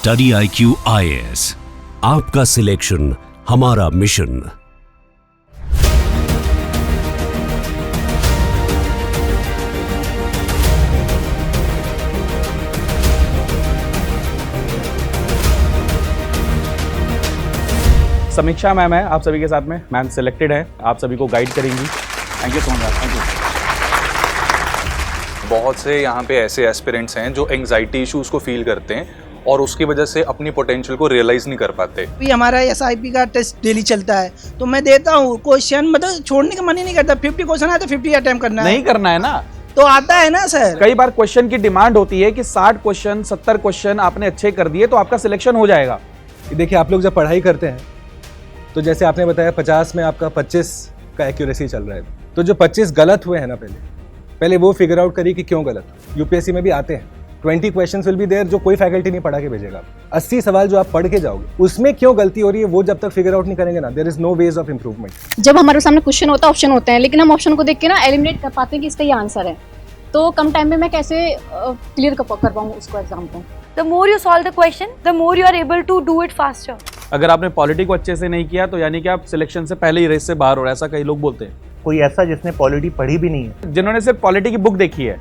Study IQ IAS, आपका selection हमारा mission. समीक्षा मैम है आप सभी के साथ में, मैम सिलेक्टेड है, आप सभी को गाइड करेंगी। Thank you so much. Thank you. बहुत से यहाँ पे ऐसे एस्पिरेंट्स हैं जो एंग्जाइटी इश्यूज़ को फील करते हैं और उसकी वजह से अपनी पोटेंशियल को रियलाइज़ नहीं कर पाते। भी हमारा SIP का टेस्ट डेली चलता है तो मैं देता हूँ क्वेश्चन, मतलब छोड़ने का मन ही नहीं करता। 50 क्वेश्चन आए तो 50 अटेम्प्ट करना है। नहीं करना है ना तो आता है ना सर। कई बार क्वेश्चन की डिमांड होती है कि 60 क्वेश्चन 70 क्वेश्चन आपने अच्छे कर दिए तो आपका सिलेक्शन हो जाएगा। देखिए आप लोग जब पढ़ाई करते हैं तो जैसे आपने बताया 50 में आपका 25 का एक्यूरेसी चल रहा है, तो जो 25 गलत हुए हैं ना पहले वो फिगर आउट करिए कि क्यों गलत। यूपीएससी में भी आते हैं 20 क्वेश्चंस विल बी देयर जो कोई फैकल्टी नहीं पढ़ा के भेजेगा। 80 सवाल जो आप पढ़ के जाओगे उसमें क्यों गलती हो रही है वो जब तक फिगर आउट नहीं करेंगे ना, there is no way of improvement. जब हमारे सामने क्वेश्चन होता है, ऑप्शन होते हैं, लेकिन हम ऑप्शन को देख के ना एलिमिनेट कर पाते हैं कि इसका ये आंसर है, तो कम टाइम में मैं कैसे क्लियर कर पाऊँ उसको एग्जाम को। The more you solve the question, the more you are able to do it faster. अगर आपने पॉलिटी को अच्छे से नहीं किया तो यानी कि आप सिलेक्शन से पहले ही रेस से बाहर हो रहे हैं, ऐसा कई लोग बोलते हैं। कोई ऐसा जिसने पॉलिटी पढ़ी भी नहीं है, जिन्होंने सिर्फ पॉलिटी की बुक देखी है।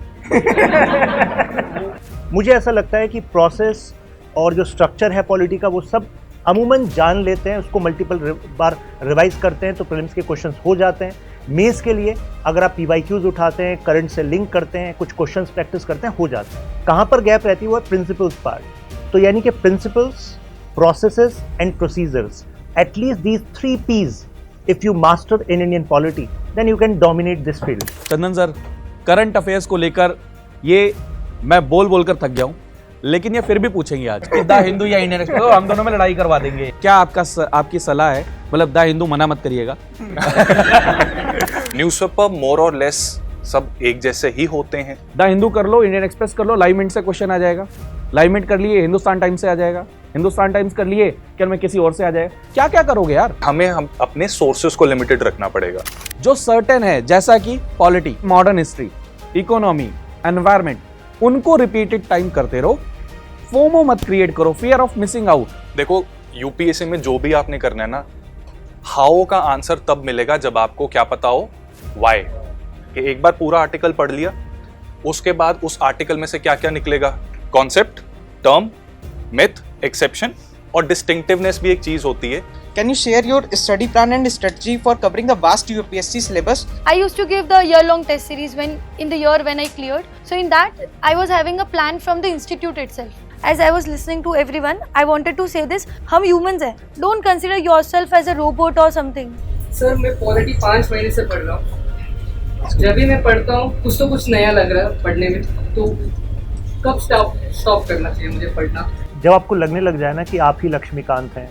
मुझे ऐसा लगता है कि प्रोसेस और जो स्ट्रक्चर है पॉलिटी का वो सब अमूमन जान लेते हैं, उसको मल्टीपल बार रिवाइज करते हैं तो प्रीलिम्स के क्वेश्चंस हो जाते हैं। मेंस के लिए अगर आप PYQs उठाते हैं, करंट से लिंक करते हैं, कुछ क्वेश्चंस प्रैक्टिस करते हैं, हो जाते हैं। कहाँ पर गैप रहती है वो है प्रिंसिपल्स पार्ट। तो यानी कि principles, processes and procedures, at least these 3 P's if you master in Indian polity then you can dominate this field। Chandan sir, current affairs को लेकर ये मैं बोल कर थक गया हूँ, लेकिन ये फिर भी पूछेंगे आज कि द हिंदू या इंडियन एक्सप्रेस, तो हम दोनों में लड़ाई करवा देंगे। क्या आपकी सलाह है? मतलब द हिंदू मना मत करिएगा। न्यूज़पेपर मोर और लेस सब एक जैसे ही होते हैं। द हिंदू कर लो, इंडियन एक्सप्रेस कर लो, लाइव मिनट से क्वेश्चन आ जाएगा। लाइव मिनट कर लिए, हिंदुस्तान टाइम्स से आ जाएगा। हिंदुस्तान टाइम्स कर लिए, क्या मैं किसी और से आ जाएगा? क्या क्या करोगे यार? हम अपने सोर्सेस को लिमिटेड रखना पड़ेगा। जो सर्टेन है, जैसा कि polity, modern history, economy, environment, उनको रिपीटेड टाइम करते रहो। फोमो मत क्रिएट करो, फियर ऑफ मिसिंग आउट। देखो यूपीएससी में जो भी आपने करना है ना, हाउ का आंसर तब मिलेगा जब आपको क्या पता हो वाई। कि एक बार पूरा आर्टिकल पढ़ लिया, उसके बाद उस आर्टिकल में से क्या क्या निकलेगा, कॉन्सेप्ट, टर्म, मिथ, एक्सेप्शन और डिस्टिंक्टिवनेस भी एक चीज होती है। Can you share your study plan and strategy for covering the vast UPSC syllabus? I used to give the year-long test series when I cleared. So in that, I was having a plan from the institute itself. As I was listening to everyone, I wanted to say this: हम humans हैं. Don't consider yourself as a robot or something. Sir मैं polity 5 महीने से पढ़ रहा हूँ। जब भी मैं पढ़ता हूँ कुछ तो कुछ नया लग रहा है पढ़ने में, तो कब स्टॉप करना चाहिए मुझे पढ़ना? जब आपको लगने लग जाए ना कि आप ही लक्ष्मीकांत हैं,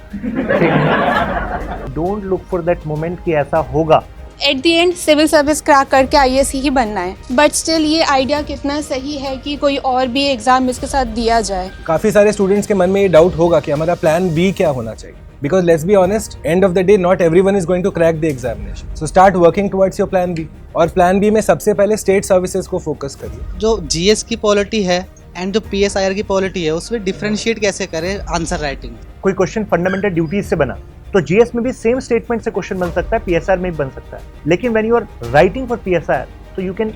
don't look for that moment कि ऐसा होगा। At the end civil service crack करके IAS ही बनना है, बट स्टिल ये आइडिया कितना सही है कि कोई और भी एग्जाम इसके साथ दिया जाए। काफी सारे स्टूडेंट्स के मन में ये डाउट होगा कि हमारा प्लान B क्या होना चाहिए, because let's be honest, end of the day not everyone is going to crack the examination, so start working towards your plan B। और प्लान B में सबसे पहले स्टेट सर्विसेज को फोकस करिए। जो GS की पॉलिटी है एंड जो PSIR की पॉलिटी है उसमें डिफरेंशिएट कैसे करें आंसर राइटिंग। कोई क्वेश्चन फंडामेंटल ड्यूटीज से बना तो GS में भी सेम स्टेटमेंट से क्वेश्चन बन सकता है, PSIR में भी बन सकता है, लेकिन when you are writing for PSIR तो you can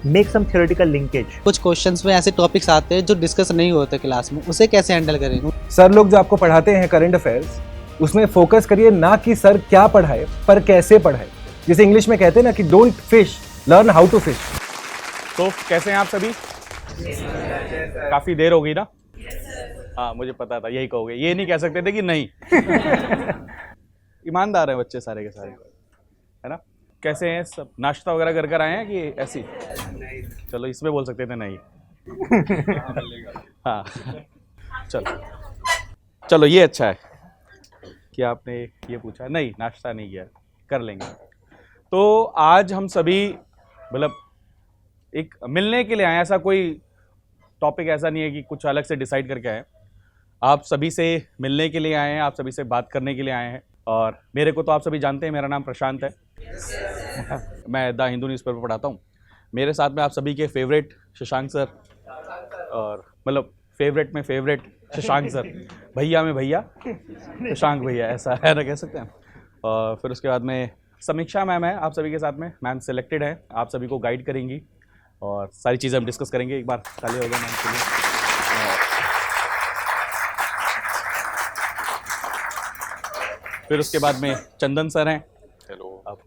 make some theoretical linkage. कुछ क्वेश्चंस में ऐसे टॉपिक्स आते हैं जो डिस्कस नहीं होते क्लास में, उसे कैसे हैंडल करें? सर लोग जो आपको पढ़ाते हैं करंट अफेयर्स, उसमें फोकस करिए ना कि सर क्या पढ़ाए पर कैसे पढ़ाए। जैसे इंग्लिश में कहते हैं ना कि don't fish, learn how to fish. तो कैसे हैं आप सभी? काफी देर हो गई ना? हाँ मुझे पता था यही कहोगे, ये नहीं कह सकते थे कि नहीं। ईमानदार हैं बच्चे सारे के सारे, है ना? कैसे हैं सब? नाश्ता वगैरह कर आए हैं कि ऐसी? चलो इसमें बोल सकते थे नहीं। हाँ चलो ये अच्छा है कि आपने ये पूछा। नहीं नाश्ता नहीं किया, कर लेंगे। तो आज हम सभी मतलब एक मिलने के लिए आए, ऐसा कोई टॉपिक ऐसा नहीं है कि कुछ अलग से डिसाइड करके आए। आप सभी से मिलने के लिए आए हैं, आप सभी से बात करने के लिए आए हैं। और मेरे को तो आप सभी जानते हैं, मेरा नाम प्रशांत है। मैं द हिंदू न्यूज़पेपर पढ़ाता हूँ। मेरे साथ में आप सभी के फेवरेट शशांक सर, और मतलब फेवरेट में फेवरेट शशांक सर, भैया में भैया शशांक भैया, ऐसा है ना कह सकते हैं। और फिर उसके बाद में समीक्षा मैम है आप सभी के साथ में, मैम सिलेक्टेड है, आप सभी को गाइड करेंगी और सारी चीज़ें हम डिस्कस करेंगे। एक बार ताली होगा मैम के लिए। फिर उसके बाद में चंदन सर हैं, हेलो। अब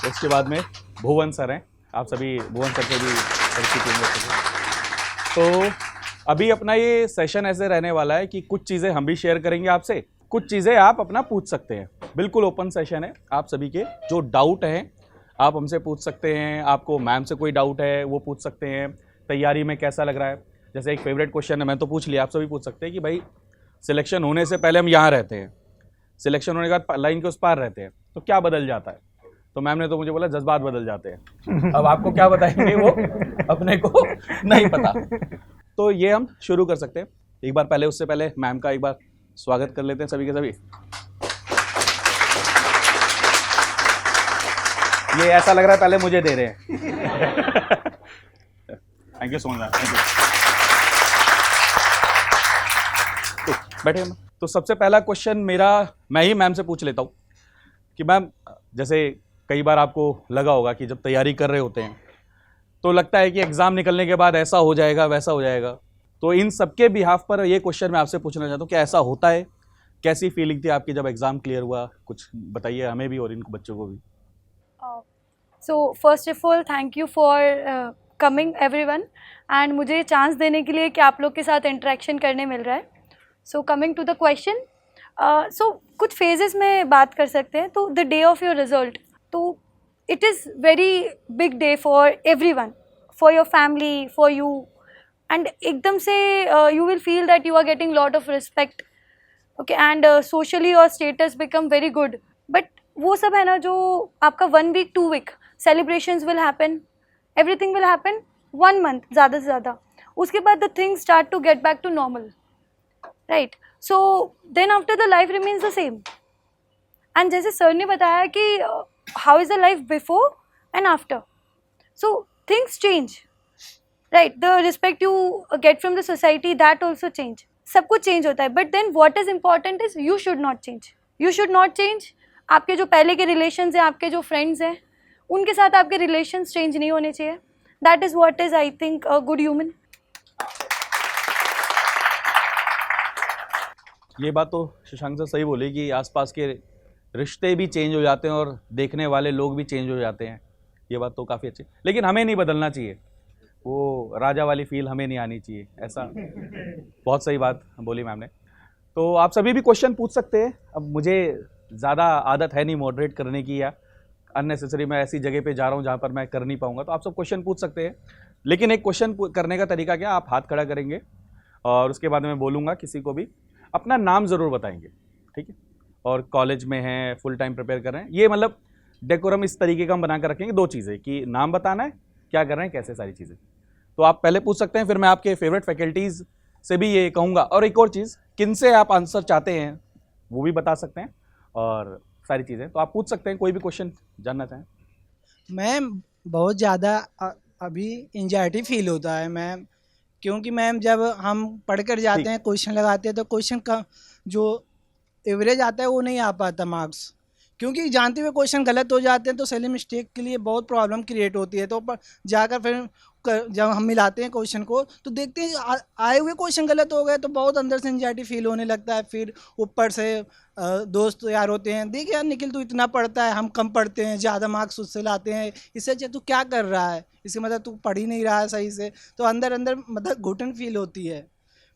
उसके बाद में भुवन सर हैं, आप सभी भुवन सर के भी परिचित होंगे। तो अभी अपना ये सेशन ऐसे रहने वाला है कि कुछ चीज़ें हम भी शेयर करेंगे आपसे, कुछ चीज़ें आप अपना पूछ सकते हैं। बिल्कुल ओपन सेशन है, आप सभी के जो डाउट हैं आप हमसे पूछ सकते हैं। आपको मैम से कोई डाउट है वो पूछ सकते हैं, तैयारी में कैसा लग रहा है। जैसे एक फेवरेट क्वेश्चन है, मैं तो पूछ लिया, आप सभी पूछ सकते हैं कि भाई सिलेक्शन होने से पहले हम यहाँ रहते हैं, सिलेक्शन होने के बाद लाइन के उस पार रहते हैं, तो क्या बदल जाता है। तो मैम ने तो मुझे बोला जज्बात बदल जाते हैं। अब आपको क्या बताएंगे वो अपने को नहीं पता। तो ये हम शुरू कर सकते हैं। एक बार पहले, उससे पहले मैम का एक बार स्वागत कर लेते हैं सभी के सभी। ये ऐसा लग रहा है पहले मुझे दे रहे हैं। Thank you so much, thank you. तो बैठे मैम। तो सबसे पहला क्वेश्चन मेरा मैं ही मैम से पूछ लेता हूँ कि मैम, जैसे कई बार आपको लगा होगा कि जब तैयारी कर रहे होते हैं तो लगता है कि एग्ज़ाम निकलने के बाद ऐसा हो जाएगा वैसा हो जाएगा। तो इन सबके बिहाफ पर ये क्वेश्चन मैं आपसे पूछना चाहता हूँ, क्या ऐसा होता है? कैसी फीलिंग थी आपकी जब एग्ज़ाम क्लियर हुआ? कुछ बताइए हमें भी और इनको बच्चों को भी। So first of all thank you for coming everyone, and मुझे चांस देने के लिए कि आप लोग के साथ इंटरेक्शन करने मिल रहा है। So coming to the question, so कुछ फेजेस में बात कर सकते हैं। तो the day of your result, तो it is very big day for everyone, for your family, for you, and एकदम से you will feel that you are getting lot of respect, okay, and socially your status become very good. But वो सब है ना जो आपका 1 week 2 week celebrations will happen, everything will happen 1 month ज़्यादा से ज़्यादा। उसके बाद the things start to get back to normal, right? So then after the life remains the same. And जैसे सर ने बताया कि how is the life before and after, so things change, right? The respect you get from the society, that also change. सब कुछ change होता है, but then what is important is you should not change, you should not change. आपके जो पहले के relations हैं, आपके जो फ्रेंड्स हैं, उनके साथ आपके रिलेशंस चेंज नहीं होने चाहिए। That is what is I think a good human. ये बात तो शशांक सर सही बोले कि आसपास के रिश्ते भी चेंज हो जाते हैं और देखने वाले लोग भी चेंज हो जाते हैं। ये बात तो काफ़ी अच्छी, लेकिन हमें नहीं बदलना चाहिए, वो राजा वाली फील हमें नहीं आनी चाहिए, ऐसा। बहुत सही बात बोली मैम ने। तो आप सभी भी क्वेश्चन पूछ सकते हैं। अब मुझे ज़्यादा आदत है नहीं मॉडरेट करने की, या अननेसेसरी मैं ऐसी जगह पे जा रहा हूँ जहाँ पर मैं कर नहीं पाऊँगा, तो आप सब क्वेश्चन पूछ सकते हैं। लेकिन एक क्वेश्चन करने का तरीका क्या, आप हाथ खड़ा करेंगे और उसके बाद मैं बोलूँगा, किसी को भी अपना नाम ज़रूर बताएंगे, ठीक है? और कॉलेज में हैं, फुल टाइम प्रिपेयर कर रहे हैं, ये मतलब डेकोरम इस तरीके का हम बना कर रखेंगे। 2 चीज़ें कि नाम बताना है, क्या कर रहे हैं, कैसे, सारी चीज़ें। तो आप पहले पूछ सकते हैं, फिर मैं आपके फेवरेट फैकल्टीज़ से भी ये कहूँगा। और एक और चीज़, किन से आप आंसर चाहते हैं वो भी बता सकते हैं, और सारी चीज़ें। तो आप पूछ सकते हैं कोई भी क्वेश्चन जानना चाहें। मैम बहुत ज़्यादा अभी एंजाइटी फील होता है मैम, क्योंकि मैम जब हम पढ़कर जाते हैं, क्वेश्चन लगाते हैं, तो क्वेश्चन का जो एवरेज आता है वो नहीं आ पाता मार्क्स, क्योंकि जानते हुए क्वेश्चन गलत हो जाते हैं, तो सैली मिस्टेक के लिए बहुत प्रॉब्लम क्रिएट होती है। तो जाकर फिर जब हम मिलाते हैं क्वेश्चन को, तो देखते हैं आए हुए क्वेश्चन गलत हो गए, तो बहुत अंदर से एंजाइटी फील होने लगता है। फिर ऊपर से दोस्त यार होते हैं, देख यार निखिल तो इतना पढ़ता है, हम कम पढ़ते हैं, ज़्यादा मार्क्स उससे लाते हैं, इससे अच्छा तू क्या कर रहा है, इससे मतलब तू पढ़ ही नहीं रहा है सही से। तो अंदर अंदर मतलब घुटन फील होती है।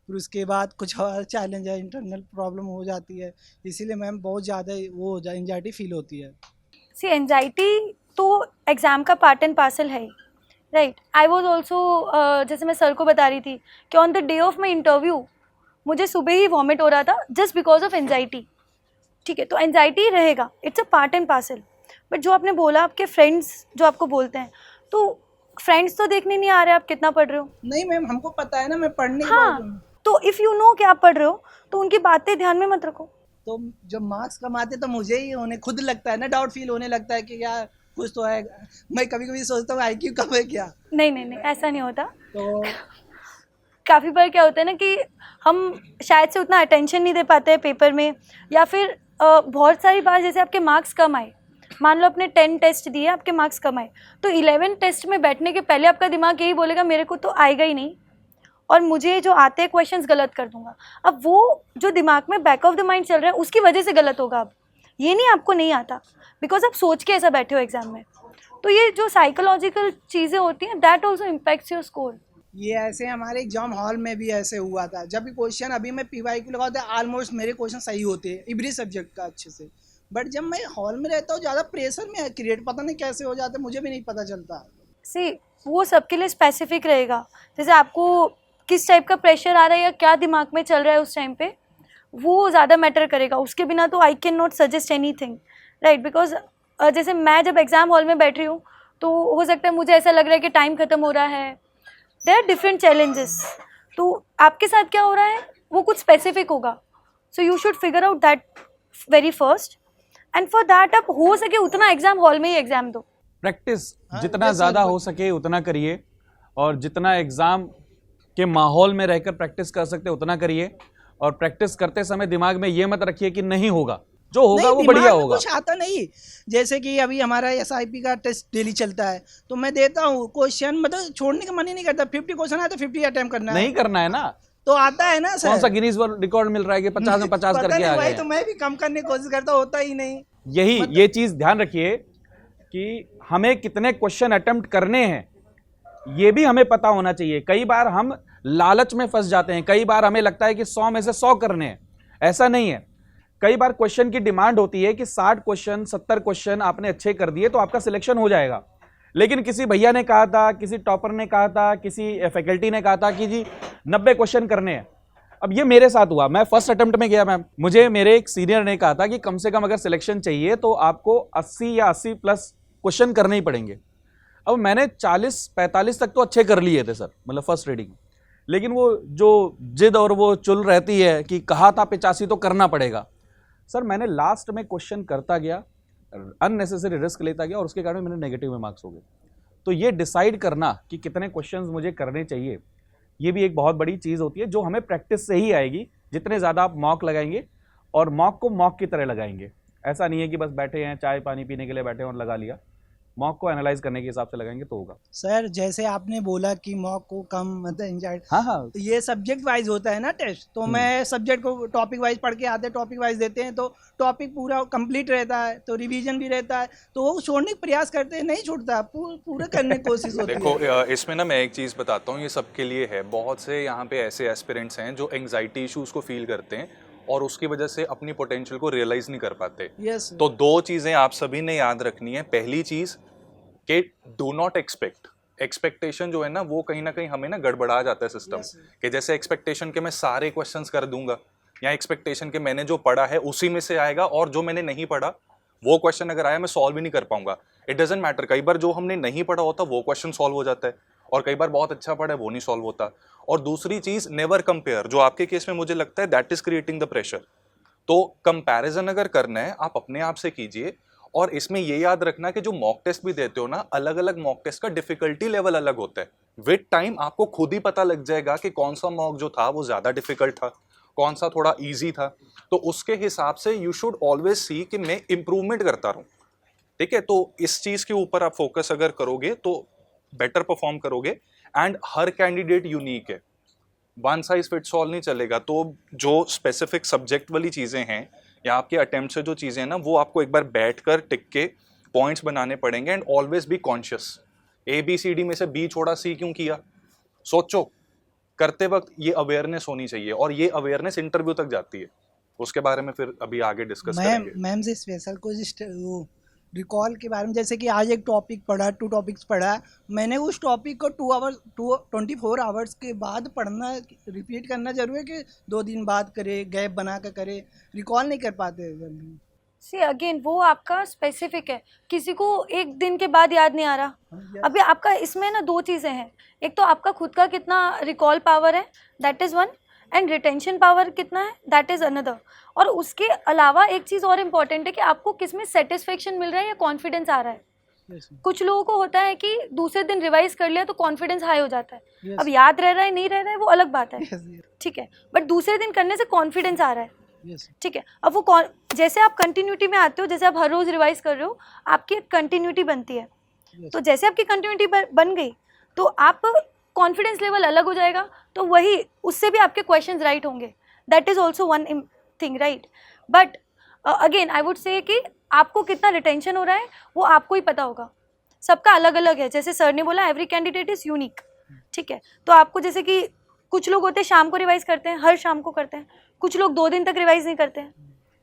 फिर उसके बाद कुछ और चैलेंज है, इंटरनल प्रॉब्लम हो जाती है, इसीलिए मैम बहुत ज़्यादा वो हो जाए, एंजाइटी फील होती है। सी एंजाइटी तो एग्ज़ाम का पार्ट एंड पार्सल है ही, राइट? आई वॉज ऑल्सो, जैसे मैं सर को बता रही थी कि on the day of my interview मुझे सुबह ही वॉमिट हो रहा था जस्ट बिकॉज ऑफ एंजाइटी, ठीक है? तो एंजाइटी रहेगा, it's a part and parcel. But जो आपने बोला, आपके फ्रेंड्स जो आपको बोलते हैं, तो फ्रेंड्स तो देखने नहीं आ रहे आप कितना पढ़ रहे हो। नहीं मैम, हमको पता है ना, मैं पढ़ने हाँ, तो इफ़ यू नो कि आप पढ़ रहे हो, तो उनकी बातें ध्यान में मत रखो। तो जब मार्क्स कम आते तो मुझे ही खुद लगता है ना, डाउट फील होने लगता है कि यार कुछ तो है। मैं कभी कभी सोचता हूँ IQ कम है क्या। नहीं नहीं नहीं, ऐसा नहीं होता। तो काफ़ी बार क्या होता है ना कि हम शायद से उतना अटेंशन नहीं दे पाते हैं पेपर में, या फिर बहुत सारी बार जैसे आपके मार्क्स कम आए, मान लो आपने 10 टेस्ट दिए, आपके मार्क्स कम आए, तो 11 टेस्ट में बैठने के पहले आपका दिमाग यही बोलेगा मेरे को तो आएगा ही नहीं और मुझे जो आते हैं क्वेश्चंस गलत कर दूंगा। अब वो जो दिमाग में बैक ऑफ द माइंड चल रहा है उसकी वजह से गलत होगा। अब ये नहीं आपको नहीं आता, बिकॉज आप सोच के ऐसा बैठे हो एग्जाम में। तो ये जो साइकोलॉजिकल चीज़ें होती हैं that also impacts your score. ये ऐसे हमारे एग्जाम हॉल में भी ऐसे हुआ था। जब भी क्वेश्चन अभी मैं PYQ लगाता है ऑलमोस्ट मेरे क्वेश्चन सही होते हैं एवरी सब्जेक्ट का अच्छे से, बट जब मैं हॉल में रहता हूँ ज़्यादा प्रेशर में क्रिएट पता नहीं कैसे हो जाता है, मुझे भी नहीं पता चलता। सी वो सबके लिए स्पेसिफिक रहेगा, जैसे आपको किस टाइप का प्रेशर आ रहा है या क्या दिमाग में चल रहा है उस टाइम पे, वो ज़्यादा मैटर करेगा। उसके बिना तो I can not suggest anything, right. Because जैसे मैं जब एग्ज़ाम हॉल में बैठ रही हूँ तो हो सकता है मुझे ऐसा लग रहा है कि टाइम ख़त्म हो रहा है, देयर आर डिफरेंट चैलेंजेस। तो आपके साथ क्या हो रहा है वो कुछ स्पेसिफिक होगा, so you should figure out that very first, and for that आप हो सके उतना एग्जाम हॉल में ही एग्जाम दो। प्रैक्टिस जितना ज़्यादा हो सके उतना करिए, और जितना एग्ज़ाम के माहौल में रहकर प्रैक्टिस कर सकते उतना करिए। और प्रैक्टिस करते समय दिमाग में ये मत रखिए कि नहीं होगा, जो होगा वो बढ़िया होगा। कुछ आता नहीं, जैसे कि अभी हमारा SIP का टेस्ट डेली चलता है तो मैं देता हूँ क्वेश्चन, मतलब छोड़ने का मन ही नहीं करता। 50 क्वेश्चन आया तो 50 अटेम्प्ट करना है, नहीं करना है ना, तो आता है ना सर। कौन सा गिनीज वर्ल्ड रिकॉर्ड मिल रहा है कि 50 में 50 करके आ गए? तो मैं भी कम करने की कोशिश करता, होता ही नहीं। यही ये चीज ध्यान रखिए कि हमें कितने क्वेश्चन अटेम्प्ट करने हैं ये भी हमें पता होना चाहिए। कई बार हम लालच में फंस जाते हैं, कई बार हमें लगता है कि 100 में से 100 करने हैं, ऐसा नहीं है। कई बार क्वेश्चन की डिमांड होती है कि 60 क्वेश्चन 70 क्वेश्चन आपने अच्छे कर दिए तो आपका सिलेक्शन हो जाएगा, लेकिन किसी भैया ने कहा था, किसी टॉपर ने कहा था, किसी फैकल्टी ने कहा था कि जी 90 क्वेश्चन करने हैं। अब ये मेरे साथ हुआ, मैं फर्स्ट अटेम्प्ट में गया मैम, मुझे मेरे एक सीनियर ने कहा था कि कम से कम अगर सिलेक्शन चाहिए तो आपको 80 या 80 प्लस क्वेश्चन करने ही पड़ेंगे। अब मैंने 40-45 तक तो अच्छे कर लिए थे सर, मतलब फर्स्ट रीडिंग, लेकिन वो जो जिद और वो चुल रहती है कि कहा था 85 तो करना पड़ेगा। सर मैंने लास्ट में क्वेश्चन करता गया, अननेसेसरी रिस्क लेता गया और उसके कारण मेरे नेगेटिव में मार्क्स हो गए। तो ये डिसाइड करना कि कितने क्वेश्चंस मुझे करने चाहिए, ये भी एक बहुत बड़ी चीज़ होती है जो हमें प्रैक्टिस से ही आएगी। जितने ज़्यादा आप मॉक लगाएंगे और मॉक को मॉक की तरह लगाएंगे, ऐसा नहीं है कि बस बैठे हैं चाय पानी पीने के लिए बैठे हैं और लगा लिया। मॉक को एनालाइज करने के हिसाब से लगाएंगे तो होगा। सर जैसे आपने बोला कि मॉक को कम मतलब एंजाइटी, हाँ ये सब्जेक्ट वाइज होता है ना टेस्ट, तो मैं सब्जेक्ट को टॉपिक वाइज पढ़ के आते, टॉपिक वाइज देते हैं तो टॉपिक पूरा कंप्लीट रहता है, तो रिवीजन भी रहता है, तो वो छोड़ने का प्रयास करते हैं, नहीं छूटता, पूरा करने की कोशिश होती है। देखो इसमें ना मैं एक चीज़ बताता हूँ, ये सबके लिए है। बहुत से यहाँ पे ऐसे एस्पिरेंट्स हैं जो एंग्जाइटी इश्यूज को फील करते हैं और उसकी वजह से अपनी पोटेंशियल को रियलाइज नहीं कर पाते। यस। तो 2 चीज़ें आप सभी ने याद रखनी है। पहली चीज़ कि डू नॉट एक्सपेक्ट, एक्सपेक्टेशन जो है ना वो कहीं ना कहीं हमें ना गड़बड़ा जाता है सिस्टम। कि जैसे एक्सपेक्टेशन के मैं सारे क्वेश्चंस कर दूंगा, या एक्सपेक्टेशन के मैंने जो पढ़ा है उसी में से आएगा और जो मैंने नहीं पढ़ा वो क्वेश्चन अगर आया मैं सॉल्व ही नहीं कर पाऊंगा। इट डजंट मैटर, कई बार जो हमने नहीं पढ़ा होता वो क्वेश्चन सॉल्व हो जाता है और कई बार बहुत अच्छा पढ़ा है वो नहीं सॉल्व होता। और दूसरी चीज़ नेवर कंपेयर, जो आपके केस में मुझे लगता है that is creating the pressure. तो कंपैरिजन अगर करना है आप अपने आप से कीजिए। और इसमें ये याद रखना कि जो मॉक टेस्ट भी देते हो ना, अलग अलग मॉक टेस्ट का डिफिकल्टी लेवल अलग होता है। विद टाइम आपको खुद ही पता लग जाएगा कि कौन सा मॉक जो था वो ज़्यादा डिफिकल्ट था, कौन सा थोड़ा इजी था। तो उसके हिसाब से यू शुड ऑलवेज सी कि मैं इंप्रूवमेंट करता रहूँ, ठीक है। तो इस चीज़ के ऊपर आप फोकस अगर करोगे तो बेटर परफॉर्म करोगे। एंड हर कैंडिडेट यूनिक है, वन साइज फिट्स ऑल नहीं चलेगा। तो जो स्पेसिफिक सब्जेक्ट वाली चीज़ें हैं या आपके अटेम्प्ट से जो चीज़ें हैं ना, वो आपको एक बार बैठ कर टिक के पॉइंट्स बनाने पड़ेंगे। And always be conscious, ABCD में से B छोड़ा C क्यों किया, सोचो। करते वक्त ये अवेयरनेस होनी चाहिए और ये अवेयरनेस इंटरव्यू तक जाती है। उसके बारे में फिर अभी आगे डिस्कस करेंगे। मैम से स्पेशल कुछ वो रिकॉल के बारे में, जैसे कि आज एक टॉपिक पढ़ा, 2 टॉपिक्स पढ़ा, मैंने उस टॉपिक को 24 आवर्स के बाद पढ़ना, रिपीट करना जरूरी है कि 2 दिन बाद करे, गैप बना कर करे, रिकॉल नहीं कर पाते जल्दी। सी अगेन वो आपका स्पेसिफिक है, किसी को एक दिन के बाद याद नहीं आ रहा। अभी आपका इसमें ना 2 चीज़ें हैं, एक तो आपका खुद का कितना रिकॉल पावर है, that is one, and retention power कितना है, दैट इज़ अनदर। और उसके अलावा एक चीज़ और इम्पॉर्टेंट है कि आपको किस में सेटिस्फेक्शन मिल रहा है या कॉन्फिडेंस आ रहा है। कुछ लोगों को होता है कि दूसरे दिन रिवाइज कर लिया तो कॉन्फिडेंस हाई हो जाता है। Yes. अब याद रह रहा है नहीं रह रहा है वो अलग बात है, Yes, yes. ठीक है, बट दूसरे दिन करने से कॉन्फिडेंस आ रहा है, Yes. ठीक है। अब वो जैसे आप कंटिन्यूटी में आते हो, जैसे आप हर रोज रिवाइज कर रहे हो, आपकी एक कंटिन्यूटी बनती है। Yes. तो जैसे आपकी कंटिन्यूटी बन गई तो आप कॉन्फिडेंस लेवल अलग हो जाएगा, तो वही उससे भी आपके क्वेश्चंस राइट होंगे। That is also one thing, right. But again I would say कि आपको कितना रिटेंशन हो रहा है वो आपको ही पता होगा, सबका अलग अलग है। जैसे सर ने बोला एवरी कैंडिडेट इज़ यूनिक, ठीक है। तो आपको जैसे कि कुछ लोग होते हैं शाम को रिवाइज करते हैं, हर शाम को करते हैं, कुछ लोग 2 दिन तक रिवाइज नहीं करते हैं,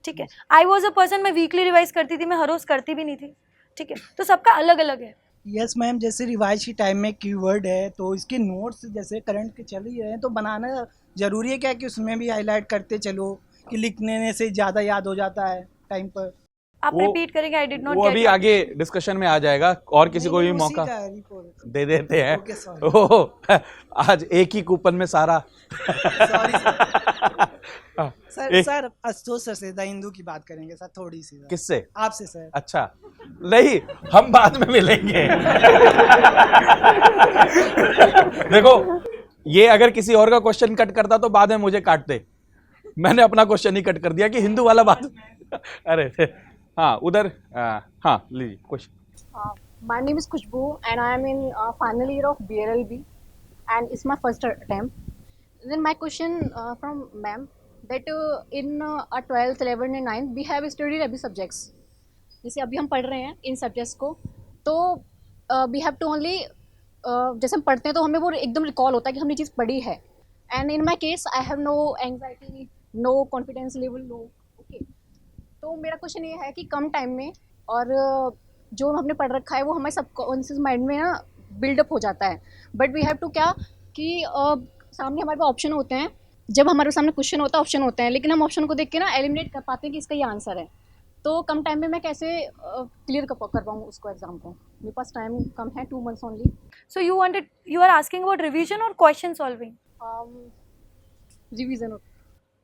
ठीक है। आई वॉज अ पर्सन, मैं वीकली रिवाइज करती थी, मैं हर रोज़ करती भी नहीं थी, ठीक है। तो सबका अलग अलग है। यस मैम, जैसे रिवाइज की टाइम में कीवर्ड है तो इसके नोट्स जैसे करंट के चल ही रहे हैं तो बनाना ज़रूरी है क्या कि उसमें भी हाईलाइट करते चलो कि लिखने से ज़्यादा याद हो जाता है टाइम पर? आप वो- रिपीट करेंगे, आई डिड नॉट वो गेट अभी आगे डिस्कशन में आ जाएगा और किसी को भी मौका दे देते हैं। Okay, sorry. ओह, आज एक ही कूपन में सारा सर एक- सर अशोक सर से द हिंदू की बात करेंगे सर, थोड़ी सी सर। किससे? आपसे सर। अच्छा, नहीं, हम बाद में मिलेंगे। देखो, ये अगर किसी और का क्वेश्चन कट करता तो बाद में मुझे काट दे। मैंने अपना क्वेश्चन ही कट कर दिया कि हिंदू वाला बात। अरे हाँ, उधर हाँ लीजिए question. My name is Khushbu and I am in final year of BRLB and it's my first attempt. Then my question from ma'am that in 12th, 11th and 9th we have studied every subjects. जैसे अभी हम पढ़ रहे हैं इन subjects को, तो we have to only जैसे हम पढ़ते हैं तो हमें वो एकदम रिकॉल होता है कि हमने चीज़ पढ़ी है। And in my case I have no anxiety, no confidence level, no. Okay, तो मेरा क्वेश्चन ये है कि कम टाइम में और जो हमने पढ़ रखा है वो हमारे सबकॉन्शियस माइंड में ना बिल्डअप हो जाता है। बट वी हैव टू क्या कि सामने हमारे पास ऑप्शन होते हैं, जब हमारे सामने क्वेश्चन होता है ऑप्शन होते हैं, लेकिन हम ऑप्शन को देख के ना एलिमिनेट कर पाते हैं कि इसका ये आंसर है। तो कम टाइम में मैं कैसे क्लियर कर पाऊँ उसको एग्जाम को? मेरे पास टाइम कम है, 2 months only. So you are asking about revision or question solving? Revision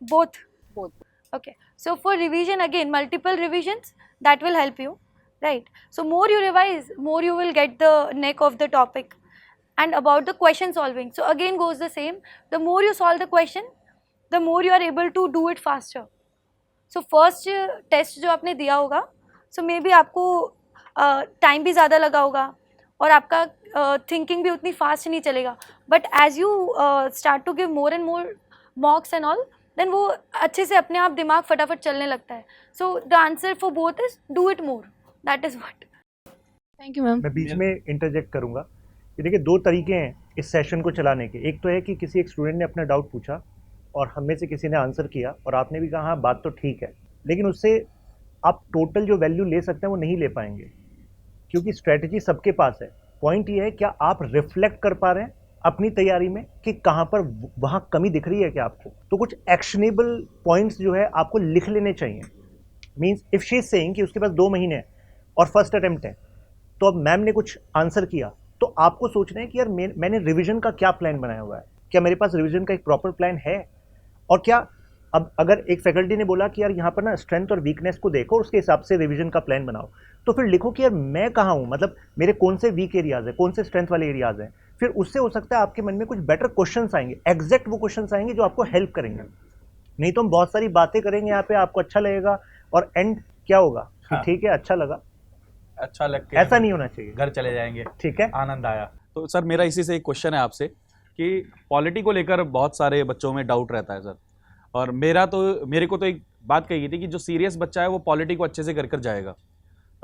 Both. Both. Okay. So for revision, again, multiple revisions that will help you, right? So more you revise, more you will get the neck of the topic. And about the question solving, so again goes the same. The more you solve the question, the more you are able to do it faster. So first test जो आपने दिया होगा, so maybe आपको time भी ज़्यादा लगा होगा और आपका thinking भी उतनी fast नहीं चलेगा. But as you start to give more and more mocks and all, then वो अच्छे से अपने आप दिमाग फटाफट चलने लगता है. So the answer for both is do it more. That is what. Thank you ma'am. मैं बीच में इंटरजेक्ट करूंगा कि देखिए 2 तरीके हैं इस सेशन को चलाने के। एक तो है कि किसी एक स्टूडेंट ने अपना डाउट पूछा और हम में से किसी ने आंसर किया और आपने भी कहा हाँ बात तो ठीक है, लेकिन उससे आप टोटल जो वैल्यू ले सकते हैं वो नहीं ले पाएंगे क्योंकि स्ट्रेटजी सबके पास है। पॉइंट ये है क्या आप रिफ्लेक्ट कर पा रहे हैं अपनी तैयारी में कि कहाँ पर वहाँ कमी दिख रही है क्या आपको। तो कुछ एक्शनेबल पॉइंट्स जो है आपको लिख लेने चाहिए। Means if she is saying कि उसके पास 2 महीने हैं और फर्स्ट अटेम्प्ट है, तो अब मैम ने कुछ आंसर किया तो आपको सोचना है कि यार मैंने रिवीजन का क्या प्लान बनाया हुआ है, क्या मेरे पास रिवीजन का एक प्रॉपर प्लान है, और क्या अब अगर एक फैकल्टी ने बोला कि यार यहाँ पर ना स्ट्रेंथ और वीकनेस को देखो और उसके हिसाब से रिवीजन का प्लान बनाओ, तो फिर लिखो कि यार मैं कहाँ हूँ, मतलब मेरे कौन से वीक एरियाज है, कौन से स्ट्रेंथ वाले एरियाज हैं। फिर उससे हो सकता है आपके मन में कुछ बेटर क्वेश्चंस आएंगे, एग्जैक्ट वो क्वेश्चंस आएंगे जो आपको हेल्प करेंगे। नहीं तो हम बहुत सारी बातें करेंगे यहाँ पे, आपको अच्छा लगेगा और एंड क्या होगा कि हाँ। ठीक है अच्छा लगा, अच्छा लग के ऐसा नहीं होना चाहिए, घर चले जाएंगे, ठीक है। आनंद आया। तो सर मेरा इसी से एक क्वेश्चन है आपसे कि पॉलिटी को लेकर बहुत सारे बच्चों में डाउट रहता है सर, और मेरे को तो एक बात कही थी कि जो सीरियस बच्चा है वो पॉलिटी को अच्छे से कर जाएगा।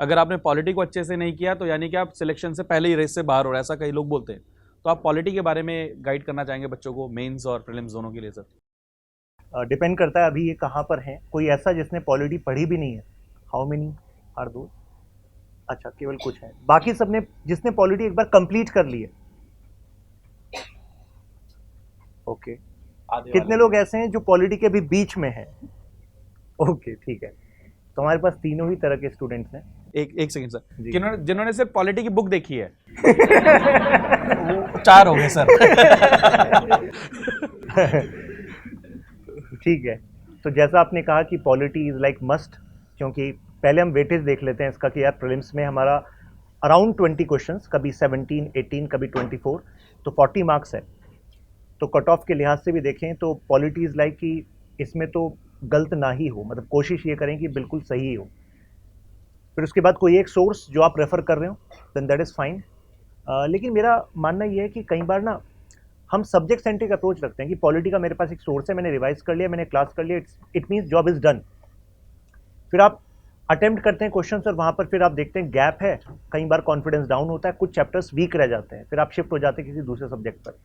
अगर आपने पॉलिटी को अच्छे से नहीं किया तो यानी कि आप सिलेक्शन से पहले ही रेस से बाहर हो रहा है, ऐसा कई लोग बोलते हैं। तो आप पॉलिटी के बारे में गाइड करना चाहेंगे बच्चों को मेंस और प्रीलिम्स दोनों के लिए सर? डिपेंड करता है अभी ये कहाँ पर हैं। कोई ऐसा जिसने पॉलिटी पढ़ी भी नहीं है, हाउ मेनी आर दो? अच्छा केवल कुछ है, बाकी सबने जिसने पॉलिटी एक बार कंप्लीट कर ली है। ओके, कितने लोग ऐसे हैं जो पॉलिटी के अभी बीच में हैं? ओके ठीक है, तो हमारे पास तीनों ही तरह के स्टूडेंट्स हैं। एक सेकंड सर, जी। जिन्होंने सिर्फ पॉलिटी की बुक देखी है वो 4 हो गए सर। ठीक है, तो जैसा आपने कहा कि पॉलिटी इज़ लाइक मस्ट, क्योंकि पहले हम वेटेज देख लेते हैं इसका कि यार प्रीलिम्स में हमारा अराउंड 20 क्वेश्चंस, कभी 17, 18, कभी 24, तो 40 मार्क्स है। तो कट ऑफ के लिहाज से भी देखें तो पॉलिटी इज़ लाइक कि इसमें तो गलत ना ही हो, मतलब कोशिश ये करें कि बिल्कुल सही हो। फिर उसके बाद कोई एक सोर्स जो आप रेफ़र कर रहे हो, देन दैट इज़ फाइन। लेकिन मेरा मानना ये है कि कई बार ना हम सब्जेक्ट सेंट्रिक अप्रोच रखते हैं कि पॉलिटी का मेरे पास एक सोर्स है, मैंने रिवाइज कर लिया, मैंने क्लास कर लिया, it means job is done. फिर आप अटेम्प्ट करते हैं क्वेश्चंस और वहाँ पर फिर आप देखते हैं गैप है, कई बार कॉन्फिडेंस डाउन होता है, कुछ चैप्टर्स वीक रह जाते हैं, फिर आप शिफ्ट हो जाते हैं किसी दूसरे सब्जेक्ट पर।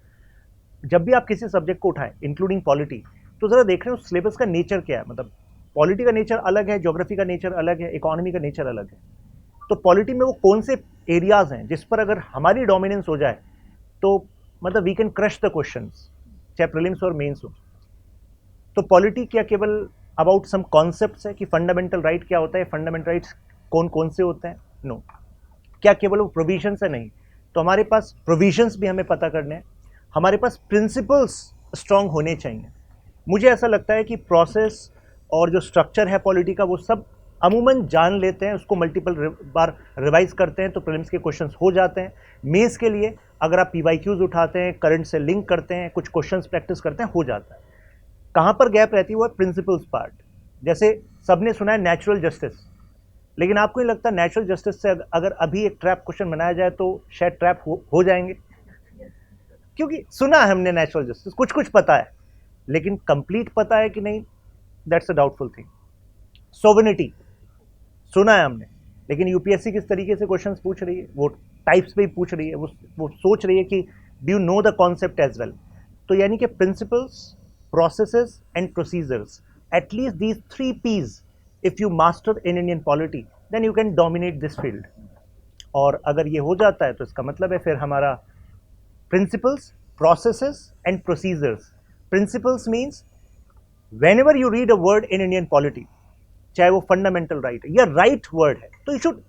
जब भी आप किसी सब्जेक्ट को उठाएं इंक्लूडिंग पॉलिटी, तो ज़रा देख रहे हो सिलेबस का नेचर क्या है। मतलब पॉलिटी का नेचर अलग है, ज्योग्राफी का नेचर अलग है, इकोनॉमी का नेचर अलग है। तो पॉलिटी में वो कौन से एरियाज़ हैं जिस पर अगर हमारी डोमिनेंस हो जाए तो मतलब we can crush the questions, चाहे प्रीलिम्स और मेंस हो। तो पॉलिटी क्या केवल अबाउट सम कॉन्सेप्ट्स है कि फंडामेंटल राइट क्या होता है, फंडामेंटल राइट्स कौन कौन से होते हैं? नो। क्या केवल वो प्रोविजंस है? नहीं। तो हमारे पास प्रोविजंस भी हमें पता करने हैं, हमारे पास प्रिंसिपल्स स्ट्रांग होने चाहिए। मुझे ऐसा लगता है कि प्रोसेस और जो स्ट्रक्चर है पॉलिटी का वो सब अमूमन जान लेते हैं, उसको मल्टीपल बार रिवाइज करते हैं तो प्रीलिम्स के क्वेश्चंस हो जाते हैं। मेंस के लिए अगर आप PYQs उठाते हैं, करंट से लिंक करते हैं, कुछ क्वेश्चंस प्रैक्टिस करते हैं, हो जाता है। कहाँ पर गैप रहती है वो है प्रिंसिपल्स पार्ट। जैसे सबने सुना है नेचुरल जस्टिस, लेकिन आपको नहीं लगता नेचुरल जस्टिस से अगर अभी एक ट्रैप क्वेश्चन बनाया जाए तो शायद ट्रैप हो जाएंगे? क्योंकि सुना है हमने नेचुरल जस्टिस, कुछ कुछ पता है, लेकिन कंप्लीट पता है कि नहीं, that's a doubtful thing. Sovereignty सुना है हमने, लेकिन यूपीएससी किस तरीके से क्वेश्चंस पूछ रही है, वो टाइप्स पे ही पूछ रही है, वो सोच रही है कि do you know the concept as well. तो यानी कि principles, processes and procedures, at least these 3 P's if you master in Indian polity then you can dominate this field. और अगर ये हो जाता है तो इसका मतलब है फिर हमारा principles, processes and procedures. Principles means whenever you read a word in Indian polity, चाहे वो फंडामेंटल राइट है या राइट वर्ड है, तो you should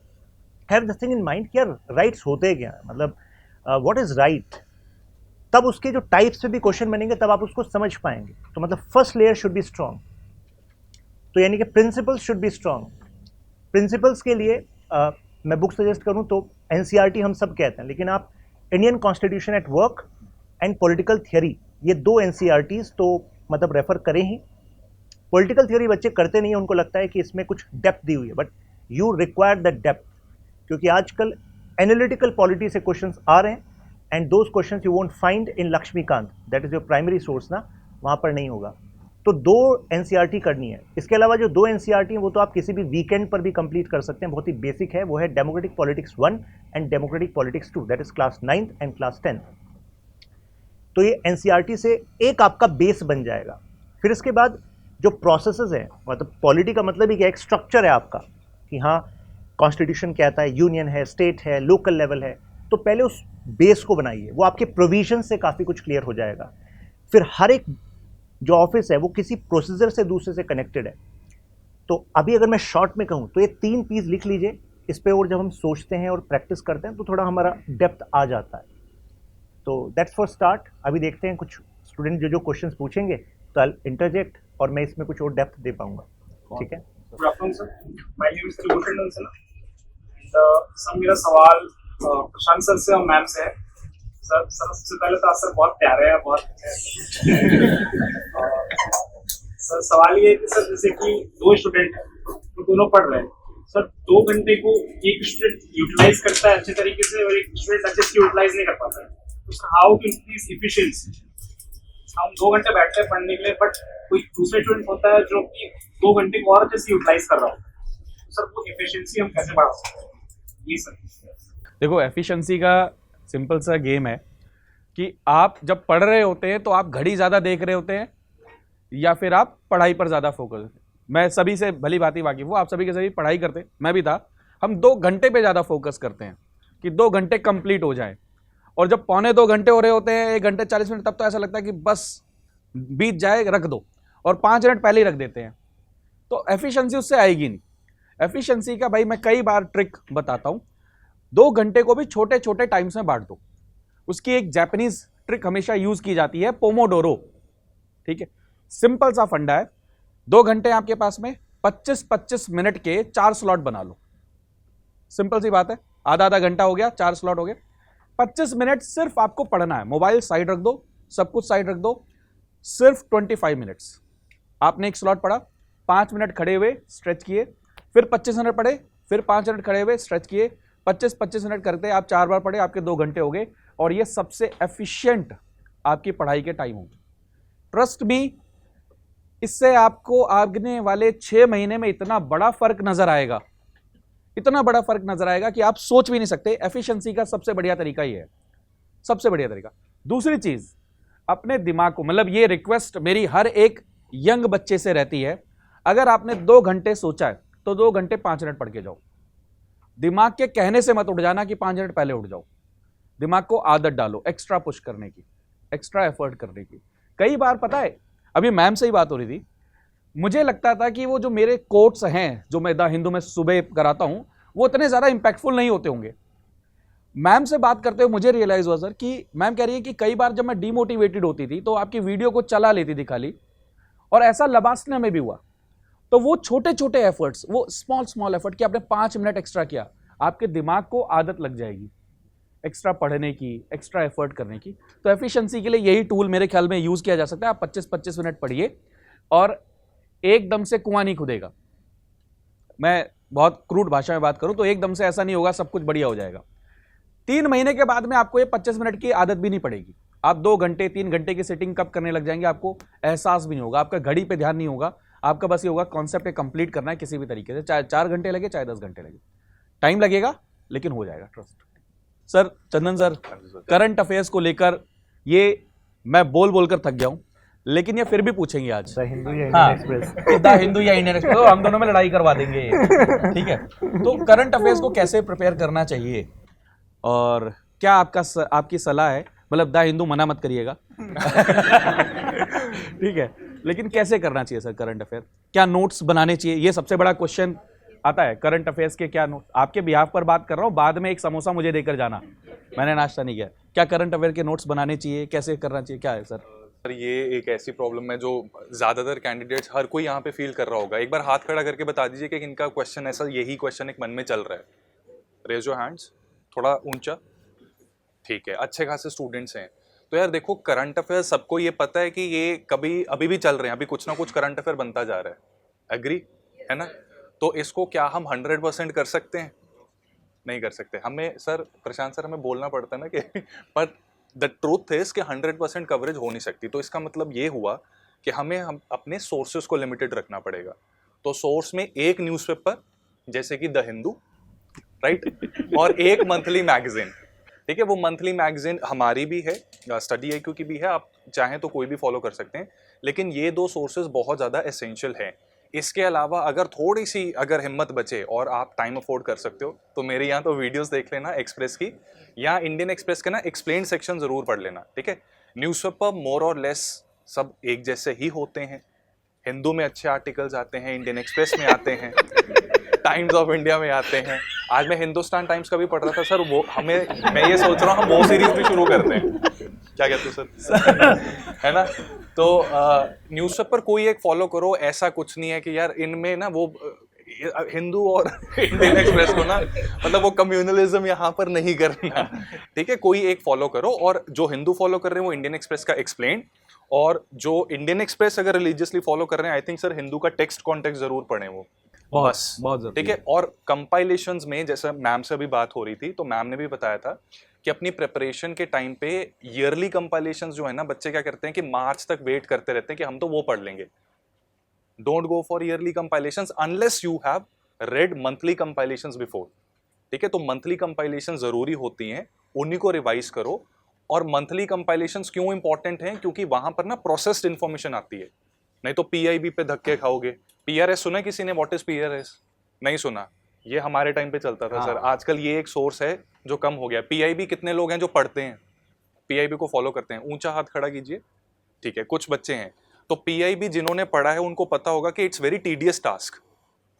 have the thing in mind कि यार राइट्स होते क्या है, मतलब व्हाट इज राइट। तब उसके जो टाइप्स पे भी क्वेश्चन बनेंगे तब आप उसको समझ पाएंगे। तो मतलब first layer should be strong. तो यानी कि principles should be strong. Principles के लिए मैं बुक सजेस्ट करूं तो NCERT हम सब कहते हैं, लेकिन आप Indian constitution at work and political theory, ये 2 NCERTs तो मतलब रेफर करें ही। पॉलिटिकल थ्योरी बच्चे करते नहीं है, उनको लगता है कि इसमें कुछ डेप्थ दी हुई है, but you require the depth, क्योंकि आजकल एनालिटिकल पॉलिटी से क्वेश्चंस आ रहे हैं and those questions you won't find in Laxmikanth, that is your primary source ना, वहाँ पर नहीं होगा। तो 2 NCERT करनी है। इसके अलावा जो 2 NCERT हैं वो तो आप किसी भी वीकेंड पर भी कंप्लीट कर सकते हैं, बहुत ही बेसिक है। वो है democratic politics 1 and democratic politics 2, that is class 9th and class 10th। तो ये NCERT से एक आपका बेस बन जाएगा। फिर इसके बाद जो प्रोसेसेस हैं, मतलब पॉलिटी का मतलब ही क्या, एक स्ट्रक्चर है आपका कि हाँ कॉन्स्टिट्यूशन कहता है, यूनियन है, स्टेट है, लोकल लेवल है, तो पहले उस बेस को बनाइए, वो आपके प्रोविजन से काफ़ी कुछ क्लियर हो जाएगा। फिर हर एक जो ऑफिस है वो किसी प्रोसीजर से दूसरे से कनेक्टेड है। तो अभी अगर मैं शॉर्ट में कहूँ तो ये 3 P's लिख लीजिए इस पे, और जब हम सोचते हैं और प्रैक्टिस करते हैं तो थोड़ा हमारा डेप्थ आ जाता है। तो दैट्स फॉर स्टार्ट। अभी देखते हैं कुछ स्टूडेंट जो क्वेश्चंस पूछेंगे तो आई इंटरजेक्ट और मैं इसमें कुछ और डेप्थ दे पाऊंगा। ठीक है। Good afternoon sir, my name is Tribhushan Nandan. Sir मेरा सवाल प्रशांत सर से और मैम से है। सर सबसे पहले तो आप सर बहुत प्यारे हैं, बहुत अच्छे हैं। सर सवाल ये है कि सर जैसे कि 2 स्टूडेंट हैं तो दोनों पढ़ रहे हैं, सर 2 घंटे को एक स्टूडेंट यूटिलाइज करता है अच्छे तरीके से और एक स्टूडेंट अच्छे से यूटिलाइज नहीं कर पाता है, तो sir how to increase efficiency. हम 2 घंटे बैठते हैं पढ़ने के लिए, बट कोई दूसरा स्टूडेंट होता है जो कि 2 घंटे को और अच्छे से यूटिलाइज कर रहा होता है, तो सर वो एफिशिएंसी हम कैसे बढ़ा सकते हैं? ये सर देखो, एफिशिएंसी का सिंपल सा गेम है कि आप जब पढ़ रहे होते हैं तो आप घड़ी ज़्यादा देख रहे होते हैं या फिर आप पढ़ाई पर ज़्यादा फोकस होते हैं। मैं सभी से भली भांति वाकिफ हूँ, आप सभी के सभी पढ़ाई करते हैं, मैं भी था। हम 2 घंटे पे ज़्यादा फोकस करते हैं कि 2 घंटे कंप्लीट हो जाए, और जब 1.25 घंटे हो रहे होते हैं, 1 घंटे 40 मिनट, तब तो ऐसा लगता है कि बस बीत जाए, रख दो, और 5 मिनट पहले ही रख देते हैं। तो एफिशिएंसी उससे आएगी नहीं। एफिशिएंसी का भाई मैं कई बार ट्रिक बताता हूँ। 2 घंटे को भी छोटे छोटे टाइम्स में बांट दो। उसकी एक जापानीज ट्रिक हमेशा यूज की जाती है, पोमोडोरो। ठीक है, सिंपल सा फंडा है। 2 घंटे आपके पास में 25-25 मिनट के 4 स्लॉट बना लो। सिंपल सी बात है, आधा आधा घंटा हो गया, 4 स्लॉट हो गए। 25 मिनट सिर्फ आपको पढ़ना है, मोबाइल साइड रख दो, सब कुछ साइड रख दो, सिर्फ 25 मिनट्स। आपने एक स्लॉट पढ़ा, 5 मिनट खड़े हुए स्ट्रेच किए, फिर 25 मिनट पढ़े, फिर 5 मिनट खड़े हुए स्ट्रेच किए, 25-25 मिनट करते आप 4 बार पढ़े, आपके 2 घंटे हो गए। और ये सबसे एफिशिएंट आपकी पढ़ाई के टाइम होंगे। ट्रस्ट मी, इससे आपको आगने वाले 6 महीने में इतना बड़ा फर्क नजर आएगा, इतना बड़ा फर्क नजर आएगा कि आप सोच भी नहीं सकते। एफिशिएंसी का सबसे बढ़िया तरीका ही है, सबसे बढ़िया तरीका। दूसरी चीज, अपने दिमाग को, मतलब ये रिक्वेस्ट मेरी हर एक यंग बच्चे से रहती है, अगर आपने 2 घंटे सोचा है तो 2 घंटे 5 मिनट पढ़ के जाओ। दिमाग के कहने से मत उठ जाना कि 5 मिनट पहले उठ जाओ। दिमाग को आदत डालो एक्स्ट्रा पुश करने की, एक्स्ट्रा एफर्ट करने की। कई बार पता है, अभी मैम से ही बात हो रही थी, मुझे लगता था कि वो जो मेरे कोट्स हैं जो मैं द हिंदू में सुबह कराता हूं, वो इतने ज्यादा इंपैक्टफुल नहीं होते होंगे। मैम से बात करते हुए मुझे रियलाइज हुआ सर कि मैम कह रही है कि कई बार जब मैं डीमोटिवेटेड होती थी तो आपकी वीडियो को चला लेती थी खाली, और ऐसा लबासना में भी हुआ। तो वो छोटे छोटे एफर्ट्स, वो स्मॉल एफर्ट कि आपने 5 मिनट एक्स्ट्रा किया, आपके दिमाग को आदत लग जाएगी एक्स्ट्रा पढ़ने की, एक्स्ट्रा एफर्ट करने की। तो एफिशिएंसी के लिए यही टूल मेरे ख्याल में यूज किया जा सकता है। आप 25-25 मिनट पढ़िए और एकदम से कुआं नहीं खुदेगा। मैं बहुत क्रूड भाषा में बात करूं तो एकदम से ऐसा नहीं होगा सब कुछ बढ़िया हो जाएगा। 3 महीने के बाद में आपको ये 25 मिनट की आदत भी नहीं पड़ेगी। आप 2 घंटे 3 घंटे की सेटिंग कब करने लग जाएंगे, आपको एहसास भी नहीं होगा, आपका घड़ी पे ध्यान नहीं होगा, आपका बस ये होगा कॉन्सेप्ट कंप्लीट करना है किसी भी तरीके से, चाहे 4 घंटे लगे चाहे 10 घंटे लगे, टाइम लगेगा लेकिन हो जाएगा, ट्रस्ट। सर चंदन सर, करंट अफेयर्स को लेकर ये मैं बोल बोलकर थक गया हूं, लेकिन ये फिर भी पूछेंगे आज, द हिंदू या इंडियन एक्सप्रेस, द हिंदू या इंडियन एक्सप्रेस, तो हम दोनों में लड़ाई करवा देंगे ये, ठीक है। तो करंट अफेयर्स को कैसे प्रिपेयर करना चाहिए और क्या आपकी सलाह है, मतलब द हिंदू मना मत करिएगा ठीक है, लेकिन कैसे करना चाहिए सर करंट अफेयर? क्या नोट्स बनाने चाहिए? ये सबसे बड़ा क्वेश्चन आता है, करंट अफेयर्स के क्या नोट्स। आपके बिहाफ पर बात कर रहा हूँ, बाद में एक समोसा मुझे देकर जाना, मैंने नाश्ता नहीं किया। क्या करंट अफेयर के नोट्स बनाने चाहिए, कैसे करना चाहिए, क्या है सर? सर ये एक ऐसी प्रॉब्लम है जो ज़्यादातर कैंडिडेट्स, हर कोई यहाँ पे फील कर रहा होगा। एक बार हाथ खड़ा करके बता दीजिए कि इनका क्वेश्चन ऐसा, यही क्वेश्चन एक मन में चल रहा है। रेज योर हैंड्स, थोड़ा ऊंचा, ठीक है, अच्छे खासे स्टूडेंट्स हैं। तो यार देखो, करंट अफेयर सबको ये पता है कि ये कभी अभी भी चल रहे हैं, अभी कुछ ना कुछ करंट अफेयर बनता जा रहा है, एग्री है ना? तो इसको क्या हम 100% कर सकते हैं? नहीं कर सकते। हमें सर, प्रशांत सर, हमें बोलना पड़ता है ना कि पर द ट्रूथ इज कि 100% कवरेज हो नहीं सकती। तो इसका मतलब ये हुआ कि हम अपने सोर्सेज को लिमिटेड रखना पड़ेगा। तो सोर्स में एक न्यूज़पेपर जैसे कि द हिंदू, राइट, और एक मंथली मैगजीन, ठीक है। वो मंथली मैगजीन हमारी भी है, स्टडी IQ की भी है, आप चाहें तो कोई भी फॉलो कर सकते हैं, लेकिन ये 2 सोर्सेज बहुत ज़्यादा एसेंशियल हैं। इसके अलावा अगर थोड़ी सी अगर हिम्मत बचे और आप टाइम अफोर्ड कर सकते हो तो मेरे यहाँ तो वीडियोस देख लेना एक्सप्रेस की, या इंडियन एक्सप्रेस के ना एक्सप्लेन सेक्शन ज़रूर पढ़ लेना, ठीक है। न्यूज़पेपर मोर और लेस सब एक जैसे ही होते हैं। हिंदू में अच्छे आर्टिकल्स आते हैं, इंडियन एक्सप्रेस में आते हैं, टाइम्स ऑफ इंडिया में आते हैं। आज मैं हिंदुस्तान टाइम्स का भी पढ़ रहा था सर, वो मैं ये सोच रहा हूँ हम वो सीरीज भी शुरू करते हैं, क्या कहते हो सर है ना? तो न्यूज़पेपर कोई एक फॉलो करो, ऐसा कुछ नहीं है कि यार इनमें ना वो हिंदू और इंडियन एक्सप्रेस को ना, मतलब वो कम्युनलिज्म यहाँ पर नहीं करना, ठीक है। कोई एक फॉलो करो, और जो हिंदू फॉलो कर रहे हैं वो इंडियन एक्सप्रेस का एक्सप्लेन, और जो इंडियन एक्सप्रेस अगर रिलीजियसली फॉलो कर रहे हैं, आई थिंक सर हिंदू का टेक्स्ट कॉन्टेक्स्ट जरूर पढ़ें वो, बस, बहुत ठीक है। और कंपाइलेशंस में जैसे मैम से अभी बात हो रही थी, तो मैम ने भी बताया था कि अपनी प्रिपरेशन के टाइम पे ईयरली कंपाइलेशंस जो है ना, बच्चे क्या करते हैं कि मार्च तक वेट करते रहते हैं कि हम तो वो पढ़ लेंगे। Don't go for yearly compilations unless you have read monthly compilations before, ठीक है। तो मंथली कंपाइलेशन जरूरी होती हैं, उन्हीं को रिवाइज करो। और मंथली कंपाइलेशंस क्यों इंपॉर्टेंट हैं? क्योंकि वहां पर ना प्रोसेस्ड इन्फॉर्मेशन आती है, नहीं तो PIB पे धक्के खाओगे। PRS सुना किसी ने? What is PRS? नहीं सुना, ये हमारे टाइम पे चलता था सर। आजकल ये एक सोर्स है जो कम हो गया। PIB कितने लोग हैं जो पढ़ते हैं, PIB को फॉलो करते हैं? ऊंचा हाथ खड़ा कीजिए, ठीक है, कुछ बच्चे हैं। तो PIB जिन्होंने पढ़ा है उनको पता होगा कि इट्स वेरी टीडियस टास्क,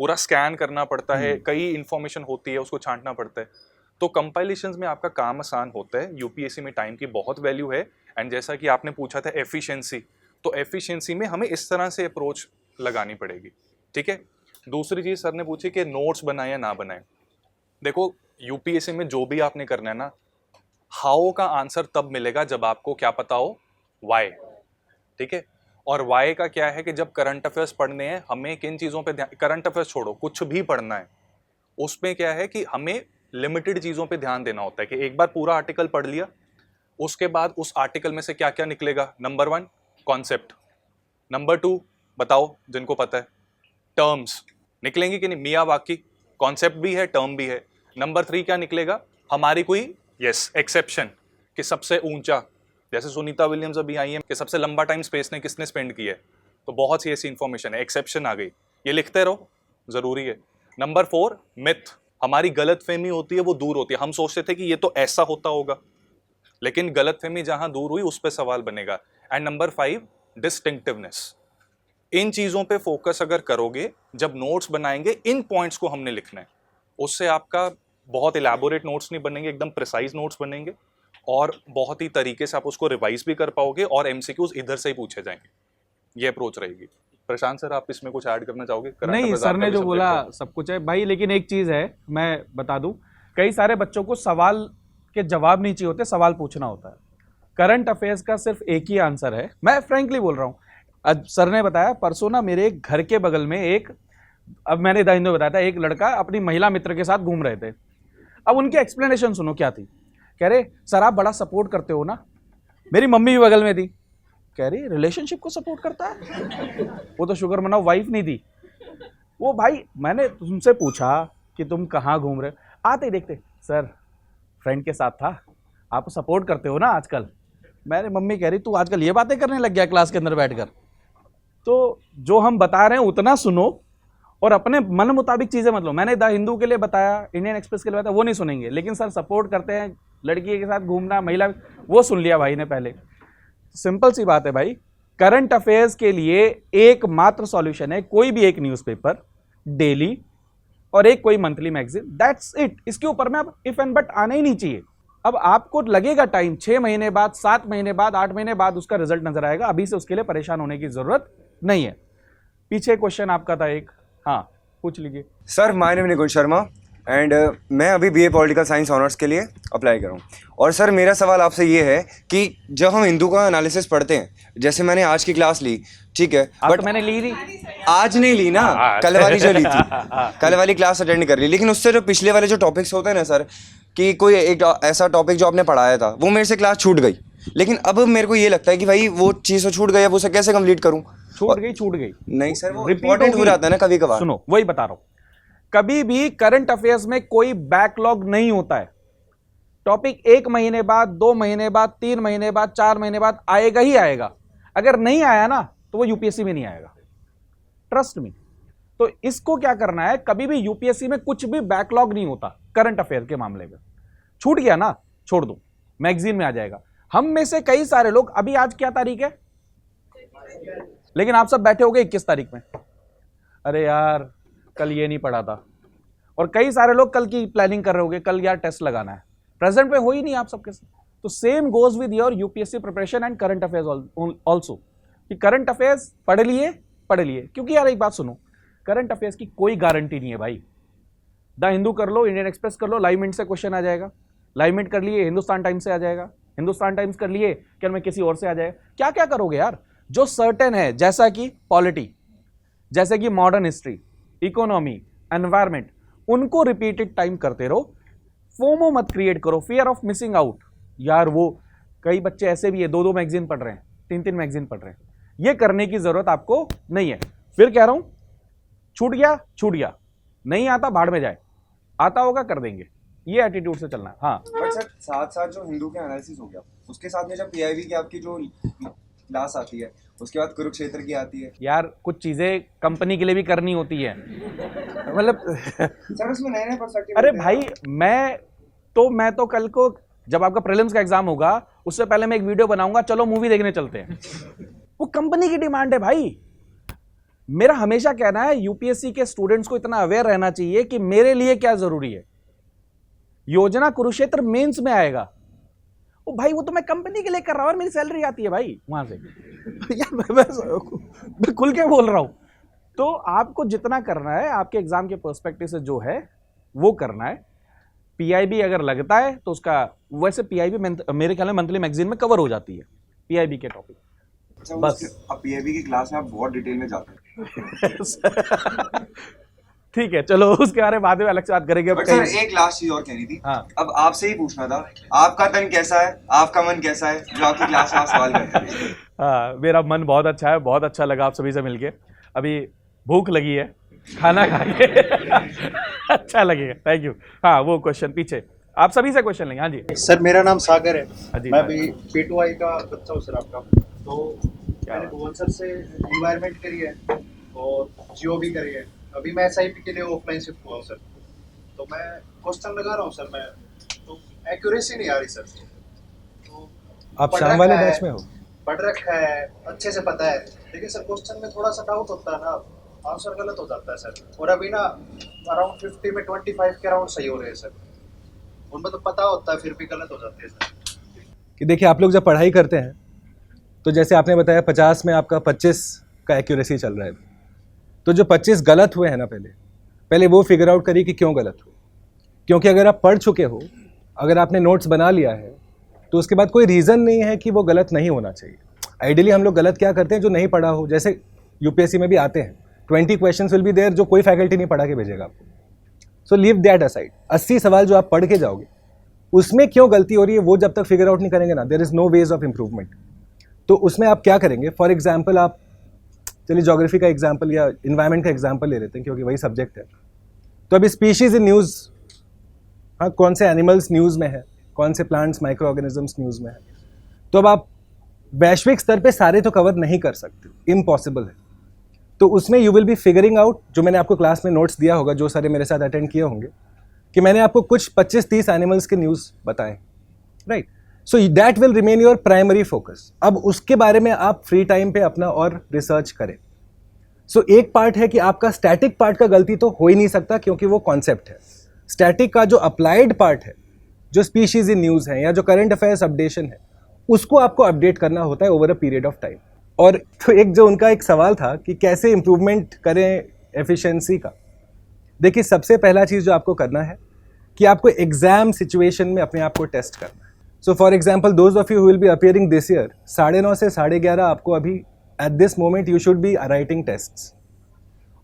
पूरा स्कैन करना पड़ता है, कई इंफॉर्मेशन होती है, उसको छांटना पड़ता है। तो कंपाइलेशंस में आपका काम आसान होता है। UPSC में टाइम की बहुत वैल्यू है। एंड जैसा कि आपने पूछा था एफिशिएंसी, तो एफिशिएंसी में हमें इस तरह से अप्रोच लगानी पड़ेगी, ठीक है। दूसरी चीज सर ने पूछी कि नोट्स बनाए या ना बनाए। देखो, यूपीएससी में जो भी आपने करना है ना, हाउ का आंसर तब मिलेगा जब आपको क्या पता हो, वाई। ठीक है, और वाई का क्या है कि जब करंट अफेयर्स पढ़ने हैं हमें किन चीज़ों पे ध्यान, करंट अफेयर्स छोड़ो, कुछ भी पढ़ना है उसमें क्या है कि हमें लिमिटेड चीज़ों पे ध्यान देना होता है कि एक बार पूरा आर्टिकल पढ़ लिया, उसके बाद उस आर्टिकल में से क्या क्या निकलेगा। नंबर 1 कॉन्सेप्ट, नंबर 2 बताओ जिनको पता है टर्म्स निकलेंगी कि नहीं, मियाँ वाकी कॉन्सेप्ट भी है टर्म भी है। नंबर 3 क्या निकलेगा, हमारी कोई एक्सेप्शन कि सबसे ऊंचा, जैसे सुनीता विलियम्स अभी आई है कि सबसे लंबा टाइम स्पेस ने किसने स्पेंड किया है, तो बहुत सी ऐसी इंफॉर्मेशन है, एक्सेप्शन आ गई, ये लिखते रहो, जरूरी है। नंबर 4 मिथ, हमारी गलतफहमी होती है वो दूर होती है, हम सोचते थे कि ये तो ऐसा होता होगा, लेकिन गलतफहमी जहां दूर हुई उस पर सवाल बनेगा। एंड नंबर 5 डिस्टिंक्टिवनेस, इन चीजों पे फोकस अगर करोगे, जब नोट्स बनाएंगे इन पॉइंट्स को हमने लिखना है, उससे आपका बहुत इलैबोरेट नोट्स नहीं बनेंगे, एकदम प्रिसाइज नोट्स बनेंगे और बहुत ही तरीके से आप उसको रिवाइज भी कर पाओगे और एमसीक्यूज इधर से ही पूछे जाएंगे, ये अप्रोच रहेगी। प्रशांत सर, आप इसमें कुछ ऐड करना चाहोगे? नहीं, सर ने जो बोला सब कुछ है भाई, लेकिन एक चीज है मैं बता दूं, कई सारे बच्चों को सवाल के जवाब नहीं चाहिए होते, सवाल पूछना होता है। करंट अफेयर्स का सिर्फ एक ही आंसर है, मैं फ्रैंकली बोल रहा हूँ। आज सर ने बताया, परसों ना मेरे घर के बगल में एक, अब मैंने द हिंदू बताया था, एक लड़का अपनी महिला मित्र के साथ घूम रहे थे। अब उनकी एक्सप्लेनेशन सुनो क्या थी। कह रहे सर आप बड़ा सपोर्ट करते हो ना, मेरी मम्मी भी बगल में थी, कह रही रिलेशनशिप को सपोर्ट करता है, वो तो शुगर मनाओ वाइफ नहीं थी वो। भाई मैंने तुमसे पूछा कि तुम कहाँ घूम रहे हो, आते ही देखते सर फ्रेंड के साथ था, आप सपोर्ट करते हो ना आजकल। मेरी मम्मी कह रही तू आजकल ये बातें करने लग गया क्लास के अंदर बैठकर। तो जो हम बता रहे हैं उतना सुनो और अपने मन मुताबिक चीजें मत लो। मैंने द हिंदू के लिए बताया, इंडियन एक्सप्रेस के लिए बताया, वो नहीं सुनेंगे, लेकिन सर सपोर्ट करते हैं लड़की के साथ घूमना, महिला, वो सुन लिया भाई ने पहले। सिंपल सी बात है भाई, करंट अफेयर्स के लिए एकमात्र सॉल्यूशन है कोई भी एक न्यूज़पेपर डेली और एक कोई मंथली मैगजीन, दैट्स इट। इसके ऊपर में अब इफ एंड बट आना ही नहीं चाहिए। अब आपको लगेगा टाइम, 6 महीने बाद, 7 महीने बाद, 8 महीने बाद उसका रिजल्ट नजर आएगा, अभी से उसके लिए परेशान होने की जरूरत नहीं है। पीछे क्वेश्चन आपका था एक, हाँ पूछ लीजिए। Sir my name Nikunj Sharma and मैं अभी बीए पॉलिटिकल साइंस ऑनर्स के लिए अप्लाई कर रहा हूँ। और सर मेरा सवाल आपसे ये है कि जब हम हिंदू का एनालिसिस पढ़ते हैं, जैसे मैंने आज की क्लास ली, ठीक है, बट तो मैंने ली आज नहीं ली ना, कल वाली जो ली थी, कल वाली क्लास अटेंड कर ली, लेकिन उससे जो पिछले वाले जो टॉपिक्स होते हैं ना सर, कि कोई एक ऐसा टॉपिक जो आपने पढ़ाया था वो मेरे से क्लास छूट गई, लेकिन अब मेरे को ये लगता है कि भाई वो चीज़ तो छूट गई, अब उसे कैसे कंप्लीट करूँ? छूट गई नहीं सर, वो इम्पोर्टेंट हो जाता है ना कभी कभार। सुनो वही बता रहा हूँ, कभी भी करंट अफेयर्स में कोई बैकलॉग नहीं होता है। टॉपिक 1 महीने बाद, 2 महीने बाद, 3 महीने बाद, 4 महीने बाद आएगा ही आएगा। अगर नहीं आया ना तो वो यूपीएससी में नहीं आएगा, ट्रस्ट मी। तो इसको क्या करना है, कभी भी यूपीएससी में कुछ भी बैकलॉग नहीं होता करंट अफेयर के मामले में। छूट गया ना, छोड़ दो, मैगजीन में आ जाएगा। हम में से कई सारे लोग, अभी आज क्या तारीख है, लेकिन आप सब बैठे हो गए 21 तारीख में, अरे यार कल ये नहीं पढ़ा था, और कई सारे लोग कल की प्लानिंग कर रहे होगे, कल यार टेस्ट लगाना है, प्रेजेंट में हो ही नहीं आप सबके साथ। तो same goes with your UPSC preparation and current affairs also, कि करंट अफेयर्स पढ़ लिए, क्योंकि यार एक बात सुनो, करंट अफेयर्स की कोई गारंटी नहीं है भाई। द हिंदू कर लो, इंडियन एक्सप्रेस कर लो, लाइव मिनट से क्वेश्चन आ जाएगा, लाइव मिनट कर लिए हिंदुस्तान टाइम्स से आ जाएगा, हिंदुस्तान टाइम्स कर लिए क्या मैं किसी और से आ जाएगा, क्या क्या करोगे यार। जो सर्टेन है, जैसा कि पॉलिटी, जैसे कि मॉडर्न हिस्ट्री, इकोनॉमी, एनवायरमेंट, उनको रिपीटेड टाइम करते रहो। फोमो मत क्रिएट करो, फियर ऑफ मिसिंग आउट। यार वो कई बच्चे ऐसे भी है 2-2 मैगजीन पढ़ रहे हैं, 3-3 मैगजीन पढ़ रहे हैं, ये करने की जरूरत आपको नहीं है। फिर कह रहा हूं, छूट गया, नहीं आता भाड़ में जाए, आता होगा कर देंगे, ये एटीट्यूड से चलना है। हाँ बट सर साथ साथ जो हिंदू के एनालिसिस हो गया, उसके साथ में जब पीआईबी की आपकी जो क्लास आती है, उसके बाद कुरुक्षेत्र की आती है, यार कुछ चीजें कंपनी के लिए भी करनी होती है, मतलब सर उसमें नए पर्सपेक्टिव। अरे भाई मैं तो कल को जब आपका प्रीलिम्स का एग्जाम होगा, उससे पहले मैं एक वीडियो बनाऊंगा, चलो मूवी देखने चलते हैं, वो कंपनी की डिमांड है भाई। मेरा हमेशा कहना है यूपीएससी के स्टूडेंट्स को इतना अवेयर रहना चाहिए कि मेरे लिए क्या जरूरी है। योजना कुरुक्षेत्र मेंस में आएगा, ओ भाई वो तो मैं कंपनी के लिए कर रहा हूं और मेरी सैलरी आती है भाई वहां से यार मैं खुल के बोल रहा हूं। तो आपको जितना करना है आपके एग्जाम के पर्सपेक्टिव से जो है वो करना है। पीआईबी अगर लगता है तो उसका वैसे पीआईबी मेरे ख्याल में मंथली मैगजीन में कवर हो जाती है पीआईबी के टॉपिक। बस अब पीआईबी की क्लास में आप बहुत डिटेल में जाते हैं। ठीक है, चलो उसके बारे में बाद में अलग से बात करेंगे। बट सर एक लास्ट चीज और कहनी थी। हाँ। अब आपसे ही पूछना था, आपका तन कैसा है, आपका मन कैसा है, जो आपकी क्लास में आप सवाल करते हैं। हाँ, मेरा मन बहुत अच्छा है, बहुत अच्छा लगा आप सभी से मिलके। अभी भूख लगी है, खाना खाएंगे अच्छा लगेगा। Thank you. हाँ, वो क्वेश्चन पीछे आप सभी से क्वेश्चन लेंगे। हाँ जी सर, मेरा नाम सागर है। जी, मैं अभी P2I का बच्चा हूँ सर आपका। तो मैंने भुवन सर से इन्वायरमेंट करी है और जियो भी करी है। अभी मैं SIP के लिए ऑफलाइन शिफ्ट हुआ हूँ सर। तो मैं क्वेश्चन लगा रहा हूँ सर, मैं तो एक्यूरेसी नहीं आ रही सर। तो आप शाम वाले बैच में हो? पढ़ रखा है, अच्छे से पता है, लेकिन सर क्वेश्चन में थोड़ा सा डाउट होता है ना, आंसर गलत हो जाता है सर। और अभी ना अराउंड 50 में 25 के अराउंड सही हो रहे हैं सर। उनमें तो पता होता है, फिर भी गलत हो जाते हैं सर। कि देखिए, आप लोग जब पढ़ाई करते हैं तो जैसे आपने बताया 50 में आपका 25 का एक्यूरेसी चल रहा है। तो जो 25 गलत हुए हैं ना, पहले वो फिगर आउट करिए कि क्यों गलत हुए। क्योंकि अगर आप पढ़ चुके हो, अगर आपने नोट्स बना लिया है, तो उसके बाद कोई रीज़न नहीं है कि वो गलत नहीं होना चाहिए। आइडियली हम लोग गलत क्या करते हैं, जो नहीं पढ़ा हो, जैसे यूपीएससी में भी आते हैं 20 क्वेश्चन विल बी देयर जो कोई फैकल्टी नहीं पढ़ा के भेजेगा आपको। So leave that aside. 80 सवाल जो आप पढ़ के जाओगे उसमें क्यों गलती हो रही है वो जब तक फिगर आउट नहीं करेंगे ना, there is no way of improvement. तो उसमें आप क्या करेंगे, फॉर एग्जाम्पल आप चलिए ज्योग्राफी का एग्जाम्पल या इन्वायरमेंट का एग्जाम्पल ले लेते हैं क्योंकि वही सब्जेक्ट है। तो अभी स्पीशीज़ इन न्यूज़, हाँ, कौन से एनिमल्स न्यूज़ में है, कौन से प्लांट्स माइक्रो ऑर्गेनिजम्स न्यूज़ में है। तो अब आप वैश्विक स्तर पे सारे तो कवर नहीं कर सकते, इम्पॉसिबल है। तो उसमें you will B figuring out, जो मैंने आपको क्लास में नोट्स दिया होगा, जो सारे मेरे साथ अटेंड किए होंगे, कि मैंने आपको कुछ 25-30 एनिमल्स के न्यूज़ बताए, right. So that will remain your primary focus. अब उसके बारे में आप फ्री टाइम पे अपना और रिसर्च करें। सो एक पार्ट है कि आपका स्टैटिक पार्ट का गलती तो हो ही नहीं सकता क्योंकि वो कॉन्सेप्ट है। स्टैटिक का जो अप्लाइड पार्ट है, जो स्पीशीज़ इन न्यूज़ है या जो करंट अफेयर्स अपडेशन है, उसको आपको अपडेट करना होता है over a period of time. और तो एक जो उनका एक सवाल था कि कैसे इम्प्रूवमेंट करें एफिशिएंसी का, देखिए सबसे पहला चीज़ जो आपको करना है कि आपको एग्जाम सिचुएशन में अपने आप को टेस्ट करना है। So for example those of you who will be appearing this year, 9:30 से 11:30 आपको अभी at this moment you should be writing tests.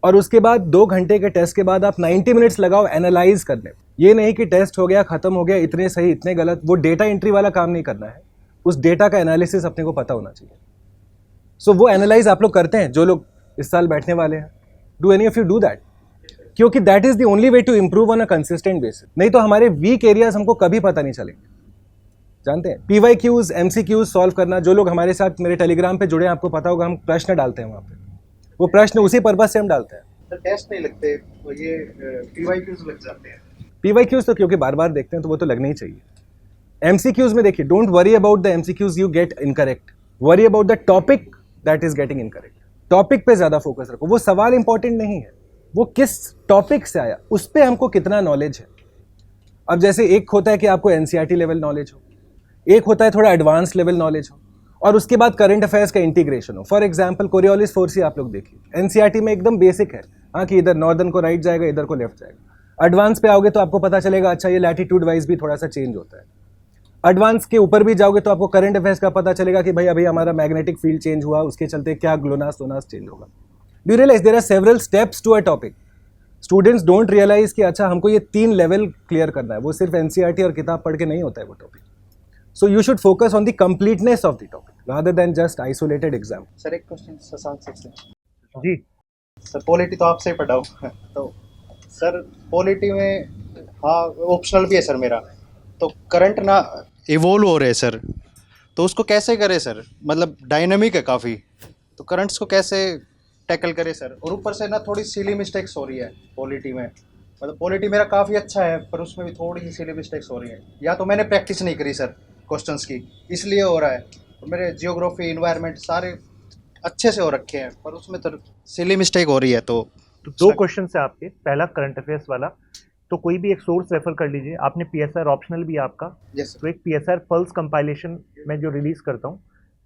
और उसके बाद 2 घंटे के टेस्ट के बाद आप 90 मिनट्स लगाओ एनालाइज करने। ये नहीं कि टेस्ट हो गया, खत्म हो गया, इतने सही इतने गलत, वो डेटा एंट्री वाला काम नहीं करना है। उस डेटा का एनालिसिस अपने को पता होना चाहिए। सो वो एनालाइज आप लोग करते हैं जो लोग इस साल बैठने वाले हैं। Do any of you do that? क्योंकि that is the only way to improve on a consistent basis. नहीं तो हमारे वीक एरियाज हमको कभी पता नहीं चलेंगे। जानते हैं PYQs MCQs सॉल्व करना, जो लोग हमारे साथ मेरे टेलीग्राम पे जुड़े हैं आपको पता होगा, हम प्रश्न डालते हैं वहाँ पे, वो प्रश्न उसी पर्पज से हम डालते हैं। सर टेस्ट नहीं लगते, तो ये PYQs लग जाते हैं। PYQs तो क्योंकि बार बार देखते हैं तो वो तो लगने ही चाहिए। MCQs में देखिए, don't worry about the MCQs you get incorrect, worry about the topic that is getting incorrect. Topic पे ज़्यादा फोकस रखो। वो सवाल इंपॉर्टेंट नहीं है, वो किस टॉपिक से आया उस पर हमको कितना नॉलेज है। अब जैसे एक होता है कि आपको NCERT लेवल नॉलेज हो, एक होता है थोड़ा एडवांस लेवल नॉलेज हो, और उसके बाद करंट अफेयर्स का इंटीग्रेशन हो। फॉर एग्जाम्पल कोरियोलिस 4C आप लोग देखिए, NCERT में एकदम बेसिक है, हाँ, कि इधर नॉर्दर्न को राइट जाएगा, इधर को लेफ्ट जाएगा। एडवांस पे आओगे तो आपको पता चलेगा अच्छा ये लैटिट्यूड वाइज भी थोड़ा सा चेंज होता है। एडवांस के ऊपर भी जाओगे तो आपको करंट अफेयर्स का पता चलेगा कि भाई अभी हमारा मैग्नेटिक फील्ड चेंज हुआ, उसके चलते क्या ग्लोनास लोनास चेंज होगा। Do realize there are several steps to a topic. Students don't realize कि अच्छा हमको ये 3 लेवल क्लियर करना है, वो सिर्फ NCERT और किताब पढ़ के नहीं होता है वो topic. So you should focus on the completeness of the topic rather than just isolated exam. Sir एक क्वेश्चन शशांक सर से। जी सर पॉलिटी तो आपसे ही पढ़ा हूँ तो सर पॉलिटी में, हाँ, ऑप्शनल भी है सर मेरा, तो करंट ना इवोल्व हो रहे हैं सर, तो उसको कैसे करें सर? मतलब डायनामिक है काफ़ी, तो करंट्स को कैसे टैकल करें सर? और ऊपर से ना थोड़ी सिली मिस्टेक्स हो रही है पॉलिटी में। मतलब पॉलिटी मेरा काफ़ी अच्छा है पर उसमें भी थोड़ी सी सिली मिस्टेक्स हो रही है, या तो मैंने प्रैक्टिस नहीं करी सर क्वेश्चंस की, इसलिए हो रहा है। और मेरे जियोग्राफी इन्वायरमेंट सारे अच्छे से हो रखे हैं पर उसमें तो सिली मिस्टेक हो रही है। तो 2 क्वेश्चन है आपके। पहला करंट अफेयर्स वाला, तो कोई भी एक सोर्स रेफर कर लीजिए। आपने PSR ऑप्शनल भी है आपका, तो एक PSR पल्स कंपाइलेशन मैं जो रिलीज़ करता हूँ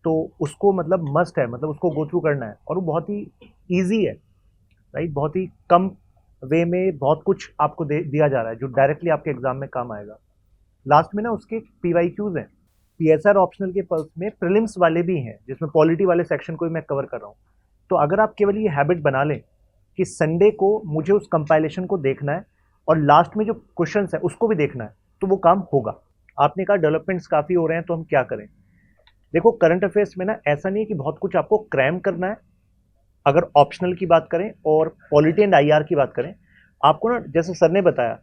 तो उसको मतलब मस्ट है, मतलब उसको गो थ्रू करना है, और वो बहुत ही ईजी है, राइट, बहुत ही कम वे में बहुत कुछ आपको दिया जा रहा है जो डायरेक्टली आपके एग्जाम में काम आएगा। लास्ट में ना उसके PYQs हैं, PSR ऑप्शनल के पल्स में प्रीलिम्स वाले भी हैं जिसमें पॉलिटी वाले सेक्शन को भी मैं कवर कर रहा हूँ। तो अगर आप केवल ये हैबिट बना लें कि संडे को मुझे उस कंपाइलेशन को देखना है और लास्ट में जो क्वेश्चंस है उसको भी देखना है, तो वो काम होगा। आपने कहा डेवलपमेंट्स काफ़ी हो रहे हैं तो हम क्या करें। देखो करंट अफेयर्स में ना ऐसा नहीं है कि बहुत कुछ आपको क्रैम करना है। अगर ऑप्शनल की बात करें और पॉलिटी एंड IR की बात करें, आपको ना जैसे सर ने बताया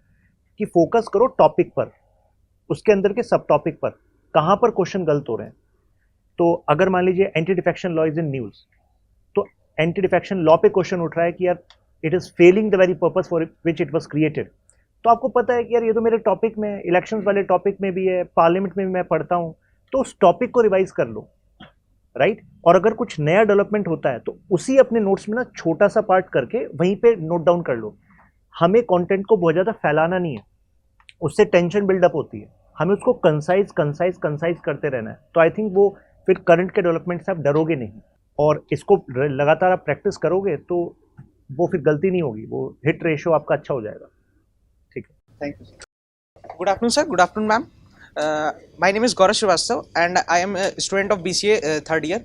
कि फोकस करो टॉपिक पर, उसके अंदर के सब टॉपिक पर कहाँ पर क्वेश्चन गलत हो रहे हैं। तो अगर मान लीजिए anti defection law is in news, तो एंटी डिफेक्शन लॉ पे क्वेश्चन उठ रहा है कि यार it is failing the very purpose for which it was created. तो आपको पता है कि यार ये तो मेरे टॉपिक में, इलेक्शंस वाले टॉपिक में भी है, पार्लियामेंट में भी मैं पढ़ता हूँ, तो उस टॉपिक को रिवाइज कर लो, राइट। और अगर कुछ नया डेवलपमेंट होता है तो उसी अपने नोट्स में ना छोटा सा पार्ट करके वहीं पे नोट डाउन कर लो। हमें कंटेंट को बहुत ज़्यादा फैलाना नहीं है, उससे टेंशन बिल्डअप होती है। हमें उसको कंसाइज करते रहना है। तो आई थिंक वो फिर करंट के डेवलपमेंट से आप डरोगे नहीं, और इसको लगातार आप प्रैक्टिस करोगे तो वो फिर गलती नहीं होगी, वो हिट रेशियो आपका अच्छा हो जाएगा। ठीक है, thank you. Good afternoon, sir. Good afternoon, ma'am. My name is Gaurav Srivastav, and I am a student of BCA third year.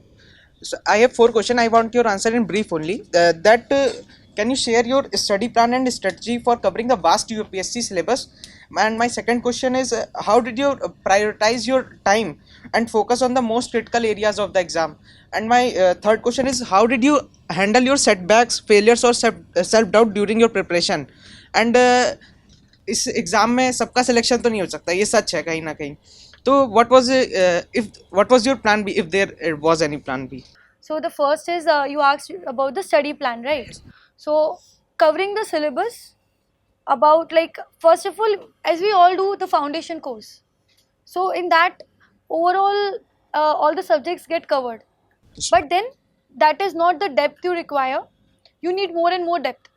So I have 4 questions. I want your answer in brief only. Can you share your study plan and strategy for covering the vast UPSC syllabus? And my second question is, how did you prioritize your time and focus on the most critical areas of the exam? And my third question is, how did you handle your setbacks, failures, or self-doubt during your preparation? And इस exam में सबका selection तो नहीं हो सकता, ये सच है कहीं ना कहीं। तो what was your plan B if there was any plan B? So the first is you asked about the study plan, right? So covering the syllabus, about like first of all, as we all do the foundation course. So in that overall all the subjects get covered. But then that is not the depth you require. You need more and more depth,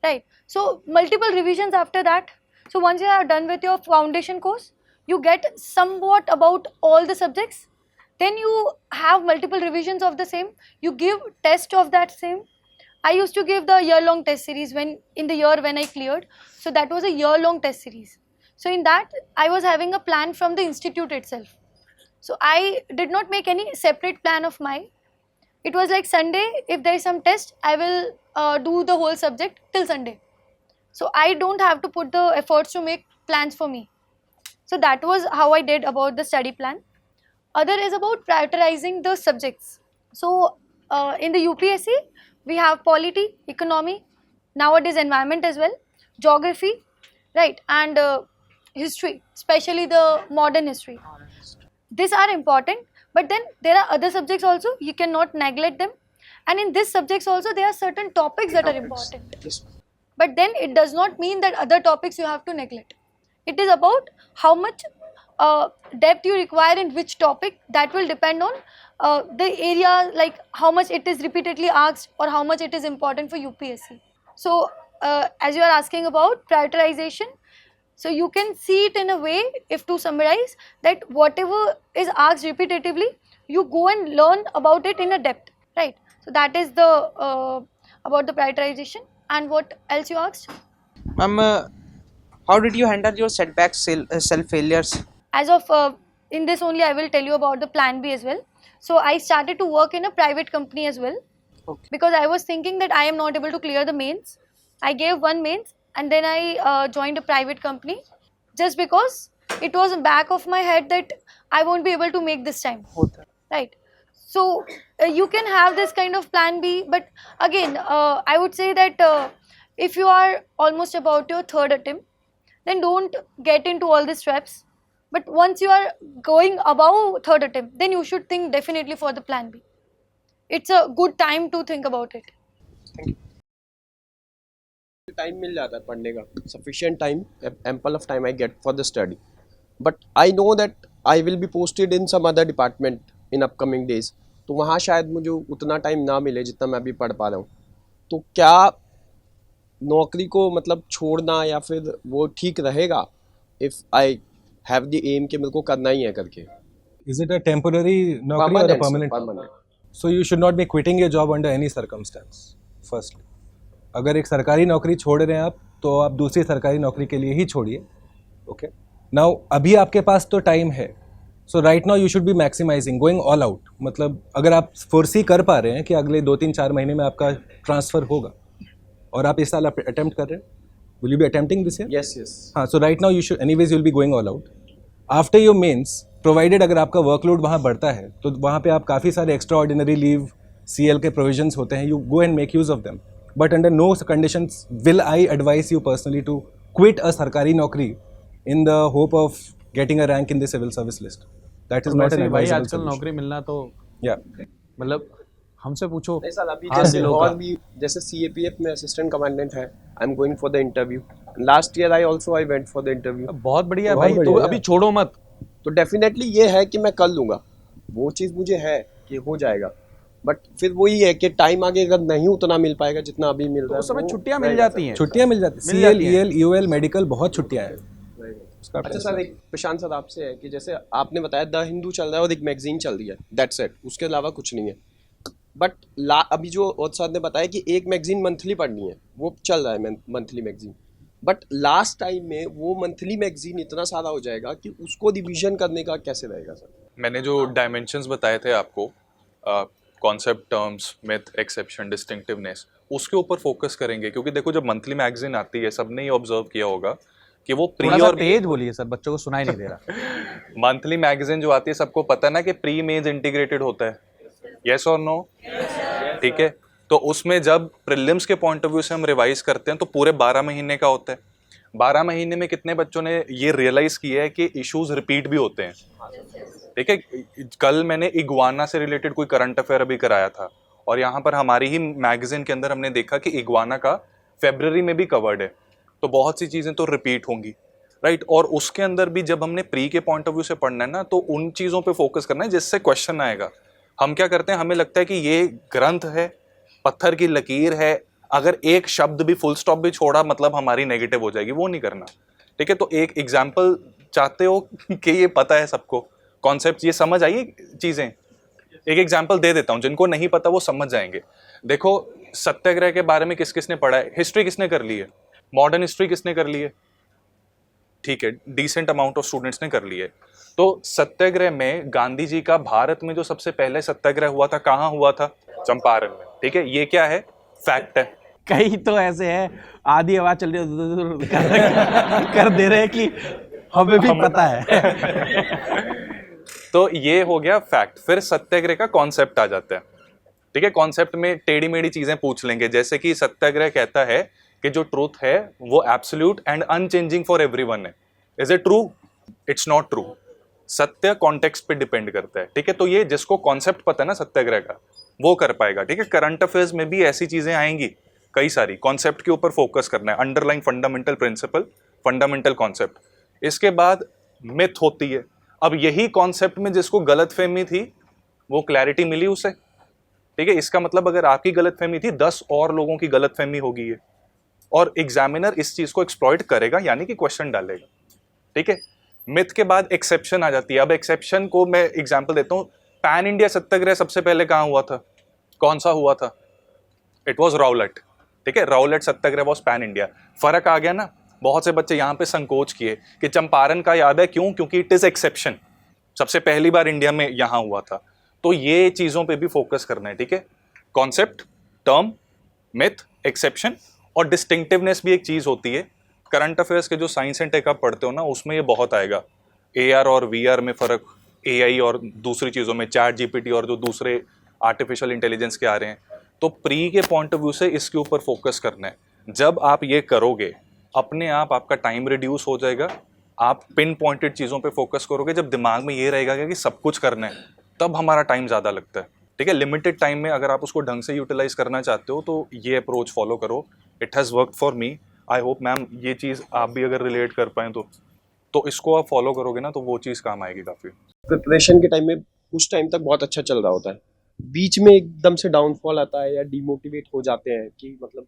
right? So multiple revisions after that. So once you are done with your foundation course, you get somewhat about all the subjects. Then you have multiple revisions of the same. You give test of that same. I used to give the year-long test series when I cleared. So that was a year-long test series. So in that, I was having a plan from the institute itself. So I did not make any separate plan of mine. It was like Sunday, if there is some test, I will do the whole subject till Sunday. So I don't have to put the efforts to make plans for me. So that was how I did about the study plan. Other is about prioritizing the subjects. So in the UPSC, we have polity, economy, nowadays environment as well, geography, right, and history, especially the modern history. These are important, but then there are other subjects also, you cannot neglect them. And in these subjects also, there are certain topics that are important. Yes. But then it does not mean that other topics you have to neglect. It is about how much depth you require in which topic. That will depend on the area, like how much it is repeatedly asked or how much it is important for UPSC. So as you are asking about prioritization, so you can see it in a way, if to summarize, that whatever is asked repetitively, you go and learn about it in a depth, right? So that is the about the prioritization. And what else you asked? Ma'am, how did you handle your setbacks, self-failures? As of in this only, I will tell you about the plan B as well. So I started to work in a private company as well. Okay. Because I was thinking that I am not able to clear the mains. I gave one mains and then I joined a private company, just because it was in back of my head that I won't be able to make this time. Right. So you can have this kind of plan B, but again, I would say that if you are almost about your third attempt, then don't get into all these traps. But once you are going above third attempt, then you should think definitely for the plan B. It's a good time to think about it. Time मिल जाता है पढ़ने का, sufficient time, ample of time I get for the study. But I know that I will be posted in some other department in upcoming days, तो वहाँ शायद मुझे उतना टाइम ना मिले जितना मैं अभी पढ़ पा रहा हूँ। तो क्या नौकरी को मतलब छोड़ना या फिर वो ठीक रहेगा if I have the aim कि मेरे को करना ही है करके? Is it a temporary नौकरी or a permanent? Permanent. So you should not be quitting your job under any circumstance. First, अगर एक सरकारी नौकरी छोड़ रहे हैं आप तो आप दूसरी सरकारी नौकरी के लिए ही छोड़िए। ओके, नाउ अभी आपके पास तो टाइम है, so right now you should be maximizing, going all out. मतलब अगर आप फोरसी कर पा रहे हैं कि अगले 2-3-4 महीने में आपका ट्रांसफ़र होगा और आप इस साल अटेम्प्ट कर रहे हैं, will you be attempting this year? Yes yes. हाँ, so right now you should anyways you will be going all out. After your mains, provided अगर आपका वर्कलोड वहाँ बढ़ता है तो वहाँ पे आप काफ़ी सारे एक्स्ट्रा ऑर्डिनरी लीव CL के प्रोविजंस होते हैं, you go and make use of them. But under no conditions will I advise you personally to quit a सरकारी नौकरी in the hope of getting a rank in the civil service list. That is not an भाई advisable आजकल नौकरी मिलना तो मतलब हमसे पूछो। नहीं सर, अभी हाँ, जैसे दिलों और का। भी जैसे CAPF में असिस्टेंट कमांडेंट है, I am going for the interview. Last year I went for the interview. बहुत बढ़िया भाई, तो अभी छोड़ो मत। तो डेफिनेटली ये है कि मैं कर लूंगा, वो चीज़ मुझे है कि हो जाएगा। बट फिर वही है कि टाइम आगे अगर नहीं उतना मिल पाएगा जितना अभी मिल रहा है, उस समय वो छुट्टियां मिल रहेगा जाती सर। हैं। छुट्टियां मिल जाती हैं, CL, EL, EOL, मेडिकल, बहुत छुट्टियां हैं। अच्छा सर, एक प्रशांत सर आपसे है कि जैसे आपने बताया द हिंदू चल रहा है और एक मैगजीन चल रही है, दैट्स इट, उसके अलावा कुछ नहीं है। बट अभी जो और सर ने बताया कि एक मैगजीन मंथली पढ़नी है, वो चल रहा है monthly magazine. But last time में वो मंथली मैगजीन इतना सारा हो जाएगा कि उसको रिवीजन करने का कैसे रहेगा सर? मैंने जो डायमेंशंस बताए थे आपको, concept, terms, myth, exception, distinctiveness, उसके ऊपर फोकस करेंगे। क्योंकि देखो जब मंथली मैगजीन आती है, सबने ये ऑब्जर्व किया होगा कि वो प्री थोड़ा सा और तेज बोलिए सर, बच्चों को सुनाई नहीं दे रहा। मंथली मैगजीन जो आती है, सबको पता है ना कि प्री मेंस इंटीग्रेटेड होता है, यस और नो? ठीक है, तो उसमें जब प्रीलिम्स के पॉइंट ऑफ व्यू से हम रिवाइज करते हैं तो पूरे 12 महीने का होता है। 12 महीने में कितने बच्चों ने ये रियलाइज किया है कि इश्यूज रिपीट भी होते हैं? ठीक है, कल मैंने इग्वाना से रिलेटेड कोई करंट अफेयर अभी कराया था, और यहाँ पर हमारी ही मैगजीन के अंदर हमने देखा कि इग्वाना का फेब्रुअरी में भी कवर्ड है। तो बहुत सी चीज़ें तो रिपीट होंगी, राइट। और उसके अंदर भी जब हमने प्री के पॉइंट ऑफ व्यू से पढ़ना है ना, तो उन चीज़ों पे फोकस करना है जिससे क्वेश्चन आएगा। हम क्या करते हैं, हमें लगता है कि ये ग्रंथ है, पत्थर की लकीर है, अगर एक शब्द भी फुल स्टॉप भी छोड़ा मतलब हमारी नेगेटिव हो जाएगी, वो नहीं करना। ठीक है, तो एक एग्जाम्पल चाहते हो कि ये पता है सबको कॉन्सेप्ट, ये समझ आई चीज़ें? एक एग्जाम्पल दे देता हूँ, जिनको नहीं पता वो समझ जाएंगे। देखो, सत्याग्रह के बारे में किस किसने पढ़ा है? हिस्ट्री किसने कर ली है? मॉडर्न हिस्ट्री किसने कर ली है? ठीक है, डिसेंट अमाउंट ऑफ स्टूडेंट्स ने कर ली है। तो सत्याग्रह में गांधी जी का भारत में जो सबसे पहले सत्याग्रह हुआ था, कहाँ हुआ था? चंपारण में। ठीक है, ये क्या है? फैक्ट है। कई तो ऐसे हैं, आधी आवाज चल रही है कर दे रहे हैं कि हमें भी पता है। तो ये हो गया फैक्ट। फिर सत्याग्रह का कॉन्सेप्ट आ जाता है। ठीक है, कॉन्सेप्ट में टेढ़ी मेढ़ी चीजें पूछ लेंगे, जैसे कि सत्याग्रह कहता है कि जो ट्रूथ है वो absolute and unchanging for everyone है। Is it true? It's not true. सत्य कॉन्टेक्स्ट पे डिपेंड करता है। ठीक है, तो ये जिसको कॉन्सेप्ट पता है ना सत्याग्रह का, वो कर पाएगा। ठीक है, करंट अफेयर्स में भी ऐसी चीजें आएंगी कई सारी। कॉन्सेप्ट के ऊपर फोकस करना है, underline fundamental principle, fundamental concept. इसके बाद मिथ होती है। अब यही कॉन्सेप्ट में जिसको गलतफहमी थी वो क्लैरिटी मिली उसे। ठीक है, इसका मतलब अगर आपकी गलतफहमी थी, 10 और लोगों की गलतफहमी होगी ये, और एग्जामिनर इस चीज को एक्सप्लॉइट करेगा, यानी कि क्वेश्चन डालेगा। ठीक है, मिथ के बाद एक्सेप्शन आ जाती है। अब एक्सेप्शन को मैं एग्जांपल देता हूं। पैन इंडिया सत्याग्रह सबसे पहले कहां हुआ था? कौन सा हुआ था? It was Rowlatt. ठीक है, Rowlatt Satyagraha was pan India. फर्क आ गया ना। बहुत से बच्चे यहां पे संकोच किए कि चंपारण का याद है, क्यों? क्योंकि इट इज एक्सेप्शन, सबसे पहली बार इंडिया में यहां हुआ था। तो ये चीजों पे भी फोकस करना है। ठीक है, कॉन्सेप्ट, टर्म, मिथ, एक्सेप्शन और डिस्टिंक्टिवनेस भी एक चीज होती है। करंट अफेयर्स के जो साइंस एंड टेक आप पढ़ते हो ना, उसमें ये बहुत आएगा। AR और VR में फर्क, AI और दूसरी चीज़ों में, चैट GPT और जो दूसरे आर्टिफिशियल इंटेलिजेंस के आ रहे हैं। तो प्री के पॉइंट ऑफ व्यू से इसके ऊपर फोकस करना है। जब आप ये करोगे, अपने आप आपका टाइम रिड्यूस हो जाएगा। आप पिन पॉइंटेड चीज़ों पे फोकस करोगे। जब दिमाग में ये रहेगा कि सब कुछ करना है, तब हमारा टाइम ज़्यादा लगता है। ठीक है, लिमिटेड टाइम में अगर आप उसको ढंग से यूटिलाइज करना चाहते हो तो ये अप्रोच फॉलो करो। It has worked for me. I hope ma'am ये चीज़ आप भी अगर रिलेट कर पाएँ तो इसको आप फॉलो करोगे ना, तो वो चीज़ काम आएगी काफ़ी। प्रिपरेशन के टाइम में कुछ टाइम तक बहुत अच्छा चल रहा होता है, बीच में एकदम से डाउनफॉल आता है या डिमोटिवेट हो जाते हैं कि मतलब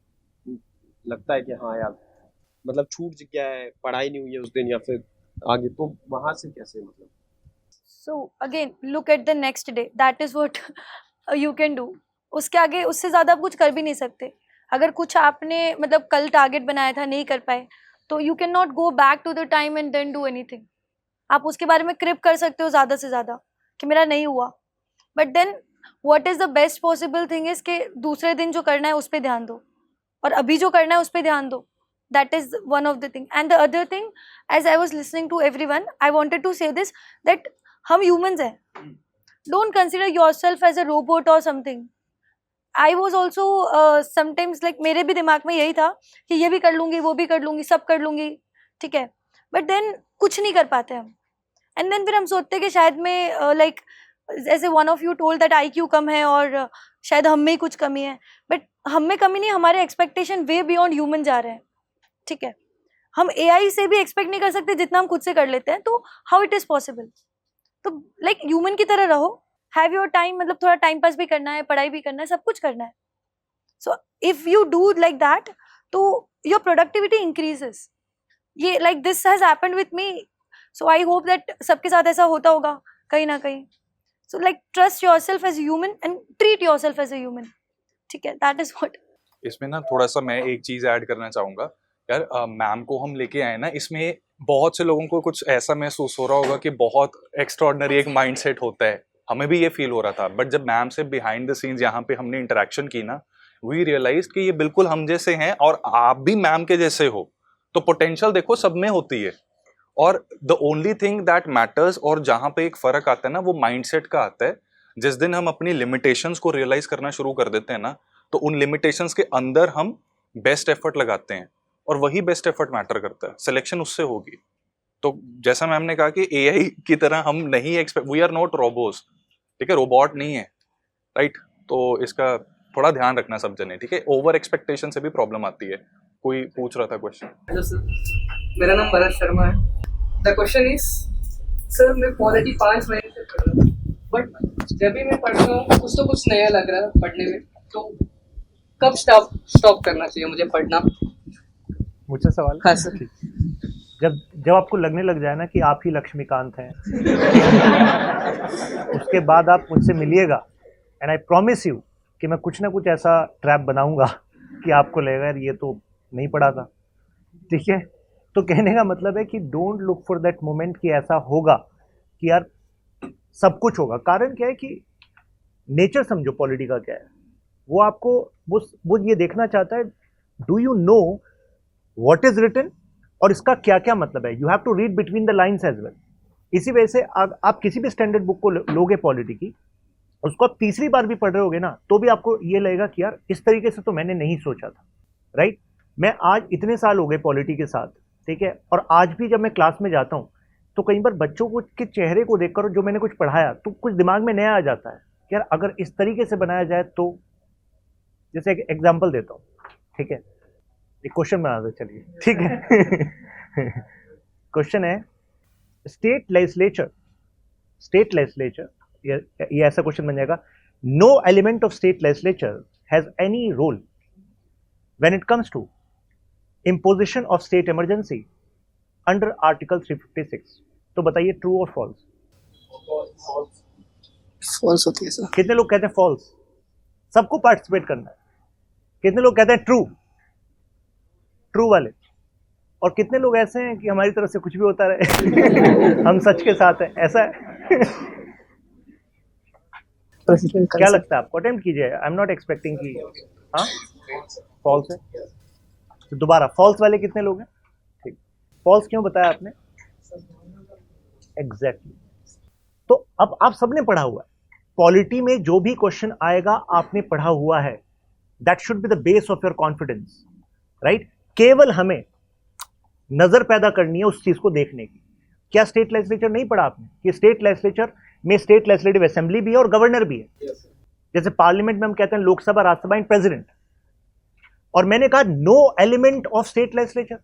लगता है कि हाँ यार मतलब छूट गया है, पढ़ाई नहीं हुई है उस दिन या फिर आगे, तो वहाँ से कैसे मतलब? So again, look at the next day. That is what you can do. उसके आगे उससे ज़्यादा आप कुछ कर भी नहीं सकते। अगर कुछ आपने मतलब कल टारगेट बनाया था नहीं कर पाए, तो you can not go back to the time and then do anything. आप उसके बारे में क्रिप कर सकते हो ज़्यादा से ज़्यादा कि मेरा नहीं हुआ, but then what is the best possible thing is कि दूसरे दिन जो करना है उस पर ध्यान दो, और अभी जो करना है उस पर ध्यान दो. That is one of the thing. And the other thing, as I was listening to everyone, I wanted to say this, that हम humans हैं. Don't consider yourself as a robot or something. I was also sometimes like मेरे भी दिमाग में यही था कि ये भी कर लूँगी, वो भी कर लूँगी, सब कर लूँगी, ठीक है. But then कुछ नहीं कर पाते हम. And then फिर हम सोचते हैं कि शायद मैं like ऐसे one of you told that IQ कम है और शायद हम में ही कुछ कमी है. But हम में कमी नहीं, हमारे expectation way beyond human जा रहे हैं. ठीक है, हम AI से भी एक्सपेक्ट नहीं कर सकते जितना हम खुद से कर लेते हैं, तो हाउ इट इज पॉसिबल. तो लाइक ह्यूमन की तरह रहो, हैव योर टाइम, मतलब थोड़ा टाइम पास भी करना है, पढ़ाई भी करना है, सब कुछ करना है. So if you do like that, तो योर प्रोडक्टिविटी इंक्रीजेस. ये like this has happened with me, so I hope that सबके साथ ऐसा होता होगा कहीं ना कहीं. So like trust yourself as human and treat yourself as a human. ठीक है, दैट इज व्हाट. इसमें ना थोड़ा सा मैं एक चीज़ ऐड करना चाहूँगा यार. मैम को हम लेके आए ना, इसमें बहुत से लोगों को कुछ ऐसा महसूस हो रहा होगा कि बहुत एक्स्ट्रॉर्डनरी एक माइंडसेट होता है. हमें भी ये फील हो रहा था, बट जब मैम से बिहाइंड द सीन्स यहाँ पे हमने इंटरेक्शन की ना, वी रियलाइज कि ये बिल्कुल हम जैसे हैं और आप भी मैम के जैसे हो. तो पोटेंशियल देखो सब में होती है, और the only thing that matters और जहाँ पे एक फ़र्क आता है ना, वो माइंडसेट का आता है. जिस दिन हम अपनी लिमिटेशंस को रियलाइज करना शुरू कर देते हैं ना, तो उन लिमिटेशंस के अंदर हम बेस्ट एफर्ट लगाते हैं, और वही बेस्ट एफर्ट मैटर करता है. सिलेक्शन उससे होगी. तो जैसा मैम ने कहा कि AI की तरह हम नहीं एक्सपेक्ट, वी आर नॉट रोबोस, ठीक है, रोबोट नहीं है, राइट. तो इसका थोड़ा ध्यान रखना सब जने, ठीक है. ओवर एक्सपेक्टेशन से भी प्रॉब्लम आती है. कोई पूछ रहा था क्वेश्चन. हेलो सर, मेरा नाम भरत शर्मा है. द क्वेश्चन इज, सर मैं पॉलिटी 5 महीने से पढ़ रहा हूँ, बट जब भी मैं पढ़ता हूँ कुछ तो कुछ नया लग रहा है पढ़ने में. तो कब स्टॉप करना चाहिए मुझे पढ़ना? मुझसे सवाल. हाँ सर. जब आपको लगने लग जाए ना कि आप ही लक्ष्मीकांत हैं, उसके बाद आप मुझसे मिलिएगा, एंड आई प्रॉमिस यू कि मैं कुछ ना कुछ ऐसा ट्रैप बनाऊंगा कि आपको लगेगा यार ये तो नहीं पढ़ा था. ठीक है, तो कहने का मतलब है कि don't look for that moment कि ऐसा होगा कि यार सब कुछ होगा. कारण क्या है कि नेचर समझो पॉलिटी का क्या है, वो आपको वो ये देखना चाहता है, do you know what is written और इसका क्या क्या मतलब है. You have to read between the lines as well. इसी वजह से आप किसी भी स्टैंडर्ड बुक को लोगे पॉलिटी की, उसको आप तीसरी बार भी पढ़ रहे होगे ना, तो भी आपको ये लगेगा कि यार इस तरीके से तो मैंने नहीं सोचा था. राइट. मैं आज इतने साल हो गए पॉलिटी के साथ, ठीक है, और आज भी जब मैं क्लास में जाता हूँ तो कई बार बच्चों को के चेहरे को देखकर जो मैंने कुछ पढ़ाया तो कुछ दिमाग में नया आ जाता है कि यार अगर इस तरीके से बनाया जाए तो. जैसे एक एग्जाम्पल देता हूँ, ठीक है, एक क्वेश्चन बना दो, चलिए, ठीक है. क्वेश्चन है, स्टेट लेजिस्लेचर, ये ऐसा क्वेश्चन बन जाएगा, no element of state legislature has any role when it comes to imposition of state emergency under article 356. तो बताइए ट्रू और फॉल्स. फॉल्स होती है सर. कितने लोग कहते हैं फॉल्स? सबको पार्टिसिपेट करना है. कितने लोग कहते हैं ट्रू? ट्रू वाले. और कितने लोग ऐसे हैं कि हमारी तरफ से कुछ भी होता रहे हम सच के साथ हैं, ऐसा है? क्या लगता है आपको? अटेम्प्ट कीजिए. आई एम नॉट एक्सपेक्टिंग कि हाँ फॉल्स है. तो दोबारा फॉल्स वाले कितने लोग हैं? ठीक. फॉल्स क्यों बताया आपने? एग्जैक्टली. तो अब आप सबने पढ़ा हुआ है, पॉलिटी में जो भी क्वेश्चन आएगा आपने पढ़ा हुआ है. That should be the base of your confidence, right. केवल हमें नजर पैदा करनी है उस चीज को देखने की. क्या स्टेट लेजिस्लेचर नहीं पढ़ा आपने कि स्टेट लेजिस्लेचर में स्टेट लेजिस्लेटिव असेंबली भी है और गवर्नर भी है. जैसे पार्लियामेंट में हम कहते हैं लोकसभा, राज्यसभा एंड प्रेसिडेंट. और मैंने कहा no element of state legislature,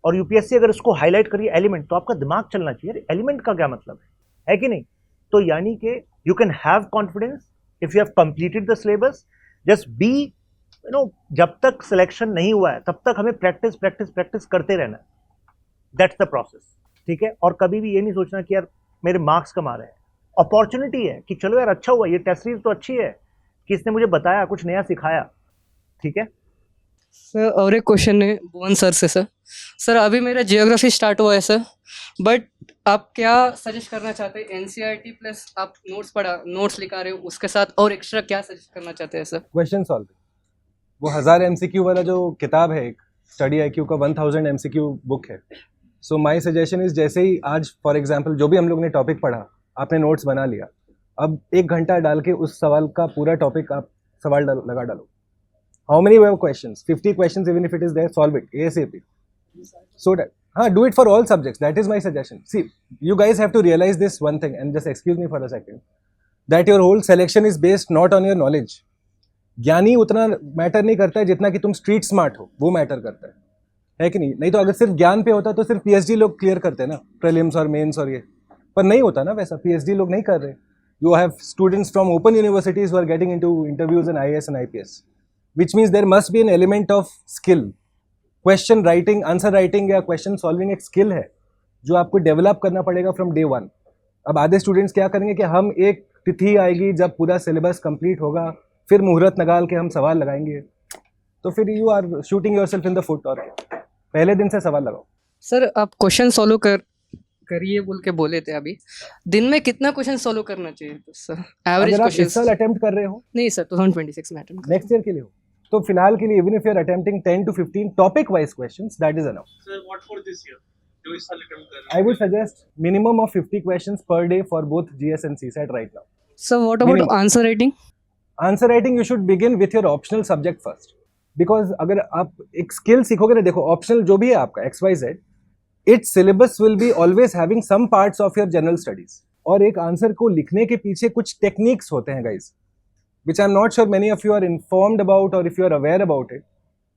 और यूपीएससी अगर इसको हाईलाइट करिए एलिमेंट, तो आपका दिमाग चलना चाहिए एलिमेंट का क्या मतलब है कि नहीं. तो यानी कि you can have confidence if you have completed the syllabus. Just be जब तक सिलेक्शन नहीं हुआ है तब तक हमें प्रैक्टिस प्रैक्टिस प्रैक्टिस करते रहना है. दैट्स द प्रोसेस, ठीक है. और कभी भी ये नहीं सोचना कि यार मेरे मार्क्स कम आ रहे हैं. अपॉर्चुनिटी है कि चलो यार अच्छा हुआ, ये टेस्ट सीरीज तो अच्छी है कि इसने मुझे बताया, कुछ नया सिखाया, ठीक है. सर और एक क्वेश्चन है भुवन सर से। सर अभी मेरा जियोग्राफी स्टार्ट हुआ है सर, बट आप क्या सजेस्ट करना चाहते हैं? एनसीईआरटी प्लस आप नोट्स लिखा रहे हो, उसके साथ और एक्स्ट्रा क्या सजेस्ट करना चाहते हैं सर? क्वेश्चन सॉल्विंग, वो 1000 MCQ वाला जो किताब है, एक स्टडी IQ का 1000 MCQ बुक है। सो माय सजेशन इज, जैसे ही आज फॉर एग्जांपल जो भी हम लोग ने टॉपिक पढ़ा, आपने नोट्स बना लिया, अब 1 घंटा डाल के उस सवाल का पूरा टॉपिक आप सवाल लगा डालो। How many way questions? 50 questions, even if it is there, solve it ASAP, so that do it for all subjects. That is my suggestion. See, you guys have to realize this one thing, and just excuse me for a second, that your whole selection is based not on your knowledge. ज्ञानी उतना matter नहीं करता है जितना कि तुम street smart हो, वो मैटर करता है कि नहीं? नहीं तो अगर सिर्फ ज्ञान पे होता तो सिर्फ PhD लोग क्लियर करते हैं ना, प्रीलिम्स और मेंस और ये, पर नहीं होता ना वैसा। PhD लोग नहीं कर रहे। You have students from open universities who are getting into interviews in IAS and IPS, which means there must be an element of skill. Question writing, answer writing या क्वेश्चन सॉल्विंग एक skill है जो आपको develop करना पड़ेगा from day 1। अब आधे students क्या करेंगे कि हम एक तिथि आएगी जब पूरा सिलेबस कंप्लीट होगा, फिर मुहूर्त निकाल के हम सवाल लगाएंगे, तो फिर you are shooting yourself in the foot. और पहले दिन से सवाल लगाओ। सर आप क्वेश्चन सॉल्व करिए बोल के बोले थे, अभी दिन में कितना क्वेश्चन सॉल्व करना चाहिए सर? Average question. इस साल अटेम्प्ट कर रहे हो? नहीं सर, 2026 में अटेम्प्ट। नेक्स्ट ईयर के लिए हो तो फिलहाल के लिए even if you are attempting 10 to 15 topic wise questions, that is enough. Sir what for this year जो इस साल अटेम्प्ट कर रहे हैं? I would suggest minimum of 50 questions per day for both GS and CSAT right now. Sir what about answer writing? Answer writing you should begin with your optional subject first, because अगर आप एक skill सीखोगे ना, देखो optional जो भी है आपका XYZ, its syllabus will be always having some parts of your general studies, और एक आंसर को लिखने के पीछे कुछ टेक्निक्स होते हैं guys, which I'm not sure many of you are informed about or if you are aware about it.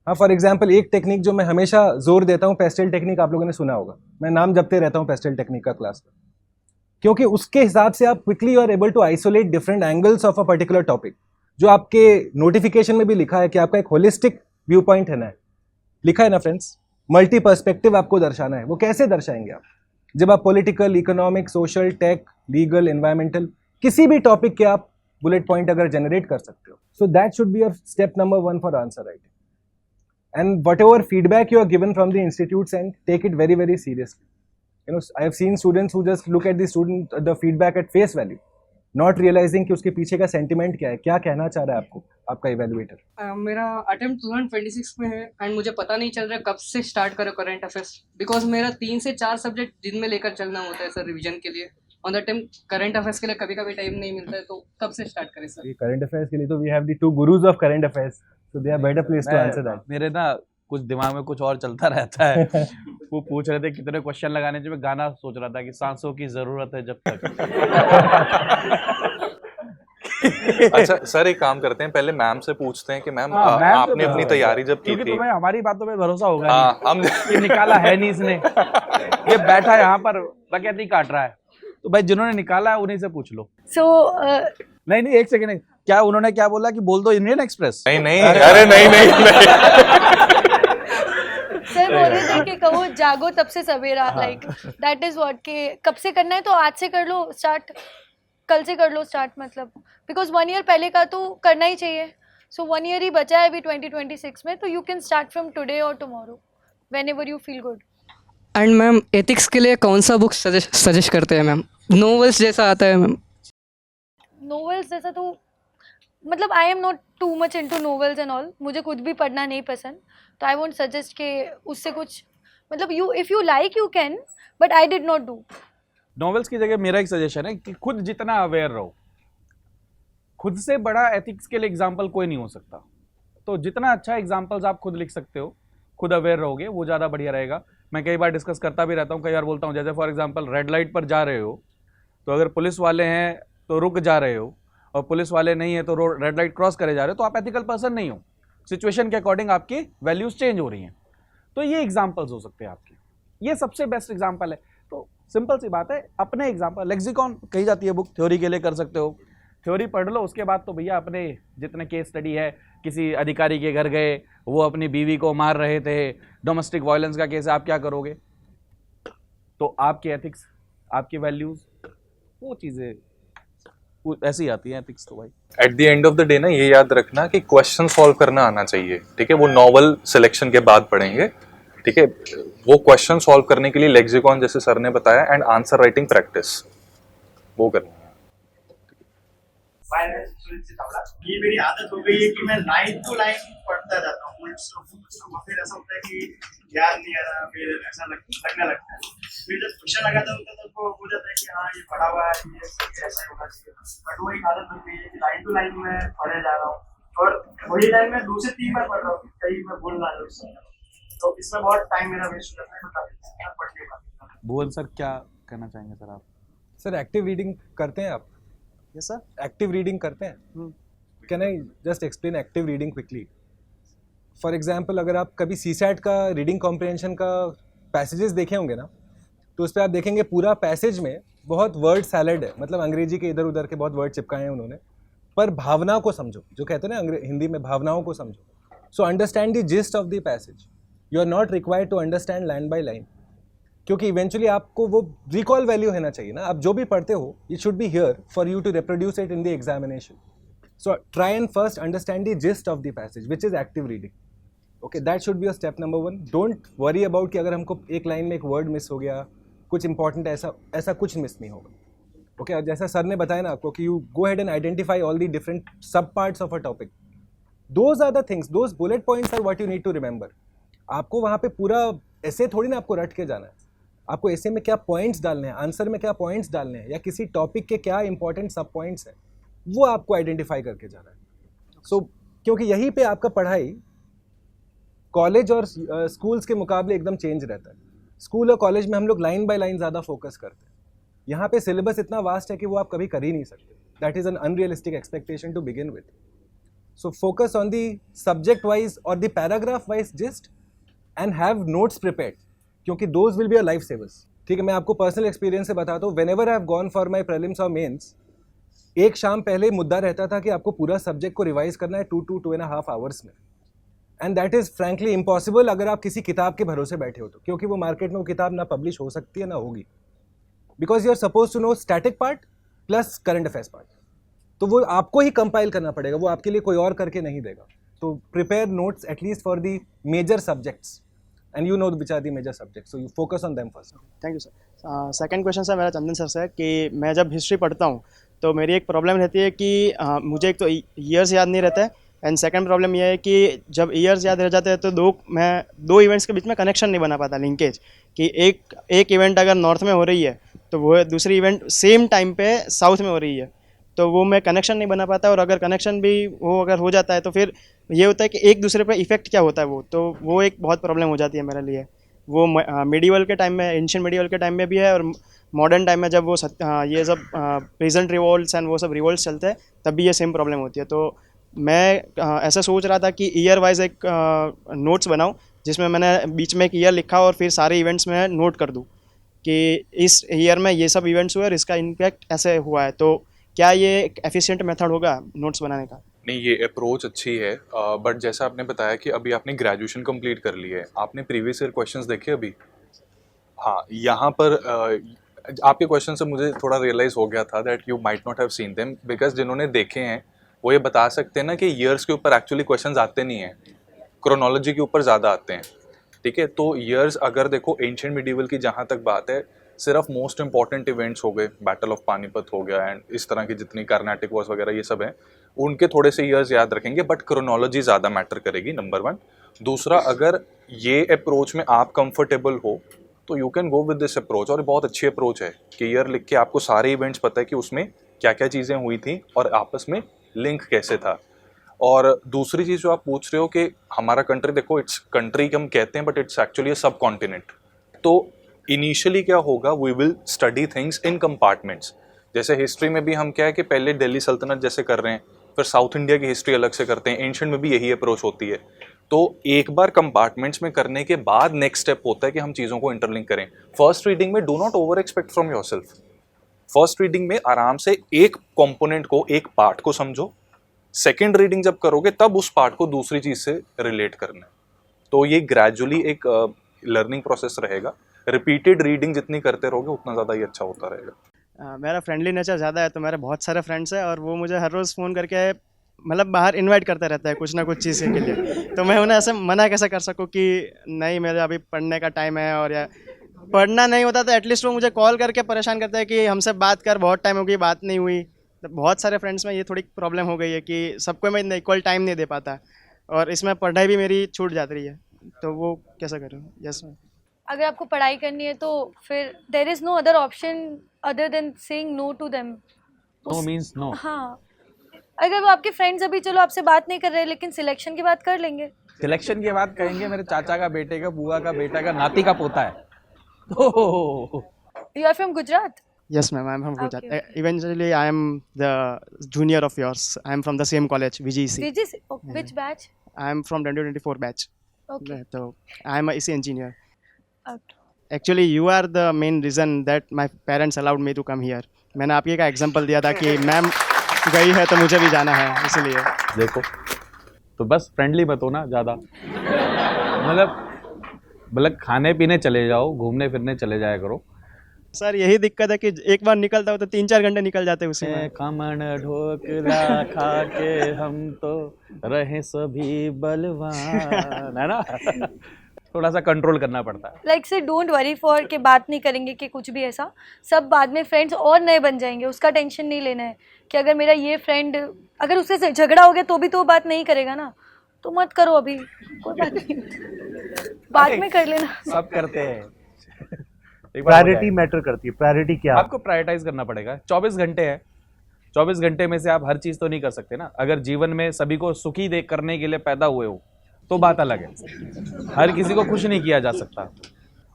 हाँ, फॉर एग्जाम्पल एक टेक्निक जो मैं हमेशा जोर देता हूँ, पेस्टल टेक्निक, आप लोगों ने सुना होगा, मैं नाम जपते रहता हूँ पेस्टल टेक्निक का क्लास में, क्योंकि उसके हिसाब से आप quickly you are able to isolate different angles of a particular topic. जो आपके नोटिफिकेशन में भी लिखा है कि आपका एक होलिस्टिक व्यू पॉइंट है ना, लिखा है ना फ्रेंड्स, मल्टी पर्सपेक्टिव आपको दर्शाना है। वो कैसे दर्शाएंगे आप? जब आप political, economic, social, tech, legal, environmental, किसी भी टॉपिक के आप बुलेट पॉइंट अगर जनरेट कर सकते हो, so that should be your step number 1 for answer writing. And whatever feedback you are given from the institutes and take it very very seriously. You know, I have seen students who just look at the feedback at face value, not realizing कि उसके पीछे का sentiment क्या है, क्या कहना चाह रहा है आपको आपका इवेल्युएटर। मेरा अटेम्प्ट 2026 में है एंड मुझे पता नहीं चल रहा कब से स्टार्ट करो करंट अफेयर्स, बिकॉज मेरा 3 से 4 सब्जेक्ट दिन में लेकर चलना होता है सर रिवीजन के लिए। On the time current affairs के लिए कभी कभी टाइम नहीं मिलता है, तो कब से स्टार्ट करें सर? करंट अफेयर्स के लिए तो we have the 2 gurus of current affairs, so they are better place to answer that. मेरे ना कुछ दिमाग में कुछ और चलता रहता है। वो पूछ रहे थे कितने क्वेश्चन लगाने, जो मैं गाना सोच रहा था कि सांसों की जरूरत है जब तक। अच्छा सर, एक काम करते हैं, पहले मैम से पूछते हैं कि मैम आपने अपनी तैयारी जब की थी, तुम्हें हमारी बातों पे भरोसा होगा हम ये निकाला है नहीं इसने, ये बैठा है यहाँ पर डकैती काट रहा है, तो भाई जिन्होंने निकाला है उन्हीं से पूछ लो। नहीं एक सेकंड, क्या उन्होंने क्या बोला कि बोल दो इंडियन एक्सप्रेस? नहीं अरे नहीं सर बोल रहे थे कि कहो जागो तब से सवेरा, लाइक दैट इज व्हाट, के कब से करना है तो आज से कर लो स्टार्ट, कल से कर लो स्टार्ट, मतलब बिकॉज 1 ईयर पहले का तो करना ही चाहिए। सो 1 ईयर ही बचा है अभी 2026 में, तो you can start from today और tomorrow whenever you feel good. And ma'am ethics के लिए कौन सा बुक सजेस्ट करते हैं मैम? नोवेल्स जैसा आता है मैम? नोवेल्स जैसा तो मतलब आई am not too much into novels and all, मुझे खुद भी पढ़ना नहीं पसंद, तो आई वोंट सजेस्ट के उससे कुछ, मतलब you if you like you can, but I did not do. Novels की जगह मेरा एक सजेशन है कि खुद जितना अवेयर रहो, खुद से बड़ा एथिक्स के लिए एग्जाम्पल कोई नहीं हो सकता, तो जितना अच्छा एग्जाम्पल्स आप खुद लिख सकते हो, खुद अवेयर रहोगे, वो ज़्यादा बढ़िया रहेगा। मैं कई बार डिस्कस करता भी रहता हूँ, कई बार बोलता हूँ, जैसे फॉर एग्जांपल रेड लाइट पर जा रहे हो, तो अगर पुलिस वाले हैं तो रुक जा रहे हो, और पुलिस वाले नहीं है तो रेड लाइट क्रॉस करे जा रहे हो, तो आप एथिकल पर्सन नहीं हो। सिचुएशन के अकॉर्डिंग आपकी वैल्यूज चेंज हो रही हैं, तो ये एग्जाम्पल्स हो सकते हैं आपके, ये सबसे बेस्ट एग्जाम्पल है। तो सिंपल सी बात है, अपने एग्जाम्पल, लेक्सिकॉन कही जाती है बुक, थ्योरी के लिए कर सकते हो, थ्योरी पढ़ लो, उसके बाद तो भैया अपने जितने केस स्टडी है, किसी अधिकारी के घर गए, वो अपनी बीवी को मार रहे थे, डोमेस्टिक वायलेंस का केस है, आप क्या करोगे? तो आपके एथिक्स, आपकी वैल्यूज, वो चीज़ें ऐसे ही आती है एथिक्स तो भाई। Eight the and of the day ना ये याद रखना कि क्वेश्चन सॉल्व करना आना चाहिए, ठीक है। वो नॉवल सिलेक्शन के बाद पढ़ेंगे, ठीक है। वो क्वेश्चन सॉल्व करने के लिए लेक्सिकॉन जैसे सर ने बताया एंड आंसर राइटिंग प्रैक्टिस वो करनी है। ये मेरी आदत हो गई है कि मैं लाइन टू लाइन पढ़ता जाता हूँ, फिर ऐसा होता है कि याद नहीं आ रहा, फिर ऐसा लगने लगता है। फिर जब क्वेश्चन लगाता हूँ तो हो जाता है कि हाँ ये पढ़ा हुआ है, ये ऐसा ही होना चाहिए। बट वो एक आदत बन गई है कि लाइन टू लाइन मैं पढ़े जा रहा हूँ, और वही लाइन में 2 से 3 बार पढ़ रहा हूँ, कहीं मैं भूल ना जाऊँ। तो इसमें बहुत टाइम मेरा वेस्ट हो जाता है, मैं पढ़ने का। भुवन सर क्या कहना चाहेंगे सर आप? सर एक्टिव रीडिंग करते हैं आप? Yes sir. एक्टिव रीडिंग करते हैं? Can I just explain active reading quickly? For example, अगर आप कभी सीसैट का रीडिंग कॉम्प्रिहेंशन का पैसेजेस देखे होंगे ना, तो उस पर आप देखेंगे पूरा पैसेज में बहुत वर्ड सैलड है, मतलब अंग्रेजी के इधर उधर के बहुत वर्ड चिपकाए हैं उन्होंने, पर भावना को समझो, जो कहते हैं ना हिंदी में भावनाओं को समझो। So understand the gist of the passage, you are not required to understand line by line, क्योंकि इवेंचुअली आपको वो रिकॉल वैल्यू होना चाहिए ना, आप जो भी पढ़ते हो it should be here for you to reproduce it in the examination. So try and first understand the gist of the passage which is active reading. Okay, that should be a step number 1। Don't worry about कि अगर हमको एक line में एक word miss हो गया, कुछ important ऐसा कुछ मिस नहीं होगा। ओके, और जैसा सर ने बताया ना आपको कि you go head and identify all the different sub parts of a topic, those are the things, those bullet points are what you need to remember. आपको वहाँ पे पूरा ऐसे थोड़ी ना आपको रट के जाना है, आपको ऐसे में क्या पॉइंट्स डालने हैं, आंसर में क्या पॉइंट्स डालने हैं, या किसी टॉपिक के क्या इंपॉर्टेंट सब पॉइंट्स हैं, वो आपको आइडेंटिफाई करके जाना है। सो क्योंकि यहीं पे आपका पढ़ाई कॉलेज और स्कूल्स के मुकाबले एकदम चेंज रहता है। स्कूल और कॉलेज में हम लोग लाइन बाय लाइन ज़्यादा फोकस करते हैं, यहाँ पे सिलेबस इतना वास्ट है कि वो आप कभी कर ही नहीं सकते। That is an unrealistic expectation to begin with. So focus on the subject wise और the paragraph wise gist and have notes prepared, क्योंकि those will be your life savers. ठीक है, मैं आपको पर्सनल एक्सपीरियंस से बताता हूँ। Whenever I have gone for my prelims और मेंस, एक शाम पहले मुद्दा रहता था कि आपको पूरा सब्जेक्ट को रिवाइज करना है 2 to 2.5 आवर्स में, and that is frankly impossible अगर आप किसी किताब के भरोसे बैठे हो तो, क्योंकि वो मार्केट में वो किताब ना पब्लिश हो सकती है ना होगी, because you are suppose to know static part plus current affairs part, तो वो आपको ही कंपाइल करना पड़ेगा, वो आपके लिए कोई और करके नहीं देगा। तो prepare notes at least for the major subjects, and you know which are the major subjects, so you focus on them first. Thank you sir. Second question sir मेरा चंदन सर से है कि मैं जब हिस्ट्री पढ़ता हूँ तो मेरी एक प्रॉब्लम रहती है कि मुझे एक तो ईयर्स याद नहीं रहता है, एंड सेकंड प्रॉब्लम यह है कि जब ईयर्स याद रह जाते हैं तो मैं दो इवेंट्स के बीच में कनेक्शन नहीं बना पाता, लिंकेज, कि एक इवेंट अगर नॉर्थ में हो रही है तो वो दूसरी इवेंट सेम टाइम पे साउथ में हो रही है, तो वो मैं कनेक्शन नहीं बना पाता, और अगर कनेक्शन भी वो अगर हो जाता है तो फिर ये होता है कि एक दूसरे पे इफेक्ट क्या होता है वो एक बहुत प्रॉब्लम हो जाती है मेरे लिए। वो मिडिवल के टाइम में, एंशिएंट मिडिवल के टाइम में भी है, और मॉडर्न टाइम में जब वो ये सब प्रेजेंट रिवोल्ट्स एंड वो सब रिवोल्ट्स चलते हैं तब भी ये सेम प्रॉब्लम होती है। तो मैं ऐसा सोच रहा था कि ईयर वाइज एक नोट्स बनाऊँ जिसमें मैंने बीच में एक ईयर लिखा और फिर सारे इवेंट्स में नोट कर दूँ कि इस ईयर में ये सब इवेंट्स हुए और इसका इम्पैक्ट ऐसे हुआ है। तो क्या ये एक एफिशिएंट मेथड होगा नोट्स बनाने का? नहीं, ये अप्रोच अच्छी है, बट जैसा आपने बताया कि अभी आपने ग्रेजुएशन कंप्लीट कर ली है, आपने प्रीवियस ईयर क्वेश्चंस देखे अभी? हाँ, यहाँ पर आपके क्वेश्चन से मुझे थोड़ा रियलाइज़ हो गया था that you might not have seen them, because जिन्होंने देखे हैं वो ये बता सकते हैं ना कि ईयर्स के ऊपर एक्चुअली क्वेश्चंस आते नहीं हैं, क्रोनोलॉजी के ऊपर ज़्यादा आते हैं। ठीक है, तो ईयर्स अगर देखो एंशिएंट मिडिवल की जहाँ तक बात है, सिर्फ मोस्ट इंपॉर्टेंट इवेंट्स हो गए, बैटल ऑफ पानीपत हो गया एंड इस तरह की जितनी कार्नाटिक वॉर्स वगैरह ये सब हैं, उनके थोड़े से ईयर्स याद रखेंगे, बट क्रोनोलॉजी ज़्यादा मैटर करेगी, नंबर 1। दूसरा, अगर ये अप्रोच में आप कंफर्टेबल हो तो you can go with this approach, और बहुत अच्छी अप्रोच है कि ईयर लिख के आपको सारे इवेंट्स पता है कि उसमें क्या क्या चीज़ें हुई थी और आपस में लिंक कैसे था। और दूसरी चीज़ जो आप पूछ रहे हो कि हमारा कंट्री, देखो इट्स कंट्री हम कहते हैं but it's actually subcontinent. तो इनिशियली क्या होगा, we will study things in compartments. जैसे हिस्ट्री में भी हम क्या है कि पहले दिल्ली सल्तनत जैसे कर रहे हैं, फिर साउथ इंडिया की हिस्ट्री अलग से करते हैं, एंशिएंट में भी यही अप्रोच होती है। तो एक बार कंपार्टमेंट्स में करने के बाद नेक्स्ट स्टेप होता है कि हम चीज़ों को इंटरलिंक करें। फर्स्ट रीडिंग में do not over expect from yourself. First reading में आराम से एक कंपोनेंट को, एक पार्ट को समझो, सेकेंड रीडिंग जब करोगे तब उस पार्ट को दूसरी चीज़ से रिलेट करना है। तो ये ग्रेजुअली एक लर्निंग प्रोसेस रहेगा। रिपीटेड रीडिंग जितनी करते रहोगे उतना ज़्यादा ही अच्छा होता रहेगा। मेरा फ्रेंडली नेचर ज़्यादा है, तो मेरे बहुत सारे फ्रेंड्स हैं और वो मुझे हर रोज़ फ़ोन करके मतलब बाहर इनवाइट करता रहता है कुछ ना कुछ चीज़ के लिए। तो मैं उन्हें ऐसे मना कैसे कर सकूँ कि नहीं मेरा अभी पढ़ने का टाइम है, और या पढ़ना नहीं होता तो एटलीस्ट वो मुझे कॉल करके परेशान करता है कि हमसे बात कर, बहुत टाइम हो गई बात नहीं हुई। तो बहुत सारे फ्रेंड्स में ये थोड़ी प्रॉब्लम हो गई है कि सबको मैं इक्वल टाइम नहीं दे पाता, और इसमें पढ़ाई भी मेरी छूट जाती रही है, तो वो कैसे करूँ? Yes ma'am. अगर आपको पढ़ाई करनी है तो फिर there is no other option other than saying no to them. No means no. हाँ, अगर वो आपके फ्रेंड्स अभी चलो आपसे बात नहीं कर रहे, लेकिन सिलेक्शन की बात कर लेंगे। सिलेक्शन की बात कहेंगे, मेरे चाचा का बेटे का, बुआ का बेटा का, नाती का पोता है। You are from Gujarat? Yes, ma'am. I'm from Gujarat. Okay. Eventually, I am the junior of yours. I am from the same college, VGC. VGC? Oh, which batch? I am from 2024 batch. Okay. So I am a EC engineer. Okay. Actually, you are the main reason that my parents allowed me to come here. मैंने आप ये का example दिया था कि ma'am गई है तो मुझे भी जाना है, इसलिए। देखो, तो बस फ्रेंडली मत हो ना ज़्यादा। मतलब खाने पीने चले जाओ, घूमने फिरने चले जाया करो। सर यही दिक्कत है कि एक बार निकलता हो तो 3-4 घंटे निकल जाते हैं उसी में। खमण ढोकला खा के हम तो रहे सभी बलवान, है ना? थोड़ा सा कंट्रोल करना पड़ता है। लाइक से डोंट वरी फॉर कि बात नहीं करेंगे कि कुछ भी ऐसा, सब बाद में फ्रेंड्स और नए बन जाएंगे, उसका टेंशन नहीं लेना है कि अगर मेरा ये फ्रेंड अगर उससे झगड़ा हो गया तो भी तो बात नहीं करेगा ना, तो मत करो अभी, कोई बात नहीं, बाद में कर लेना। सब करते हैं। प्रायोरिटी मैटर करती है। प्रायोरिटी क्या आपको प्रायोरिटाइज करना पड़ेगा। 24 घंटे है, 24 घंटे में से आप हर चीज तो नहीं कर सकते ना। अगर जीवन में सभी को सुखी दे करने के लिए पैदा हुए हो तो बात अलग है, हर किसी को खुश नहीं किया जा सकता।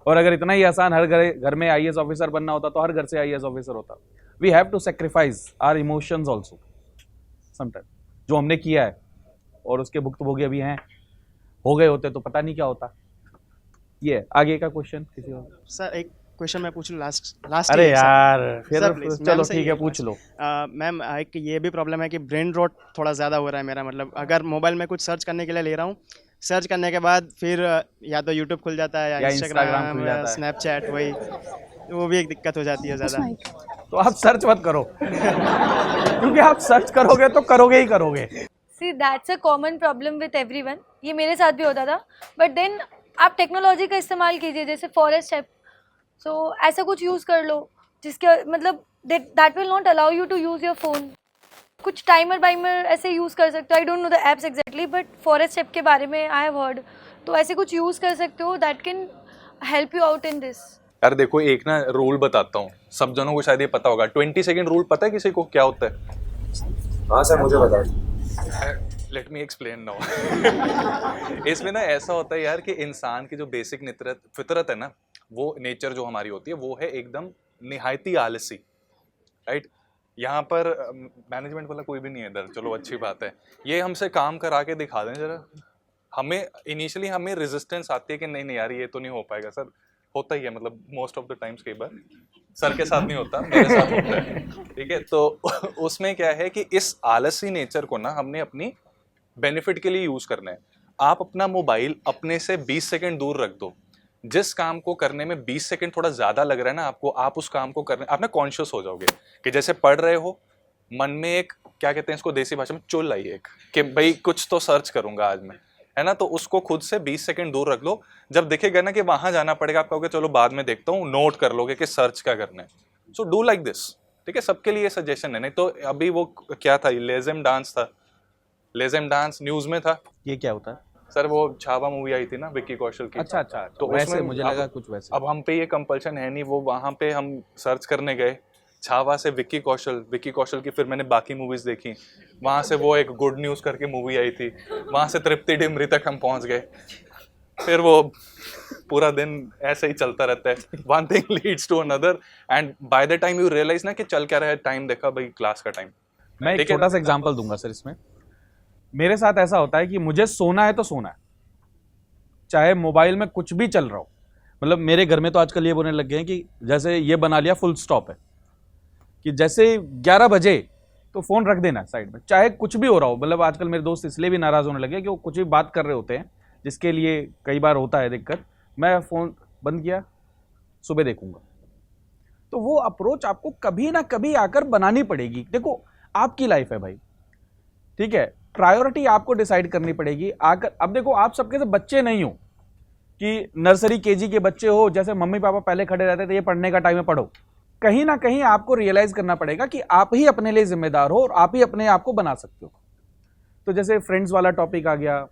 और अगर इतना ही आसान हर घर में IAS ऑफिसर बनना होता तो हर घर से IAS ऑफिसर होता। We have to sacrifice our emotions also sometime, जो हमने किया है, और उसके भुक्तभोगी अभी हैं, हो गए होते तो पता नहीं क्या होता। ये आगे का क्वेश्चन किसी और? सर एक क्वेश्चन मैं पूछ लूँ लास्ट। अरे यार, फिर चलो ठीक है, पूछ लो। मैम एक ये भी प्रॉब्लम है कि ब्रेन रॉट थोड़ा ज़्यादा हो रहा है मेरा। मतलब अगर मोबाइल में कुछ सर्च करने के लिए ले रहा हूँ, सर्च करने के बाद फिर या तो यूट्यूब खुल जाता है या इंस्टाग्राम या स्नैपचैट, वही वो भी एक दिक्कत हो जाती है ज़्यादा। तो आप सर्च मत करो क्योंकि आप सर्च करोगे तो करोगे ही करोगे। See that's a common problem with everyone, ये मेरे साथ भी होता था। बट देन आप टेक्नोलॉजी का इस्तेमाल कीजिए, जैसे फॉरेस्ट ऐप, सो ऐसा कुछ यूज़ कर लो जिसके मतलब that will not allow you to use your phone. कुछ टाइमर वाइमर ऐसे यूज़ कर सकते हो, I don't know the apps exactly, but forest app के बारे में आई हैव हर्ड, तो ऐसे कुछ यूज़ कर सकते हो that can help you out in this. यार देखो, एक ना रूल बताता हूँ, सब जनों को शायद ये पता होगा। 20 सेकेंड रूल पता है किसी को क्या होता है? हाँ सर, मुझे पता है। Let me explain now. इसमें ना ऐसा होता है यार कि इंसान की जो बेसिक फितरत है ना, वो नेचर जो हमारी होती है वो है एकदम निहायती आलसी, राइट? यहाँ पर मैनेजमेंट वाला कोई भी नहीं है इधर, चलो अच्छी बात है। ये हमसे काम करा के दिखा दें जरा। हमें इनिशियली हमें रेजिस्टेंस आती है कि नहीं नहीं यार ये तो नहीं हो पाएगा। सर होता ही है, मतलब मोस्ट ऑफ द टाइम्स, कई बार सर के साथ नहीं होता, मेरे साथ होता है, ठीक है? तो उसमें क्या है कि इस आलसी नेचर को ना हमने अपनी बेनिफिट के लिए यूज करना है। आप अपना मोबाइल अपने से 20 सेकंड दूर रख दो। जिस काम को करने में 20 सेकंड थोड़ा ज्यादा लग रहा है ना आपको, आप उस काम को करने आप ना कॉन्शियस हो जाओगे कि जैसे पढ़ रहे हो, मन में एक क्या कहते हैं इसको देसी भाषा में, चुल आई एक कि भाई कुछ तो सर्च करूंगा आज मैं, है ना? तो उसको खुद से 20 सेकंड दूर रख लो। जब दिखेगा ना कि वहां जाना पड़ेगा, आप कहोगे चलो बाद में देखता हूँ, नोट कर लोगे कि सर्च क्या करना है। सो डू लाइक दिस, ठीक है? सबके लिए सजेशन है। नहीं तो अभी वो क्या था, लेज़म डांस था, लेज़म डांस न्यूज में था। ये क्या होता है सर? वो छावा मूवी आई थी ना विक्की कौशल की। अच्छा, तो वैसे मुझे लगा कुछ वैसे। अब हम पे ये कंपल्शन है नहीं, वो वहां पे हम सर्च करने गए छावा से विक्की कौशल की, फिर मैंने बाकी मूवीज देखी, वहां से वो एक गुड न्यूज करके मूवी आई थी, वहां से तृप्ति डिमरी तक हम पहुंच गए। फिर वो पूरा दिन ऐसे ही चलता रहता है, one thing leads to another, and by the time you realize ना कि चल क्या रहा है, टाइम देखा भाई क्लास का टाइम। मैं एक छोटा सा एग्जांपल दूंगा सर इसमें। मेरे साथ ऐसा होता है कि मुझे सोना है तो सोना है, चाहे मोबाइल में कुछ भी चल रहा हो। मतलब मेरे घर में तो आजकल ये बोलने लग गए हैं कि जैसे ये बना लिया फुल स्टॉप है, कि जैसे 11 बजे तो फोन रख देना साइड में, चाहे कुछ भी हो रहा हो। मतलब आजकल मेरे दोस्त इसलिए भी नाराज होने लगे कि वो कुछ भी बात कर रहे होते हैं, जिसके लिए कई बार होता है दिक्कत। मैं फोन बंद किया, सुबह देखूंगा। तो वो अप्रोच आपको कभी ना कभी आकर बनानी पड़ेगी। देखो आपकी लाइफ है भाई, ठीक है, प्रायोरिटी आपको डिसाइड करनी पड़ेगी आकर। अब देखो आप सबके से बच्चे नहीं हो कि नर्सरी केजी के बच्चे हो, जैसे मम्मी पापा पहले खड़े रहते थे ये पढ़ने का टाइम है पढ़ो। कहीं ना कहीं आपको रियलाइज करना पड़ेगा कि आप ही अपने लिए जिम्मेदार हो और आप ही अपने आप को बना सकते हो। तो जैसे फ्रेंड्स वाला टॉपिक आ गया,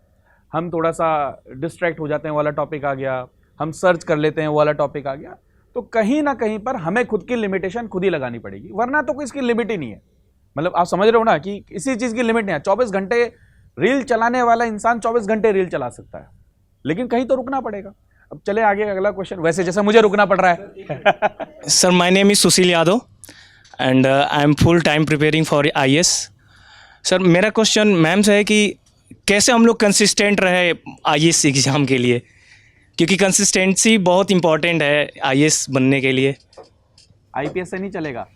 हम थोड़ा सा डिस्ट्रैक्ट हो जाते हैं वाला टॉपिक आ गया, हम सर्च कर लेते हैं वाला टॉपिक आ गया, तो कहीं ना कहीं पर हमें खुद की लिमिटेशन खुद ही लगानी पड़ेगी, वरना तो कोई इसकी लिमिट ही नहीं है। मतलब आप समझ रहे हो ना कि किसी चीज़ की लिमिट नहीं है। 24 घंटे रील चलाने वाला इंसान 24 घंटे रील चला सकता है, लेकिन कहीं तो रुकना पड़ेगा। अब चले आगे अगला क्वेश्चन, वैसे जैसे मुझे रुकना पड़ रहा है। Sir my name is Sushil Yadav and I am full time preparing for IAS। Sir मेरा क्वेश्चन मैम से है कि कैसे हम लोग कंसिस्टेंट रहे IAS एग्ज़ाम के लिए, क्योंकि कंसिस्टेंसी बहुत इंपॉर्टेंट है IAS बनने के लिए। IPS से नहीं चलेगा?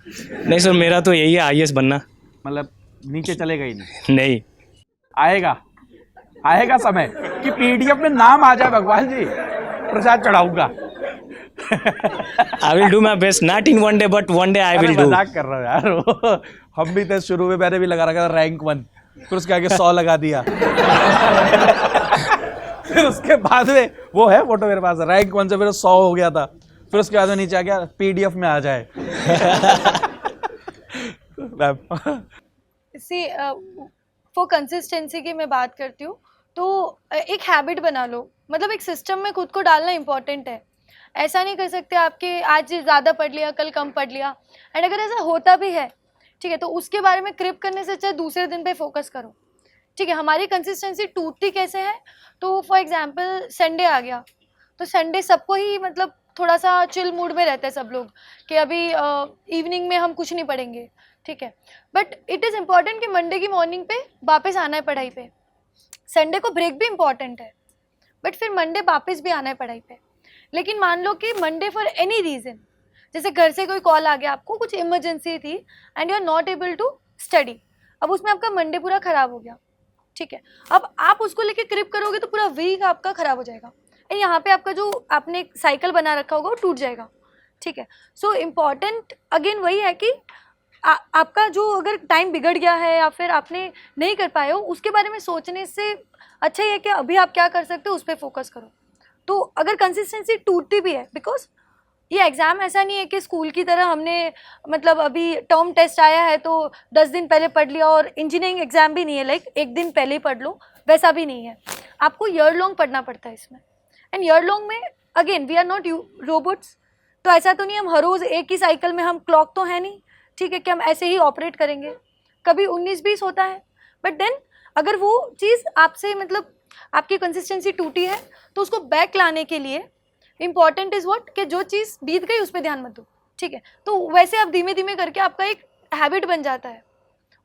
नहीं सर, मेरा तो यही है IAS बनना। मतलब नीचे चलेगा ही नहीं? नहीं, आएगा समय कि PDF में नाम आ जाए भगवान जी, प्रसाद चढ़ाऊंगा। I will do my best, not in one day but one day I will do. मजाक कर रहा हूँ यार। हम भी थे शुरू में, मैंने भी लगा रखा था रैंक 1, फिर उसके आगे 100 लगा दिया। फिर उसके बाद में वो है फोटो मेरे पास, रैंक 1 से फिर 100 हो गया था, फिर उसके बाद में नीचे आ गया PDF में आ जाए। सी फॉर कंसिस्टेंसी की मैं बात करती हूँ तो एक हैबिट बना लो, मतलब एक सिस्टम में खुद को डालना इंपॉर्टेंट है। ऐसा नहीं कर सकते आपके आज ज़्यादा पढ़ लिया कल कम पढ़ लिया, एंड अगर ऐसा होता भी है ठीक है तो उसके बारे में क्रिप करने से अच्छा दूसरे दिन पे फोकस करो। ठीक है, हमारी कंसिस्टेंसी टूटती कैसे है, तो फॉर एग्जांपल संडे आ गया तो संडे सबको ही मतलब थोड़ा सा चिल मूड में रहते हैं सब लोग कि अभी इवनिंग में हम कुछ नहीं पढ़ेंगे, ठीक है, बट इट इज़ इम्पॉर्टेंट कि मंडे की मॉर्निंग पे वापस आना है पढ़ाई पे। संडे को ब्रेक भी इम्पॉर्टेंट है, बट फिर मंडे वापस भी आना है पढ़ाई पे। लेकिन मान लो कि मंडे फॉर एनी रीज़न, जैसे घर से कोई कॉल आ गया, आपको कुछ इमरजेंसी थी and you are not able to study, अब उसमें आपका मंडे पूरा ख़राब हो गया, ठीक है, अब आप उसको लेके क्रिप करोगे तो पूरा वीक आपका ख़राब हो जाएगा एंड यहाँ पे आपका जो आपने एक साइकिल बना रखा होगा वो टूट जाएगा, ठीक है। सो इम्पॉर्टेंट अगेन वही है कि आपका जो अगर टाइम बिगड़ गया है या फिर आपने नहीं कर पाए हो, उसके बारे में सोचने से अच्छा ही है कि अभी आप क्या कर सकते हो उस पर फोकस करो। तो अगर कंसिस्टेंसी टूटती भी है, बिकॉज ये एग्ज़ाम ऐसा नहीं है कि स्कूल की तरह हमने मतलब अभी टर्म टेस्ट आया है तो 10 दिन पहले पढ़ लिया, और इंजीनियरिंग एग्ज़ाम भी नहीं है लाइक एक दिन पहले ही पढ़ लो, वैसा भी नहीं है, आपको ईयर लॉन्ग पढ़ना पड़ता है इसमें। एंड ईयर लॉन्ग में again we are not robots, तो ऐसा तो नहीं हम हर रोज़ एक ही साइकिल में, हम क्लॉक तो है नहीं, ठीक है, कि हम ऐसे ही ऑपरेट करेंगे, कभी 19-20 होता है, बट देन अगर वो चीज़ आपसे मतलब आपकी कंसिस्टेंसी टूटी है तो उसको बैक लाने के लिए इम्पॉर्टेंट इज़ व्हाट कि जो चीज़ बीत गई उस पर ध्यान मत दो, ठीक है। तो वैसे आप धीमे धीमे करके आपका एक हैबिट बन जाता है,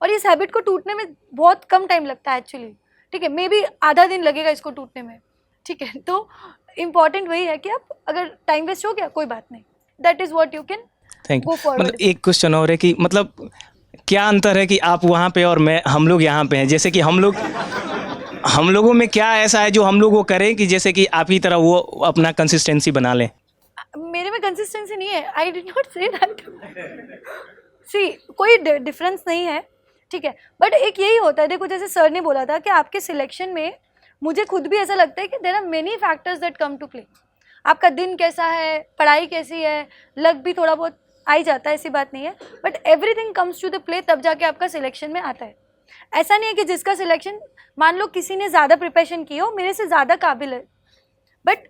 और इस हैबिट को टूटने में बहुत कम टाइम लगता है एक्चुअली, ठीक है, मे बी आधा दिन लगेगा इसको टूटने में, ठीक है। तो इम्पॉर्टेंट वही है कि आप अगर टाइम वेस्ट हो गया कोई बात नहीं, that is what you can thank you. मतलब एक क्वेश्चन और है कि मतलब क्या अंतर है कि आप वहाँ पे और हम लोग यहाँ पे हैं, जैसे कि हम लोगों में क्या ऐसा है जो हम लोग वो करें कि जैसे कि आप ही तरह वो अपना कंसिस्टेंसी बना लें। मेरे में कंसिस्टेंसी नहीं है, I did not say that. See कोई डिफरेंस नहीं है, ठीक है, बट एक यही होता है, देखो जैसे सर ने बोला था कि आपके सिलेक्शन में मुझे खुद भी ऐसा लगता है कि there are many factors that come to play. आपका दिन कैसा है, पढ़ाई कैसी है, लक भी थोड़ा बहुत आ ही जाता है, ऐसी बात नहीं है, but everything comes to the play तब जाके आपका सिलेक्शन में आता है। ऐसा नहीं है कि जिसका सिलेक्शन, मान लो किसी ने ज़्यादा प्रिपरेशन की हो, मेरे से ज़्यादा काबिल है, but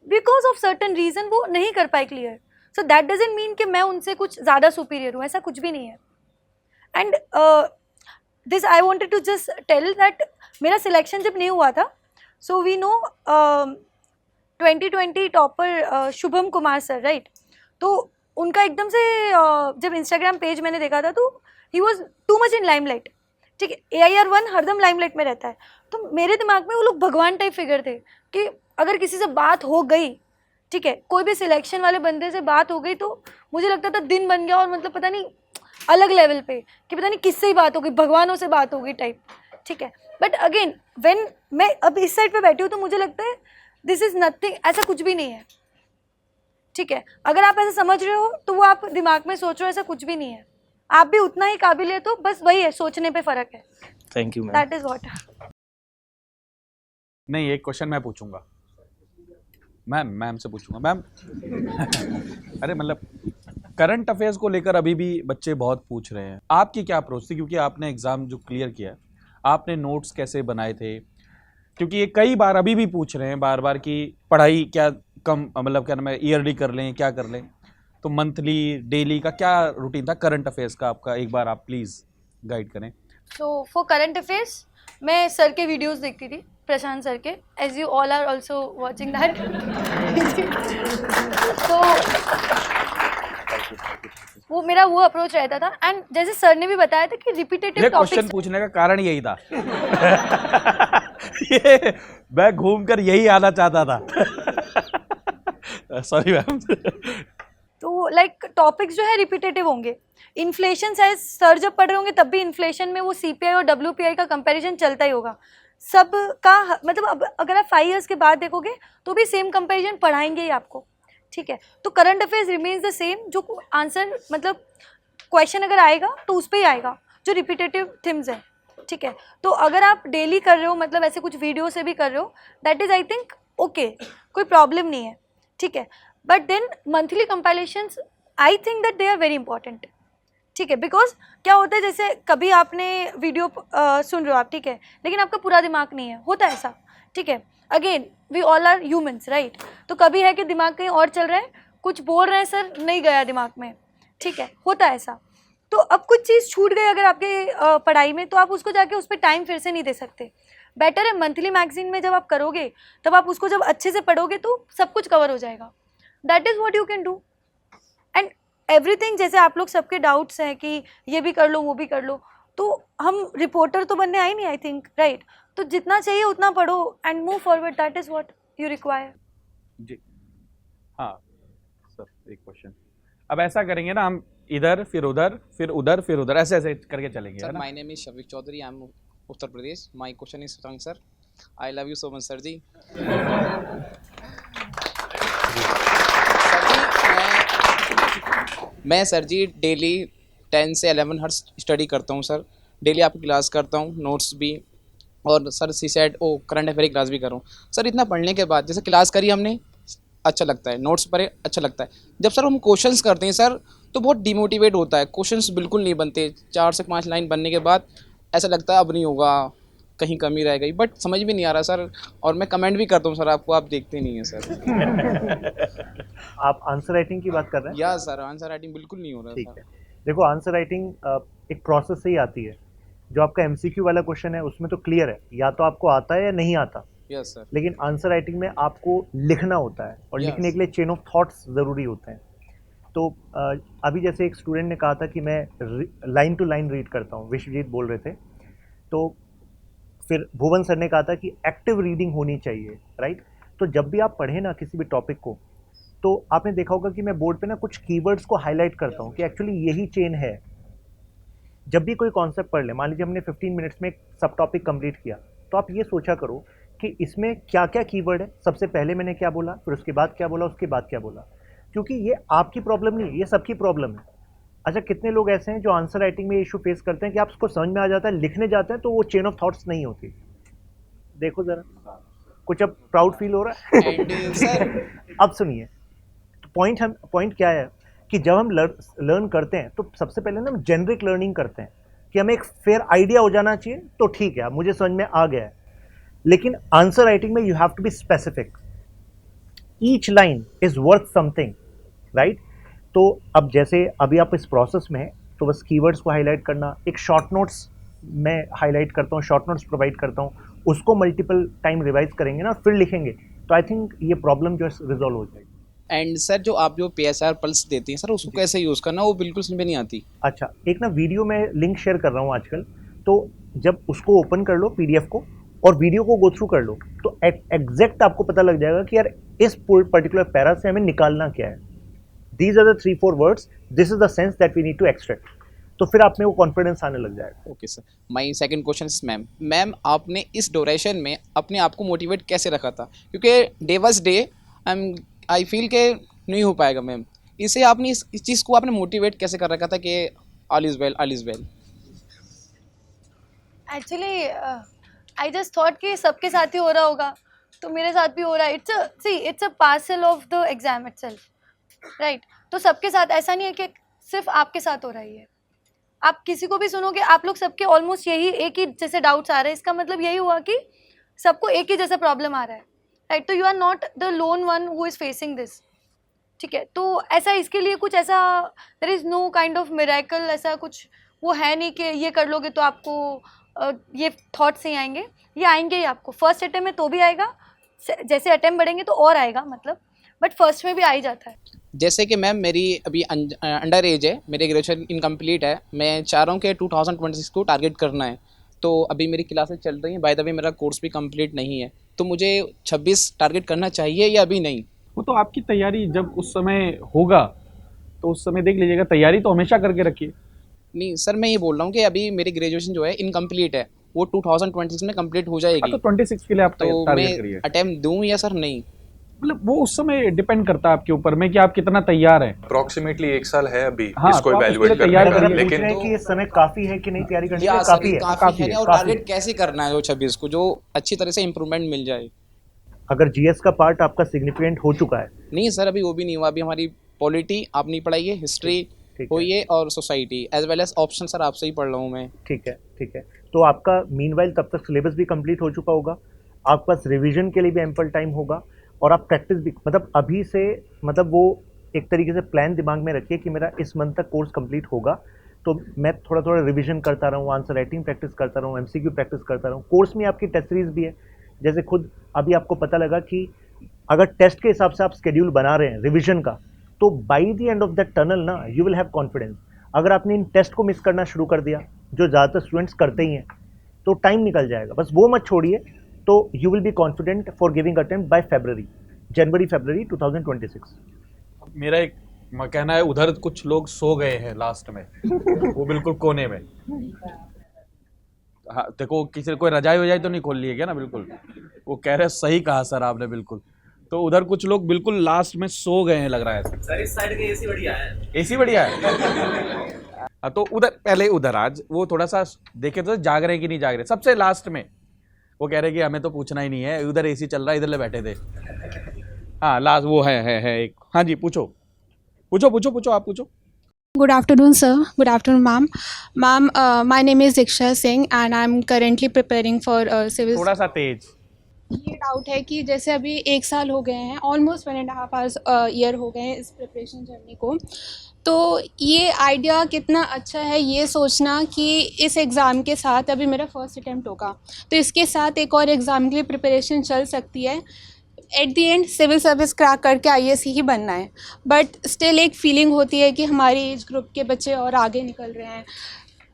because of certain reason वो नहीं कर पाए clear, so that doesn't mean कि मैं उनसे कुछ ज़्यादा सुपीरियर हूँ, ऐसा कुछ भी नहीं है। And this I wanted to just tell that मेरा सिलेक्शन जब नहीं हुआ था, so we know 2020 topper Shubham Kumar sir, right, तो उनका एकदम से जब इंस्टाग्राम पेज मैंने देखा था तो he was too much in limelight, ठीक है, AIR1 हरदम लाइमलाइट में रहता है, तो मेरे दिमाग में वो लोग भगवान टाइप फिगर थे कि अगर किसी से बात हो गई, ठीक है, कोई भी सिलेक्शन वाले बंदे से बात हो गई तो मुझे लगता था दिन बन गया, और मतलब पता नहीं अलग लेवल पे कि पता नहीं किससे ही बात हो गई, भगवानों से बात हो गई टाइप, ठीक है। बट अगेन व्हेन मैं अब इस साइड पे बैठी हूँ तो मुझे लगता है दिस इज़ नथिंग, ऐसा कुछ भी नहीं है, ठीक है, अगर आप ऐसा समझ रहे हो तो वो आप दिमाग में सोच रहे हो, ऐसा कुछ भी नहीं है, आप भी उतना ही काबिलियत हो, बस वही है, सोचने पे फर्क है। Thank you ma'am. That is what. नहीं, एक क्वेश्चन मैं पूछूंगा मैम से पूछूंगा मैम। अरे मतलब करंट अफेयर्स को लेकर अभी भी बच्चे बहुत पूछ रहे हैं, आपकी क्या अप्रोच थी? क्योंकि आपने एग्जाम जो क्लियर किया, आपने नोट्स कैसे बनाए थे? क्योंकि ये कई बार अभी भी पूछ रहे हैं बार बार कि पढ़ाई क्या कम, मतलब क्या नाम है, ईयरली कर लें, क्या कर लें? तो मंथली, डेली का क्या रूटीन था करंट अफेयर्स का आपका? एक बार आप प्लीज गाइड करें। सो फॉर करंट अफेयर्स मैं सर के वीडियोस देखती थी, प्रशांत सर के, as you all are also watching that. तो वो मेरा वो अप्रोच रहता था, एंड जैसे सर ने भी बताया था कि रिपीटेटिव क्वेश्चन टॉपिक्स। पूछने का कारण यही था। ये मैं घूमकर यही आना चाहता था। Sorry ma'am. तो लाइक टॉपिक्स जो है रिपीटेटिव होंगे। इन्फ्लेशन शायद सर जब पढ़ रहे होंगे तब भी इन्फ्लेशन में वो सीपीआई और डब्ल्यूपीआई का कंपैरिजन चलता ही होगा सब का, मतलब अब अगर आप 5 इयर्स के बाद देखोगे तो भी सेम कंपैरिजन पढ़ाएंगे ही आपको, ठीक है। तो current affairs remains the same, जो आंसर मतलब क्वेश्चन अगर आएगा तो उस पर ही आएगा जो रिपीटेटिव थिम्स है, ठीक है। तो अगर आप डेली कर रहे हो, मतलब ऐसे कुछ वीडियो से भी कर रहे हो, that is I think okay, कोई प्रॉब्लम नहीं है, ठीक है। But then monthly compilations I think that they are very important, ठीक है। बिकॉज क्या होता है, जैसे कभी आपने वीडियो सुन रहे हो आप, ठीक है, लेकिन आपका पूरा दिमाग नहीं है, होता है ऐसा, ठीक है। Again we all are humans, right. तो कभी है कि दिमाग कहीं और चल रहा है, कुछ बोल रहे हैं सर, नहीं गया दिमाग में, ठीक है, होता है ऐसा। तो अब कुछ चीज़ छूट गई अगर आपके पढ़ाई में, तो आप उसको जाके उस पर टाइम फिर से नहीं दे सकते। बेटर है मंथली मैगजीन में जब आप करोगे, तब आप उसको जब अच्छे से पढ़ोगे तो सब कुछ कवर हो जाएगा। That is what you can do. And everything, जैसे आप लोग सबके डाउट्स हैं कि ये भी कर लो वो भी कर लो, तो हम रिपोर्टर तो बनने आए नहीं, आई थिंक, राइट। तो जितना चाहिए उतना पढ़ो and move forward, that is what you require. जी हाँ सर, एक क्वेश्चन। अब ऐसा करेंगे ना, हम इधर फिर उधर फिर उधर फिर उधर, ऐसे ऐसे करके चलेंगे, है ना? My name is Shafiq Chaudhary, I am Uttar Pradesh. My question is रंग sir, I love you so much sir जी। मैं सर जी डेली 10 से 11 हर्स स्टडी करता हूँ सर, डेली आपकी क्लास करता हूँ, नोट्स भी, और सर सीसेट करंट अफेयर की क्लास भी कर रहा हूँ सर। इतना पढ़ने के बाद जैसे क्लास करी हमने, अच्छा लगता है, नोट्स पढ़े अच्छा लगता है। जब सर हम क्वेश्चंस करते हैं सर, तो बहुत डिमोटिवेट होता है, क्वेश्चंस बिल्कुल नहीं बनते। 4 से 5 लाइन बनने के बाद ऐसा लगता है अब नहीं होगा, कहीं कमी रह गई, बट समझ भी नहीं आ रहा सर। और मैं कमेंट भी करता हूँ सर आपको, आप देखते नहीं हैं सर। आप आंसर राइटिंग की बात कर रहे हैं? या सर आंसर राइटिंग बिल्कुल नहीं हो रहा। ठीक है, देखो आंसर राइटिंग एक प्रोसेस से ही आती है। जो आपका एमसीक्यू वाला क्वेश्चन है उसमें तो क्लियर है, या तो आपको आता है या नहीं आता। Yes sir. लेकिन आंसर राइटिंग में आपको लिखना होता है, और लिखने के लिए चेन ऑफ थॉट्स ज़रूरी होते हैं। तो अभी जैसे एक स्टूडेंट ने कहा था कि मैं लाइन टू लाइन रीड करता हूँ, विश्वजीत बोल रहे थे। तो फिर भुवन सर ने कहा था कि एक्टिव रीडिंग होनी चाहिए, राइट। तो जब भी आप पढ़ें ना किसी भी टॉपिक को, तो आपने देखा होगा कि मैं बोर्ड पे ना कुछ कीवर्ड्स को हाईलाइट करता हूँ कि एक्चुअली यही चेन है। जब भी कोई कॉन्सेप्ट पढ़ ले, मान लीजिए हमने 15 मिनट्स में एक सब टॉपिक कंप्लीट किया, तो आप ये सोचा करो कि इसमें क्या क्या कीवर्ड है, सबसे पहले मैंने क्या बोला, फिर उसके बाद क्या बोला, उसके बाद क्या बोला। क्योंकि ये आपकी प्रॉब्लम नहीं, ये सबकी प्रॉब्लम है। अच्छा, कितने लोग ऐसे हैं जो आंसर राइटिंग में इशू फेस करते हैं कि आप उसको समझ में आ जाता है, लिखने जाते हैं तो वो चेन ऑफ थॉट्स नहीं होती। देखो ज़रा, कुछ अब प्राउड फील हो रहा है। अब सुनिए, तो पॉइंट क्या है कि जब हम लर्न करते हैं तो सबसे पहले ना हम जेनरिक लर्निंग करते हैं कि हमें एक फेयर आइडिया हो जाना चाहिए, तो ठीक है, मुझे समझ में आ गया है। लेकिन आंसर राइटिंग में you have to be specific, each line is worth something, right. तो अब जैसे अभी आप इस प्रोसेस में हैं, तो बस कीवर्ड्स को हाईलाइट करना, एक शॉर्ट नोट्स मैं हाईलाइट करता हूँ, शॉर्ट नोट्स प्रोवाइड करता हूँ, उसको मल्टीपल टाइम रिवाइज करेंगे ना, फिर लिखेंगे, तो आई थिंक ये प्रॉब्लम जो है रिजॉल्व हो जाएगी। एंड सर जो आप जो PSR पल्स देते हैं सर, उसको कैसे यूज़ करना, वो बिल्कुल समझ में नहीं आती। अच्छा, एक ना वीडियो में लिंक शेयर कर रहा हूँ आजकल, तो जब उसको ओपन कर लो PDF को और वीडियो को गो थ्रू कर लो, तो एग्जैक्ट आपको पता लग जाएगा कि यार इस पर्टिकुलर पैरा से हमें निकालना क्या है। These are the 3-4 words, this is the sense that we need to extract. तो फिर आप में वो कॉन्फिडेंस आने लग जाएगा। Okay sir, my second question is ma'am आपने इस ड्यूरेशन में अपने आप को मोटिवेट कैसे रखा था? क्योंकि day was day I feel के नहीं हो पाएगा मैम। इसे आपने इस चीज़ को आपने मोटिवेट कैसे कर रखा था कि all is well, all is well? Actually I just thought कि सबके साथ ही हो रहा होगा, तो मेरे साथ भी हो रहा है। It's a parcel of the exam itself, right? तो सबके साथ, ऐसा नहीं है कि सिर्फ आपके साथ हो रहा है। आप किसी को भी सुनोगे, आप लोग सबके ऑलमोस्ट यही एक ही जैसे डाउट्स आ रहे हैं, इसका मतलब यही हुआ कि सबको एक ही जैसा प्रॉब्लम आ रहा है, राइट? तो you are not the lone one who is facing this, ठीक है? तो ऐसा इसके लिए कुछ ऐसा there is no kind of miracle, ऐसा कुछ वो है नहीं कि ये कर लोगे तो आपको ये थॉट्स ही आएंगे। ये आएंगे ही आपको, फर्स्ट अटेम्प्ट में तो भी आएगा, जैसे अटेम्प्ट बढ़ेंगे तो और आएगा, मतलब, बट फर्स्ट में भी आ ही जाता है। जैसे कि मैम मेरी अभी अंडर एज है, मेरी ग्रेजुएशन इनकम्प्लीट है, मैं चाह रहा हूँ कि 2026 को टारगेट करना है। तो अभी मेरी क्लासेस चल रही हैं, बाय द वे मेरा कोर्स भी कंप्लीट नहीं है, तो मुझे 26 टारगेट करना चाहिए या अभी नहीं? वो तो आपकी तैयारी जब उस समय होगा तो उस समय देख लीजिएगा, तैयारी तो हमेशा करके रखिए। नहीं सर, मैं ये बोल रहा हूँ कि अभी मेरी ग्रेजुएशन जो है इनकम्प्लीट है, वो 2026 में कंप्लीट हो जाएगी। तो 26 के लिए आप तो टारगेट करिए। मैं अटेम्प्ट दूँ या सर नहीं? मतलब वो उस समय डिपेंड करता है आपके ऊपर में कि आप कितना तैयार हैं। अप्रोक्सीमेटली 1 साल है अभी हाँ, इसको तो आप इवैल्यूएट उसके लिए करने तैयार का, करिए। लेकिन कि ये समय काफी है कि नहीं तैयारी करने के या लिए? सर, काफी है, काफी है, और काफी टारगेट कैसे करना है वो 26 को, जो अच्छी तरह से इम्प्रूवमेंट मिल जाए? अगर जीएस का पार्ट आपका सिग्निफिकेंट हो चुका है? नहीं सर, अभी वो भी नहीं हुआ। अभी हमारी पॉलिटी आप नहीं पढ़ाई है, हिस्ट्री हुई है और society as well as option sir आपसे ही पढ़ रहा हूँ मैं। ठीक है, ठीक है। तो आपका मीनवाइल तब तक सिलेबस भी कंप्लीट हो चुका होगा, आपके पास रिवीजन के लिए भी एम्पल टाइम होगा, और आप प्रैक्टिस भी, मतलब अभी से, मतलब वो एक तरीके से प्लान दिमाग में रखिए कि मेरा इस मंथ तक कोर्स कंप्लीट होगा, तो मैं थोड़ा थोड़ा रिवीजन करता रहूँ, आंसर राइटिंग प्रैक्टिस करता रहूँ, एमसीक्यू प्रैक्टिस करता रहूँ। कोर्स में आपकी टेस्ट सीरीज भी है, जैसे खुद अभी आपको पता लगा कि अगर टेस्ट के हिसाब से आप स्केड्यूल बना रहे हैं रिवीजन का, तो by the end of the tunnel ना यू विल हैव कॉन्फिडेंस। अगर आपने इन टेस्ट को मिस करना शुरू कर दिया, जो ज़्यादातर स्टूडेंट्स करते ही हैं, तो टाइम निकल जाएगा। बस वो मत छोड़िए, तो you will be confident for giving attempt bye जनवरी 2026। मेरा एक कहना है, उधर कुछ लोग सो गए हैं लास्ट में, वो बिल्कुल कोने में। हाँ देखो, किसी कोई रजाई वजाई तो नहीं खोल ली है क्या ना? बिल्कुल वो कह रहे, सही कहा सर आपने, बिल्कुल। तो उधर कुछ लोग बिल्कुल लास्ट में सो गए हैं, लग रहा है सर। इस साइड का एसी बढ़िया है। एसी बढ़िया है। तो उधर पहले, उधर आज वो थोड़ा सा देखे तो जाग रहे कि नहीं जाग रहे। सबसे लास्ट में वो कह रहे कि हमें तो पूछना ही नहीं है, उधर एसी चल रहा है, इधर ले बैठे थे। हाँ लास्ट वो है एक। हाँ जी, पूछो आप पूछो। Good afternoon, sir. Good afternoon, ma'am. Ma'am, my name is Diksha Singh and I'm currently preparing for civil. थोड़ा सा तेज। ये डाउट है कि जैसे अभी 1 साल हो गए हैं, ऑलमोस्ट 1.5 ईयर हो गए हैं इस प्रिपरेशन जर्नी को, तो ये आइडिया कितना अच्छा है ये सोचना कि इस एग्ज़ाम के साथ अभी मेरा फर्स्ट अटैम्प्ट होगा, तो इसके साथ एक और एग्ज़ाम के लिए प्रिपरेशन चल सकती है। At the end civil service crack करके IAS ही बनना है, बट स्टिल एक फीलिंग होती है कि हमारी एज ग्रुप के बच्चे और आगे निकल रहे हैं,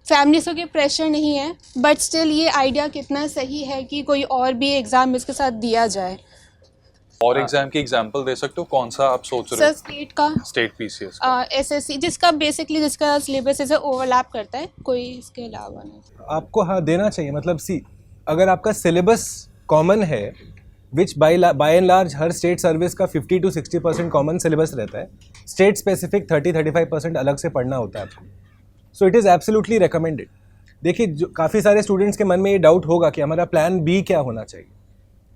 फैमिलीज़ों के प्रेशर नहीं है, बट स्टिल ये आइडिया कितना सही है कि कोई और भी एग्ज़ाम इसके साथ दिया जाए। और एग्जाम की एग्जांपल दे सकते हो, कौन सा आप सोच रहे हो? सर स्टेट का, स्टेट PCS SSC, जिसका सिलेबस इसे ओवरलैप करता है, कोई इसके अलावा नहीं। आपको हाँ देना चाहिए, मतलब सी, अगर आपका सिलेबस कॉमन है, विच bye and large her state service का 50 to 60% कॉमन सिलेबस रहता है, स्टेट स्पेसिफिक 30-35% अलग से पढ़ना होता है आपको, so it is absolutely recommended. देखिए, जो काफ़ी सारे स्टूडेंट्स के मन में ये डाउट होगा कि हमारा प्लान बी क्या होना चाहिए,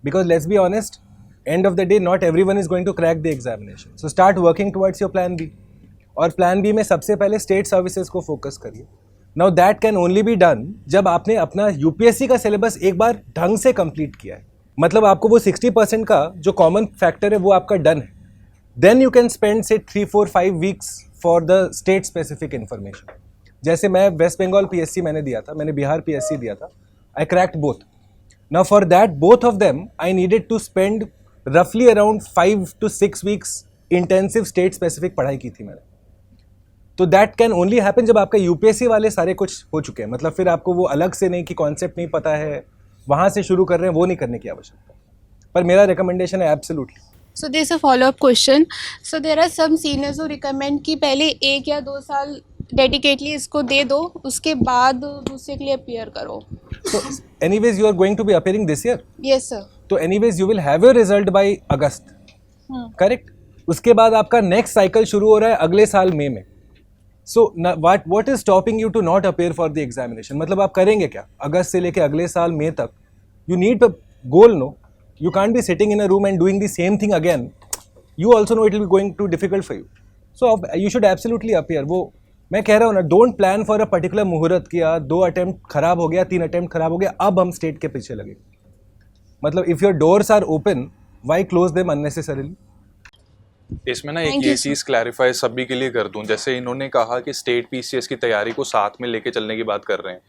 because let's be honest, end of the day not everyone is going to crack the examination, so start working towards your plan B. और प्लान बी में सबसे पहले स्टेट सर्विसेज को फोकस करिए। Now that can only be done जब आपने अपना UPSC का सिलेबस एक बार ढंग से कंप्लीट किया है, मतलब आपको वो 60% का जो कॉमन फैक्टर है वो आपका डन है, देन यू कैन स्पेंड से 3-4-5 weeks for the state specific information. जैसे मैं वेस्ट बंगाल PSC मैंने दिया था, मैंने बिहार PSC दिया था, I cracked both. Now for that both of them I needed to spend रफली around 5 to 6 weeks intensive state specific पढ़ाई की थी मैंने। तो दैट कैन ओनली हैपन जब आपका UPSC वाले सारे कुछ हो चुके हैं, मतलब फिर आपको वो अलग से नहीं कि कॉन्सेप्ट नहीं पता है, वहाँ से शुरू कर रहे हैं, वो नहीं करने की आवश्यकता। पर मेरा रिकमेंडेशन है absolutely. So this a follow up question, so there are some seniors who recommend कि पहले 1 या 2 साल डेडिकेटली इसको दे दो, उसके बाद दूसरे के लिए अपीयर करो। So anyways you are going to be appearing this year? Yes sir. So anyways you will have your result by August, correct? उसके बाद आपका नेक्स्ट साइकिल शुरू हो रहा है अगले साल मई में. So what is stopping you to not appear for the examination? मतलब आप करेंगे क्या अगस्त से लेके अगले साल मई तक? You need a goal, no? You can't be sitting in a room and doing the same thing again. You also know it will be going too difficult for you. So you should absolutely appear. वो मैं कह रहा हूँ ना, don't plan for a particular मुहूर्त किया, 2 attempt खराब हो गया, 3 अटेम्प्ट खराब हो गया, अब हम स्टेट के पीछे लगे. मतलब if your doors are open, why close them unnecessarily? इसमें ना एक ये चीज़ क्लैरिफाई सभी के लिए कर दूं. जैसे इन्होंने कहा कि स्टेट पीसीएस की तैयारी को साथ में लेके चलने की बात कर रहे हैं.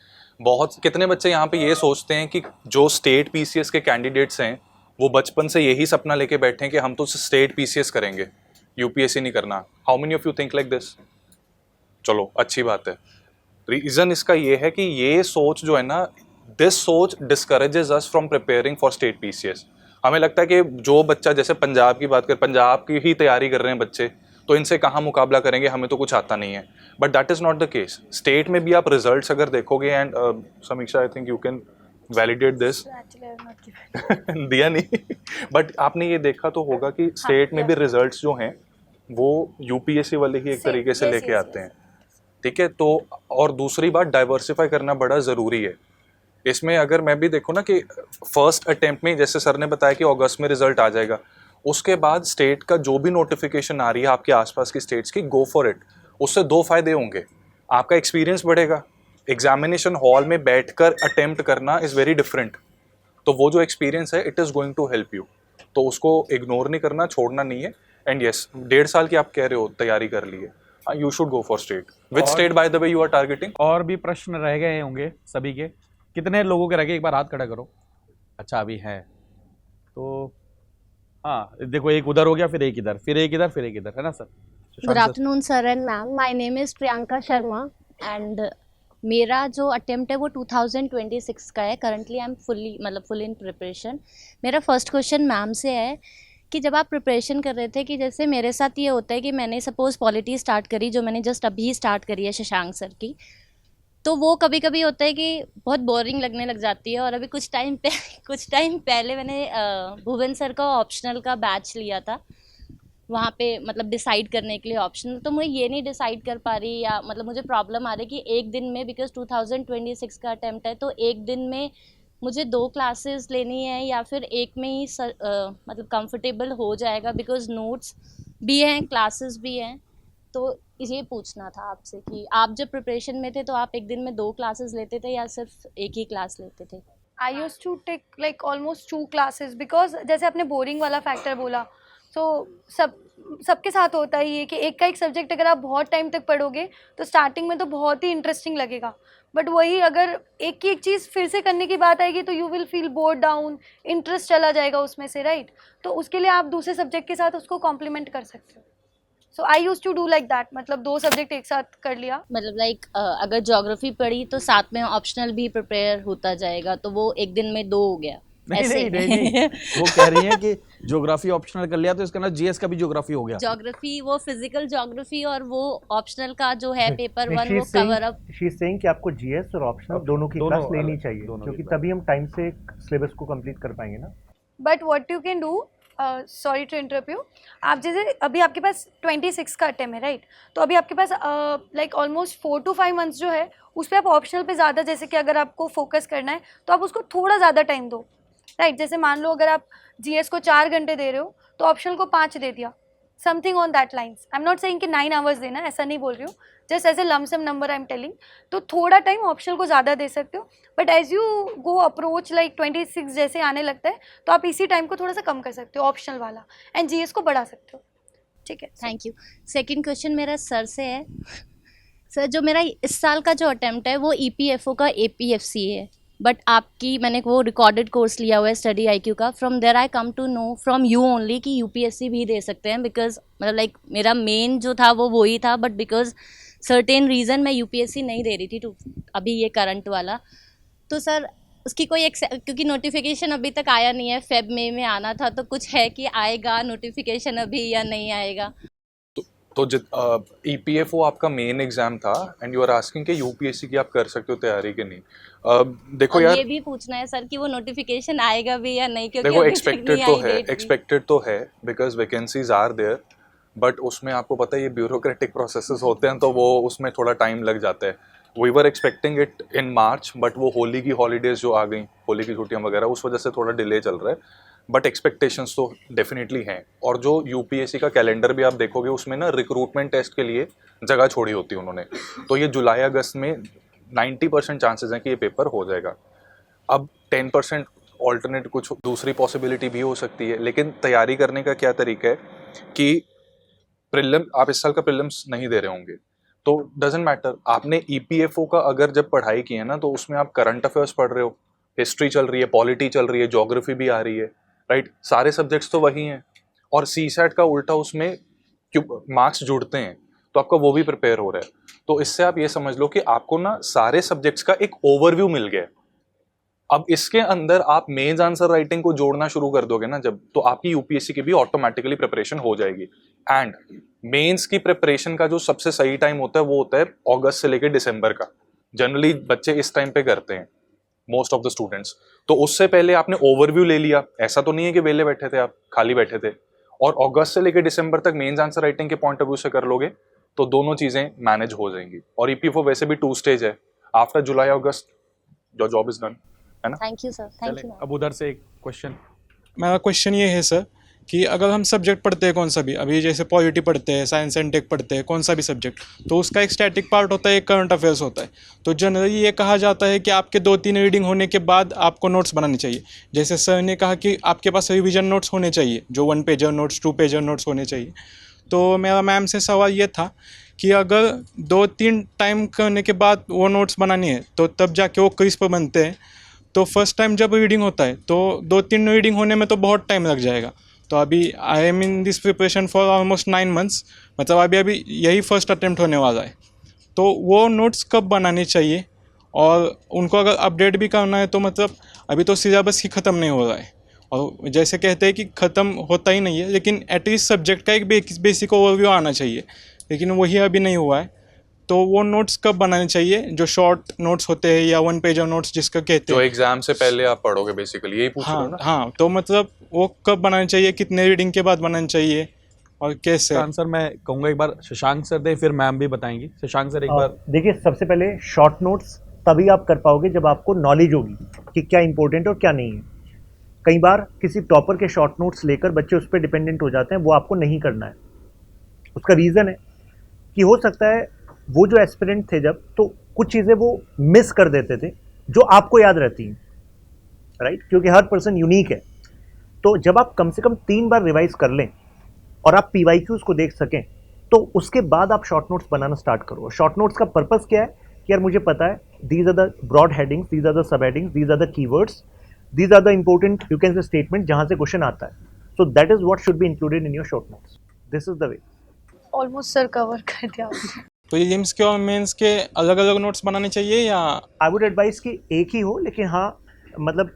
कितने बच्चे यहाँ पे ये सोचते हैं कि जो स्टेट पीसीएस के कैंडिडेट्स हैं वो बचपन से यही सपना लेके बैठे हैं कि हम तो स्टेट पीसीएस करेंगे, यूपीएससी नहीं करना. How many of you think like this? चलो अच्छी बात है. रीज़न इसका ये है कि ये सोच जो है ना, दिस सोच discourages us from preparing for state PCS. हमें लगता है कि जो बच्चा, जैसे पंजाब की बात करें, पंजाब की ही तैयारी कर रहे हैं बच्चे, तो इनसे कहाँ मुकाबला करेंगे, हमें तो कुछ आता नहीं है. But that is not the case. State में भी आप रिजल्ट्स अगर देखोगे, एंड समीक्षा I think you can validate this. दिया नहीं बट आपने ये देखा तो होगा कि स्टेट में भी रिजल्ट्स जो हैं वो यूपीएससी वाले ही एक तरीके से लेके आते हैं. ठीक है. तो और दूसरी बात, डाइवर्सिफाई करना बड़ा ज़रूरी है इसमें. अगर मैं भी देखूँ ना कि फर्स्ट अटेम्प्ट में, जैसे सर ने बताया कि अगस्त में रिजल्ट आ जाएगा, उसके बाद स्टेट का जो भी नोटिफिकेशन आ रही है आपके आसपास की स्टेट्स की, गो फॉर इट. उससे 2 फायदे होंगे. आपका एक्सपीरियंस बढ़ेगा. एग्जामिनेशन हॉल में बैठकर अटेम्प्ट करना इज़ वेरी डिफरेंट. तो वो जो एक्सपीरियंस है, it is going to help you. तो उसको इग्नोर नहीं करना, छोड़ना नहीं है. एंड येस, 1.5 साल की आप कह रहे हो तैयारी कर ली है, you should go for state. Which state by the way you are targeting? और भी प्रश्न रह गए होंगे सभी के. कितने लोगों के रह गए? एक बार हाथ खड़ा करो. अच्छा, अभी है तो हाँ, देखो एक उधर हो गया, फिर एक इधर, फिर एक इधर, फिर एक इधर, है ना sir? Good afternoon sir and ma'am. My name is Priyanka Sharma and मेरा जो अटेम्प्ट है वो 2026 का है. Currently I am full in preparation. मेरा फर्स्ट क्वेश्चन मैम से है कि जब आप प्रिपरेशन कर रहे थे, कि जैसे मेरे साथ ये होता है कि मैंने सपोज़ पॉलिटी स्टार्ट करी, जो मैंने जस्ट अभी स्टार्ट करी है शशांक सर की, तो वो कभी कभी होता है कि बहुत बोरिंग लगने लग जाती है. और अभी कुछ टाइम पहले मैंने भुवन सर का ऑप्शनल का बैच लिया था, वहाँ पे मतलब डिसाइड करने के लिए ऑप्शनल. तो मैं ये नहीं डिसाइड कर पा रही, या मतलब मुझे प्रॉब्लम आ रही कि एक दिन में, बिकॉज 2026 का अटेम्प्ट है, तो एक दिन में मुझे 2 क्लासेस लेनी है या फिर एक में ही मतलब कंफर्टेबल हो जाएगा, बिकॉज नोट्स भी हैं, क्लासेस भी हैं. तो ये पूछना था आपसे कि आप जब प्रिपरेशन में थे तो आप एक दिन में 2 क्लासेस लेते थे या सिर्फ एक ही क्लास लेते थे? I used to take like almost 2 classes because जैसे आपने बोरिंग वाला फैक्टर बोला, तो सबके साथ होता ही है कि एक का एक सब्जेक्ट अगर आप बहुत टाइम तक पढ़ोगे तो स्टार्टिंग में तो बहुत ही इंटरेस्टिंग लगेगा, बट वही अगर एक की एक चीज़ फिर से करने की बात आएगी तो you will feel bored down, interest चला जाएगा उसमें से, राइट? तो उसके लिए आप दूसरे सब्जेक्ट के साथ उसको कॉम्प्लीमेंट कर सकते हो. So I use to do like that, मतलब 2 सब्जेक्ट एक साथ कर लिया. मतलब लाइक अगर ज्योग्राफी पढ़ी तो साथ में ऑप्शनल भी प्रिपेयर होता जाएगा, तो वो एक दिन में 2 हो गया. नहीं. वो कह रही है कि ज्योग्राफी ऑप्शनल कर लिया तो इसका ना जीएस का भी ज्योग्राफी हो गया. ज्योग्राफी वो फिजिकल ज्योग्राफी और वो ऑप्शनल का जो है पेपर 1 वो cover up. She is saying कि आपको जीएस और ऑप्शनल दोनों की क्लास लेनी चाहिए, क्योंकि तभी हम टाइम से सिलेबस को कंप्लीट कर पाएंगे ना. But what you can do, sorry to interrupt you, आप जैसे अभी आपके पास 26 का अटेम्प्ट है, राइट? तो अभी आपके पास लाइक ऑलमोस्ट 4 to 5 मंथ्स जो है उस पर आप ऑप्शनल पे ज़्यादा, जैसे कि अगर आपको फोकस करना है तो आप उसको थोड़ा ज़्यादा टाइम दो, राइट? जैसे मान लो अगर आप जीएस को 4 घंटे दे रहे हो तो ऑप्शनल को 5 दे दिया, something on that lines. I am not saying कि 9 आवर्स देना, ऐसा नहीं बोल रही हूँ, just as a lump sum number I am telling. तो थोड़ा टाइम ऑप्शनल को ज़्यादा दे सकते हो, but as you go approach like 26 जैसे आने लगता है तो आप इसी टाइम को थोड़ा सा कम कर सकते हो ऑप्शनल वाला, एंड जीएस को बढ़ा सकते हो. ठीक है, थैंक यू. सेकेंड क्वेश्चन मेरा सर से है. सर, जो मेरा इस साल का जो अटेम्प्ट है वो ईपीएफओ का एपीएफसी है, बट आपकी मैंने वो रिकॉर्डेड कोर्स लिया हुआ है स्टडी आईक्यू का. From there I come to know from you only कि यूपीएससी भी दे सकते हैं, बिकॉज मतलब लाइक मेरा मेन जो था वो वही था, बट बिकॉज सर्टेन रीज़न मैं यूपीएससी नहीं दे रही थी टू अभी ये करंट वाला. तो सर उसकी कोई क्योंकि नोटिफिकेशन अभी तक आया नहीं है, फेब में आना था, तो कुछ है कि आएगा नोटिफिकेशन अभी या नहीं आएगा? तो ईपीएफओ आपका मेन एग्जाम था एंड यू आर आस्किंग कि यूपीएससी की आप कर सकते हो तैयारी कि नहीं. देखो यार, ये भी पूछना है सर कि वो नोटिफिकेशन आएगा भी या नहीं, क्योंकि देखो एक्सपेक्टेड तो है because vacancies are there. But उसमें आपको पता है ये ब्यूरोक्रेटिक प्रोसेसेस होते हैं, तो वो उसमें थोड़ा टाइम लग जाता है. We were expecting it in March, but वो होली की हॉलीडेज जो आ गई, होली की छुट्टियां वगैरह, उस वजह से थोड़ा डिले चल रहा है. बट एक्सपेक्टेशंस तो डेफिनेटली हैं. और जो यूपीएससी का कैलेंडर भी आप देखोगे उसमें ना रिक्रूटमेंट टेस्ट के लिए जगह छोड़ी होती है उन्होंने. तो ये जुलाई अगस्त में 90% चांसेस हैं कि ये पेपर हो जाएगा. अब 10% ऑल्टरनेट कुछ दूसरी पॉसिबिलिटी भी हो सकती है. लेकिन तैयारी करने का क्या तरीका है कि प्रीलिम, आप इस साल का प्रीलिम्स नहीं दे रहे होंगे तो डजेंट मैटर. आपने ईपीएफओ का अगर जब पढ़ाई की है ना, तो उसमें आप करंट अफेयर्स पढ़ रहे हो, हिस्ट्री चल रही है, पॉलिटी चल रही है, ज्योग्राफी भी आ रही है, राइट. सारे सब्जेक्ट्स तो वही हैं. और सीसैट का उल्टा उसमें मार्क्स जुड़ते हैं, तो आपका वो भी प्रिपेयर हो रहा है. तो इससे आप ये समझ लो कि आपको ना सारे सब्जेक्ट्स का एक ओवरव्यू मिल गया. अब इसके अंदर आप मेंस आंसर राइटिंग को जोड़ना शुरू कर दोगे ना जब, तो आपकी यूपीएससी की भी ऑटोमेटिकली प्रिपरेशन हो जाएगी. एंड मेंस की प्रिपरेशन का जो सबसे सही टाइम होता है वो होता है अगस्त से लेकर दिसंबर का. जनरली बच्चे इस टाइम पे करते हैं, मोस्ट ऑफ द स्टूडेंट्स. तो उससे पहले आपने ओवरव्यू ले लिया. ऐसा तो नहीं है कि वेले बैठे थे, आप खाली बैठे थे. और अगस्त से लेकर दिसंबर तक मेंस आंसर राइटिंग के पॉइंट ऑफ व्यू से कर लोगे तो दोनों चीजें मैनेज हो जाएंगी. और ईपीएफओ वैसे भी 2 स्टेज है. After July August your job is done, है ना. Thank you sir. Thank you. अब उधर से एक क्वेश्चन. मेरा क्वेश्चन ये है सर कि अगर हम सब्जेक्ट पढ़ते हैं कौन सा भी, अभी जैसे पॉलिटी पढ़ते हैं, साइंस एंड टेक पढ़ते हैं, कौन सा भी सब्जेक्ट, तो उसका एक स्टैटिक पार्ट होता है, एक करंट अफेयर्स होता है. तो जनरली ये कहा जाता है कि आपके 2-3 रीडिंग होने के बाद आपको नोट्स बनाने चाहिए. जैसे सर ने कहा कि आपके पास रिवीजन नोट्स होने चाहिए, जो 1 पेजर नोट्स, 2 पेजर नोट्स होने चाहिए. तो मेरा मैम से सवाल ये था कि अगर 2-3 टाइम करने के बाद वो नोट्स बनानी है तो तब जाके वो क्रिस्प बनते हैं. तो फर्स्ट टाइम जब रीडिंग होता है तो 2-3 रीडिंग होने में तो बहुत टाइम लग जाएगा. तो अभी I am in this preparation for almost 9 months, मतलब अभी यही फर्स्ट अटेम्प्ट होने वाला है. तो वो नोट्स कब बनाने चाहिए, और उनको अगर अपडेट भी करना है तो मतलब अभी तो सिलेबस ही ख़त्म नहीं हो रहा है. और जैसे कहते हैं कि ख़त्म होता ही नहीं है, लेकिन एटलीस्ट सब्जेक्ट का एक बेसिक ओवरव्यू आना चाहिए, लेकिन वही अभी नहीं हुआ है. तो वो नोट्स कब बनाने चाहिए, जो शॉर्ट नोट्स होते हैं या 1 पेजर नोट्स जिसका कहते हैं, जो एग्जाम से पहले आप पढ़ोगे, बेसिकली यही पूछ रहे हो ना. हाँ, तो मतलब वो कब बनाने चाहिए, कितने रीडिंग के बाद बनाने चाहिए और कैसे. आंसर मैं कहूँगा एक बार शशांक सर दे, फिर मैम भी बताएंगी. शशांक सर एक बार. देखिए, सबसे पहले शॉर्ट नोट्स तभी आप कर पाओगे जब आपको नॉलेज होगी कि क्या इंपॉर्टेंट और क्या नहीं है. कई बार किसी टॉपर के शॉर्ट नोट्स लेकर बच्चे उस पर डिपेंडेंट हो जाते हैं, वो आपको नहीं करना है. उसका रीज़न है कि हो सकता है वो जो एस्पिरेंट थे जब, तो कुछ चीज़ें वो मिस कर देते थे जो आपको याद रहती हैं, राइट, क्योंकि हर पर्सन यूनिक है. तो जब आप कम से कम 3 बार रिवाइज कर लें और आप PYQs को देख सकें, तो उसके बाद आप शॉर्ट नोट्स बनाना स्टार्ट करो. शॉर्ट नोट्स का पर्पस क्या है कि यार मुझे पता है these are the broad headings, these are the sub headings, these are the keywords, these are the important you can say statement जहाँ से क्वेश्चन आता है. So that is what should be included in your short notes. This is the way. Almost sir cover कर दिया आपने. Prelims के और mains के अलग अलग नोट्स बनाने चाहिए, या आई वुड एडवाइस कि एक ही हो, लेकिन हाँ मतलब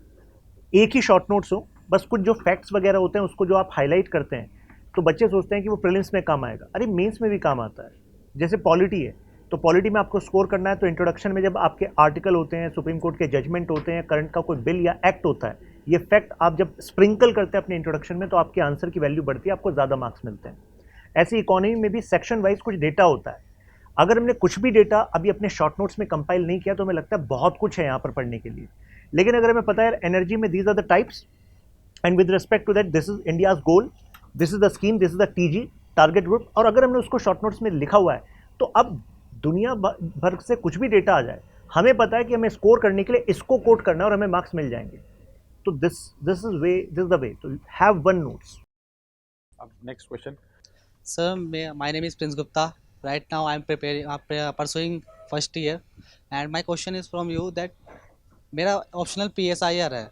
एक ही शॉर्ट नोट्स हो. बस कुछ जो फैक्ट्स वगैरह होते हैं उसको जो आप हाईलाइट करते हैं, तो बच्चे सोचते हैं कि वो प्रीलिम्स में काम आएगा. अरे मेंस में भी काम आता है. जैसे पॉलिटी है, तो पॉलिटी में आपको स्कोर करना है, तो इंट्रोडक्शन में जब आपके आर्टिकल होते हैं, सुप्रीम कोर्ट के जजमेंट होते हैं, करंट का कोई बिल या एक्ट होता है, ये फैक्ट आप जब स्प्रिंकल करते हैं अपने इंट्रोडक्शन में, तो आपके आंसर की वैल्यू बढ़ती है, आपको ज़्यादा मार्क्स मिलते हैं. ऐसे इकोनॉमी में भी सेक्शन वाइज कुछ डेटा होता है. अगर हमने कुछ भी डेटा अभी अपने शॉर्ट नोट्स में कंपाइल नहीं किया तो हमें लगता है बहुत कुछ है यहाँ पर पढ़ने के लिए. लेकिन अगर हमें पता है एनर्जी में these are the types, and with respect to that this is India's goal, this is the scheme, this is the TG target group, और अगर हमने उसको शॉर्ट नोट्स में लिखा हुआ है, तो अब दुनिया भर से कुछ भी डेटा आ जाए, हमें पता है कि हमें स्कोर करने के लिए इसको कोट करना है और हमें मार्क्स मिल जाएंगे. तो this is the way to have 1 notes. अब next question. Sir, my name is Prince Gupta. Right now I am pursuing first year, and my question is from you that मेरा optional PSIR है,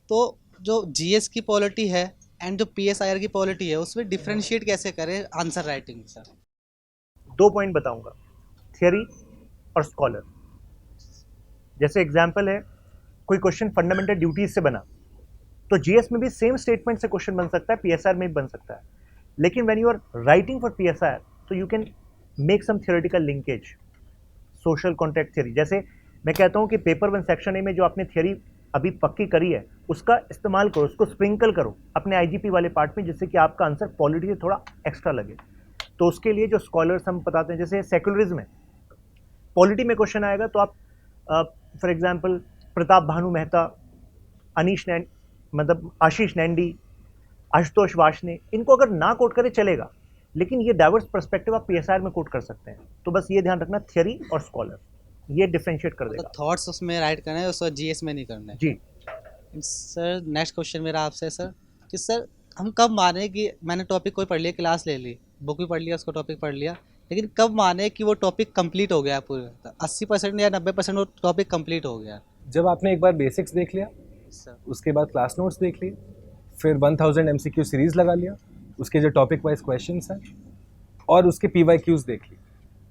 तो जो GS की polity है and जो PSIR की polity है उसमें डिफ्रेंशिएट कैसे करें आंसर राइटिंग. सर 2 पॉइंट बताऊंगा, थियरी और स्कॉलर. जैसे एग्जाम्पल है, कोई क्वेश्चन फंडामेंटल ड्यूटीज से बना, तो GS में भी सेम स्टेटमेंट से क्वेश्चन बन सकता है, PSIR में भी बन सकता है. लेकिन when you are writing for PSIR, तो you can make some theoretical linkage, social contract theory. जैसे मैं कहता हूँ कि पेपर 1 सेक्शन ए में जो आपने थ्योरी अभी पक्की करी है, उसका इस्तेमाल करो, उसको स्प्रिंकल करो अपने IGP वाले पार्ट में, जिससे कि आपका आंसर पॉलिटी से थोड़ा एक्स्ट्रा लगे. तो उसके लिए जो स्कॉलर्स हम बताते हैं, जैसे सेकुलरिज्म है, पॉलिटी में क्वेश्चन आएगा तो आप फॉर एग्जांपल प्रताप भानु मेहता, मतलब आशीष नैंडी, आशुतोष वाशने, इनको अगर ना कोट करें चलेगा, लेकिन ये डाइवर्स पर्सपेक्टिव आप पीएसआर में कोट कर सकते हैं। तो बस ये ध्यान रखना, थियरी और स्कॉलर, ये डिफरेंशिएट कर देगा। थॉट्स उसमें राइट करना है, उसको जीएस में नहीं करना है। जी सर नेक्स्ट क्वेश्चन मेरा आपसे सर कि सर हम कब माने कि मैंने टॉपिक कोई पढ़ लिया, क्लास ले ली, बुक भी पढ़ लिया, उसको टॉपिक पढ़ लिया, लेकिन कब माने कि वो टॉपिक कंप्लीट हो गया पूरे 80% या 90% वो टॉपिक कंप्लीट हो गया? जब आपने एक बार बेसिक्स देख लिया, उसके बाद क्लास नोट्स देख लिए, फिर 1000 MCQ सीरीज़ लगा लिया, उसके जो टॉपिक वाइज क्वेश्चंस हैं और उसके PYQs देख लिए,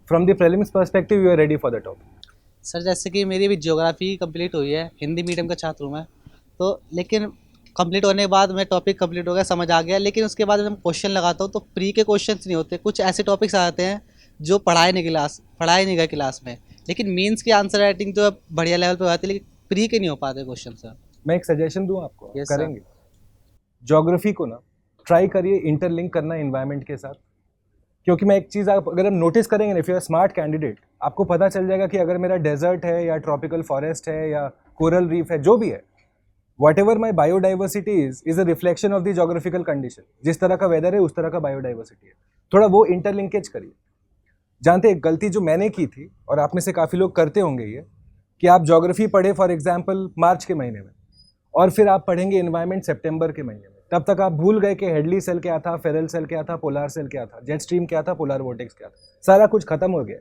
from the prelims perspective you are ready for the topic. Sir जैसे कि मेरी अभी ज्योग्राफी कंप्लीट हुई है, हिंदी मीडियम का छात्र हूँ मैं, तो लेकिन कंप्लीट होने के बाद मैं टॉपिक कंप्लीट हो गया, समझ आ गया, लेकिन उसके बाद जब मैं क्वेश्चन लगाता हूँ तो प्री के क्वेश्चंस नहीं होते, कुछ ऐसे टॉपिक्स आते हैं जो पढ़ाए नहीं गए क्लास में, लेकिन मीन्स की आंसर राइटिंग तो बढ़िया लेवल पे आती है, लेकिन प्री के नहीं हो पाते क्वेश्चन सर। मैं एक सजेशन दूं आपको, Yes, करेंगे ज्योग्राफी को ना ट्राई करिए इंटरलिंक करना एनवायरनमेंट के साथ, क्योंकि मैं एक चीज़ आप अगर हम नोटिस करेंगे, if you are smart candidate, आपको पता चल जाएगा कि अगर मेरा डेजर्ट है या ट्रॉपिकल फॉरेस्ट है या कोरल रीफ है, जो भी है, what ever my biodiversity is a reflection of the geographical condition. जिस तरह का वेदर है उस तरह का बायोडाइवर्सिटी है, थोड़ा वो इंटरलिंकेज करिए। जानते एक गलती जो मैंने की थी और आप में से काफ़ी लोग करते होंगे ये, कि आप ज्योग्राफी पढ़े फॉर एग्जाम्पल मार्च के महीने में और फिर आप पढ़ेंगे इन्वायरमेंट सितंबर के महीने में, तब तक आप भूल गए कि हेडली सेल क्या था, फेरल सेल क्या था, पोलार सेल क्या था, जेट स्ट्रीम क्या था, पोलार वोर्टेक्स क्या था, सारा कुछ खत्म हो गया।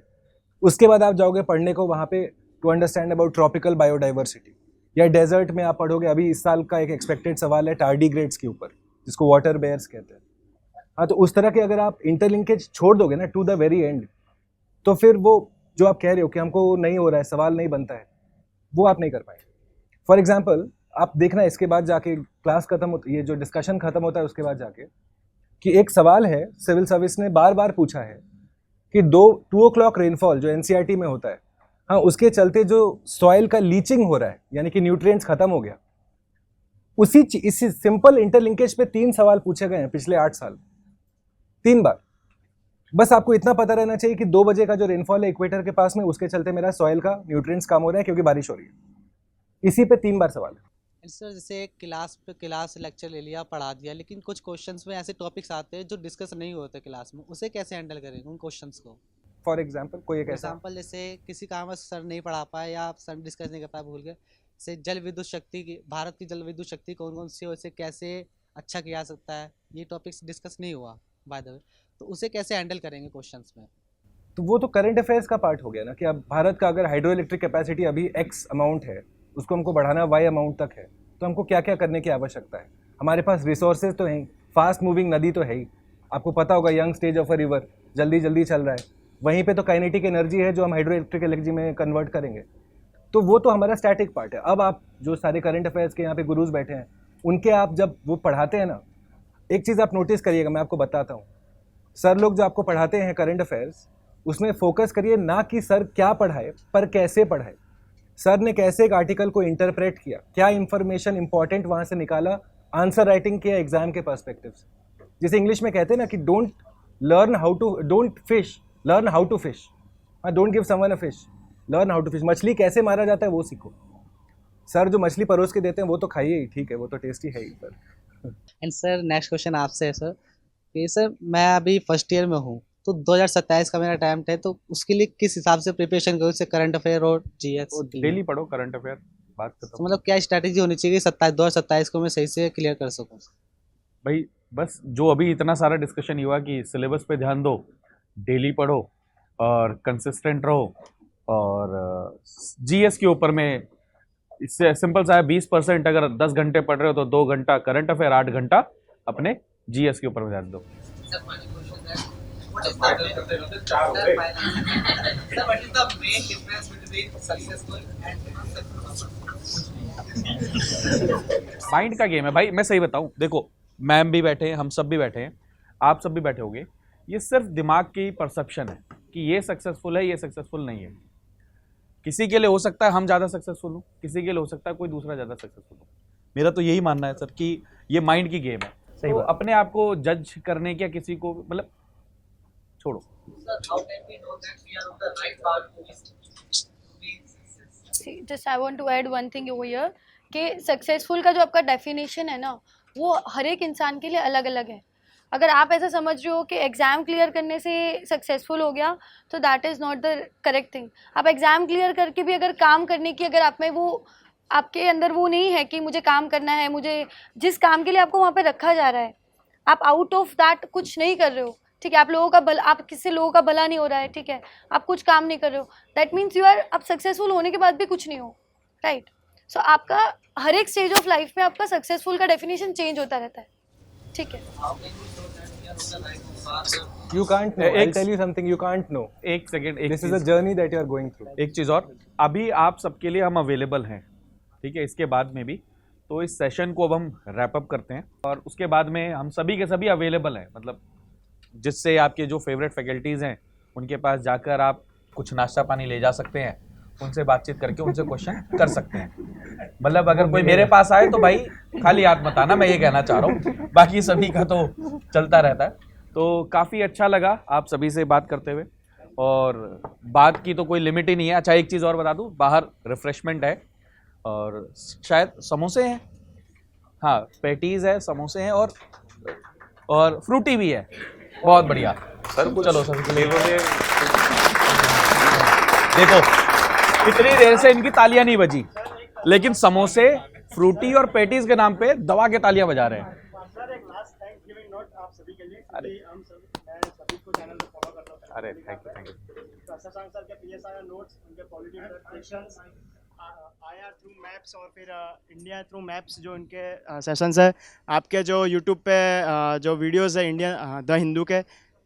उसके बाद आप जाओगे पढ़ने को वहाँ पे to understand about tropical biodiversity, या डेजर्ट में आप पढ़ोगे, अभी इस साल का एक एक्सपेक्टेड सवाल है टार्डीग्रेड्स के ऊपर, जिसको वाटर बेयर्स कहते हैं। हाँ, तो उस तरह के अगर आप इंटरलिंकेज छोड़ दोगे ना टू द वेरी एंड, तो फिर वो जो आप कह रहे हो कि हमको नहीं हो रहा है, सवाल नहीं बनता है, वो आप नहीं कर पाएंगे। फॉर एग्जाम्पल आप देखना इसके बाद जाके क्लास खत्म होती, ये जो डिस्कशन खत्म होता है उसके बाद जाके, कि एक सवाल है सिविल सर्विस ने बार बार पूछा है कि 2 o'clock रेनफॉल जो NCERT में होता है, हाँ, उसके चलते जो सॉइल का लीचिंग हो रहा है, यानी कि न्यूट्रिएंट्स खत्म हो गया, इसी सिंपल इंटरलिंकेज पे 3 सवाल पूछे गए हैं पिछले 8 साल, 3 बार। बस आपको इतना पता रहना चाहिए कि 2 बजे का जो रेनफॉल है इक्वेटर के पास में, उसके चलते मेरा सॉइल का न्यूट्रिएंट्स कम हो रहा है क्योंकि बारिश हो रही है। इसी पे 3 बार सवाल है। सर जैसे क्लास लेक्चर ले लिया, पढ़ा दिया, लेकिन कुछ क्वेश्चंस में ऐसे टॉपिक्स आते हैं जो डिस्कस नहीं होते क्लास में, उसे कैसे हैंडल करेंगे उन क्वेश्चंस को? फॉर एग्जाम्पल कोई एक ऐसा एग्जाम्पल जैसे किसी काम में सर नहीं पढ़ा पाए या सर डिस्कस नहीं कर पाए, भूल गए, जैसे जल विद्युत शक्ति की, भारत की जल विद्युत शक्ति कौन कौन सी है, उसे कैसे अच्छा किया जा सकता है, ये टॉपिक्स डिस्कस नहीं हुआ बाय द वे, तो उसे कैसे हैंडल करेंगे क्वेश्चंस में? तो वो तो करंट अफेयर्स का पार्ट हो गया ना, कि अब भारत का अगर हाइड्रो इलेक्ट्रिक कैपेसिटी अभी X अमाउंट है, उसको हमको बढ़ाना Y अमाउंट तक है, तो हमको क्या क्या करने की आवश्यकता है। हमारे पास रिसोर्सेज तो हैं, फास्ट मूविंग नदी तो है ही, आपको पता होगा young stage of a river जल्दी जल्दी चल रहा है, वहीं पे तो काइनेटिक एनर्जी है जो हम हाइड्रो इलेक्ट्रिक एनर्जी में कन्वर्ट करेंगे, तो वो तो हमारा स्टैटिक पार्ट है। अब आप जो सारे करंट अफेयर्स के यहाँ पे गुरुज बैठे हैं, उनके आप जब वो पढ़ाते हैं ना, एक चीज़ आप नोटिस करिएगा, मैं आपको बताता हूँ, सर लोग जो आपको पढ़ाते हैं करंट अफेयर्स, उसमें फोकस करिए ना कि सर क्या पढ़ाए, पर कैसे पढ़ाए, सर ने कैसे एक आर्टिकल को इंटरप्रेट किया, क्या इंफॉर्मेशन इंपॉर्टेंट वहाँ से निकाला, आंसर राइटिंग किया एग्जाम के पर्सपेक्टिव से। जैसे इंग्लिश में कहते हैं ना कि don't fish, learn how to fish, don't give someone a fish, learn how to fish. मछली कैसे मारा जाता है वो सीखो। सर जो मछली परोस के देते हैं वो तो खाइए ही, ठीक है, वो तो टेस्टी है ही। पर एंड सर नेक्स्ट क्वेश्चन आपसे है सर कि सर मैं अभी फर्स्ट ईयर में हूँ, तो 2027 का मेरा टाइम है, तो उसके लिए किस हिसाब से प्रिपरेशन करूँ, जैसे करंट अफेयर और GS? डेली पढ़ो करंट अफेयर, बात खत्म। तो मतलब क्या स्ट्रैटेजी होनी चाहिए 2027 को मैं सही से क्लियर कर सकूँ? भाई बस जो अभी इतना सारा डिस्कशन हुआ कि सिलेबस पे ध्यान दो, डेली पढ़ो और कंसिस्टेंट रहो, और GS के ऊपर में इससे सिंपल सा है, 20% अगर 10 घंटे पढ़ रहे हो तो 2 घंटा करंट अफेयर, 8 घंटा अपने GS के ऊपर में ध्यान दो। माइंड का गेम है भाई, मैं सही बताऊं, देखो मैम भी बैठे हैं, हम सब भी बैठे हैं, आप सब भी बैठे होंगे, ये सिर्फ दिमाग की परसेप्शन है कि ये सक्सेसफुल है, ये सक्सेसफुल नहीं है। किसी के लिए हो सकता है हम ज़्यादा सक्सेसफुल हो, किसी के लिए हो सकता है कोई दूसरा ज़्यादा सक्सेसफुल हो। मेरा तो यही मानना है सर कि ये माइंड की गेम है। तो अपने आप को जज करने क्या किसी को, मतलब छोड़ो। Just I want to add one thing over here कि सक्सेसफुल का जो आपका डेफिनेशन है ना, वो हर एक इंसान के लिए अलग अलग है। अगर आप ऐसा समझ रहे हो कि एग्ज़ाम क्लियर करने से सक्सेसफुल हो गया, तो that is not the correct thing. आप एग्ज़ाम क्लियर करके भी अगर काम करने की, अगर आप में वो, आपके अंदर वो नहीं है कि मुझे काम करना है, मुझे जिस काम के लिए आपको वहाँ पे रखा जा रहा है, आप आउट ऑफ दैट कुछ नहीं कर रहे हो, ठीक है, आप लोगों का भला, आप किससे लोगों का भला नहीं हो रहा है, ठीक है, आप कुछ काम नहीं कर रहे हो, दैट मीन्स यू आर, आप सक्सेसफुल होने के बाद भी कुछ नहीं हो, राइट। सो आपका हर एक स्टेज ऑफ लाइफ में आपका सक्सेसफुल का डेफिनेशन चेंज होता रहता है, ठीक है। You can't know. I'll tell you something. You can't know. एक second, This is a journey that you are going through. एक चीज़ और, अभी आप सबके लिए हम अवेलेबल हैं, ठीक है, इसके बाद में भी। तो इस सेशन को अब हम रैप अप करते हैं और उसके बाद में हम सभी के सभी अवेलेबल हैं, मतलब जिससे आपके जो फेवरेट फैकल्टीज़ हैं उनके पास जाकर आप कुछ नाश्ता पानी ले जा सकते हैं, उनसे बातचीत करके उनसे क्वेश्चन कर सकते हैं। मतलब अगर कोई मेरे पास आए तो भाई खाली हाथ मत आना, मैं ये कहना चाह रहा हूँ, बाकी सभी का तो चलता रहता है। तो काफ़ी अच्छा लगा आप सभी से बात करते हुए, और बात की तो कोई लिमिट ही नहीं है। अच्छा, एक चीज़ और बता दूँ, बाहर रिफ्रेशमेंट है और शायद समोसे हैं, हाँ पैटीज़ है, समोसे हैं और फ्रूटी भी है, बहुत बढ़िया सर। चलो सर, देखो इतनी देर से इनकी तालियां नहीं बजी, लेकिन समोसे, फ्रूटी और पैटीज के नाम पे दबा के तालियां बजा रहे हैं। अरे थैंक यू। शशांक सर के PSI नोट्स, उनके polity predictions, IR through maps और फिर इंडिया थ्रू मैप्स जो उनके सेशंस है, आपके जो यूट्यूब पे जो वीडियोस है इंडियन द हिंदू के,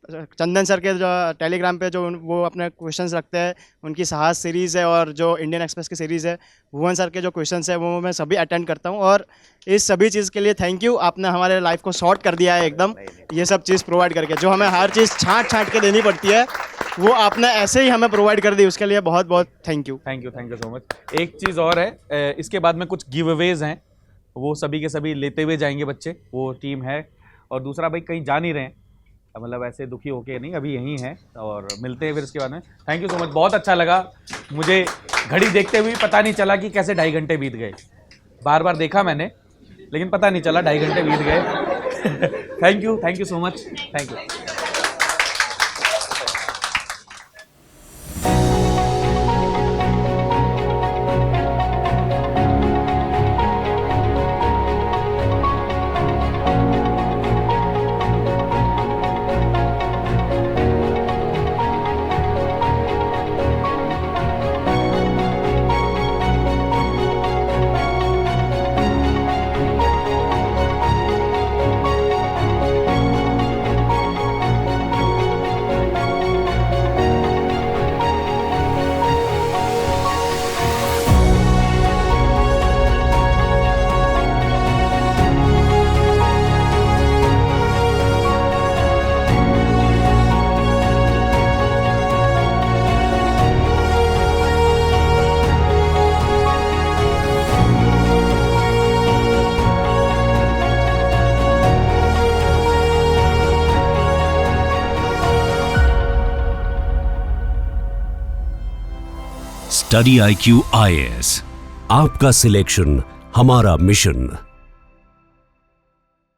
चंदन सर के जो टेलीग्राम पे जो वो अपने क्वेश्चंस रखते हैं, उनकी साहस सीरीज़ है, और जो इंडियन एक्सप्रेस की सीरीज़ है, भुवन सर के जो क्वेश्चंस है वो मैं सभी अटेंड करता हूँ। और इस सभी चीज़ के लिए थैंक यू, आपने हमारे लाइफ को शॉर्ट कर दिया है एकदम, ये सब चीज़ प्रोवाइड करके। जो हमें हर चीज़ छाँट के देनी पड़ती है, वो आपने ऐसे ही हमें प्रोवाइड कर दी, उसके लिए बहुत बहुत thank you. Thank you so much. एक चीज़ और है, इसके बाद में कुछ गिव अवेज हैं, वो सभी के सभी लेते हुए जाएंगे बच्चे, वो टीम है। और दूसरा भाई कहीं जा नहीं रहे हैं, मतलब ऐसे दुखी होके नहीं, अभी यहीं हैं और मिलते हैं फिर इसके बाद में। थैंक यू सो मच, बहुत अच्छा लगा मुझे। घड़ी देखते हुए पता नहीं चला कि कैसे 2.5 घंटे बीत गए, बार बार देखा मैंने लेकिन पता नहीं चला 2.5 घंटे बीत गए। Thank you so much, thank you. Study IQ IAS, आपका सिलेक्शन हमारा मिशन।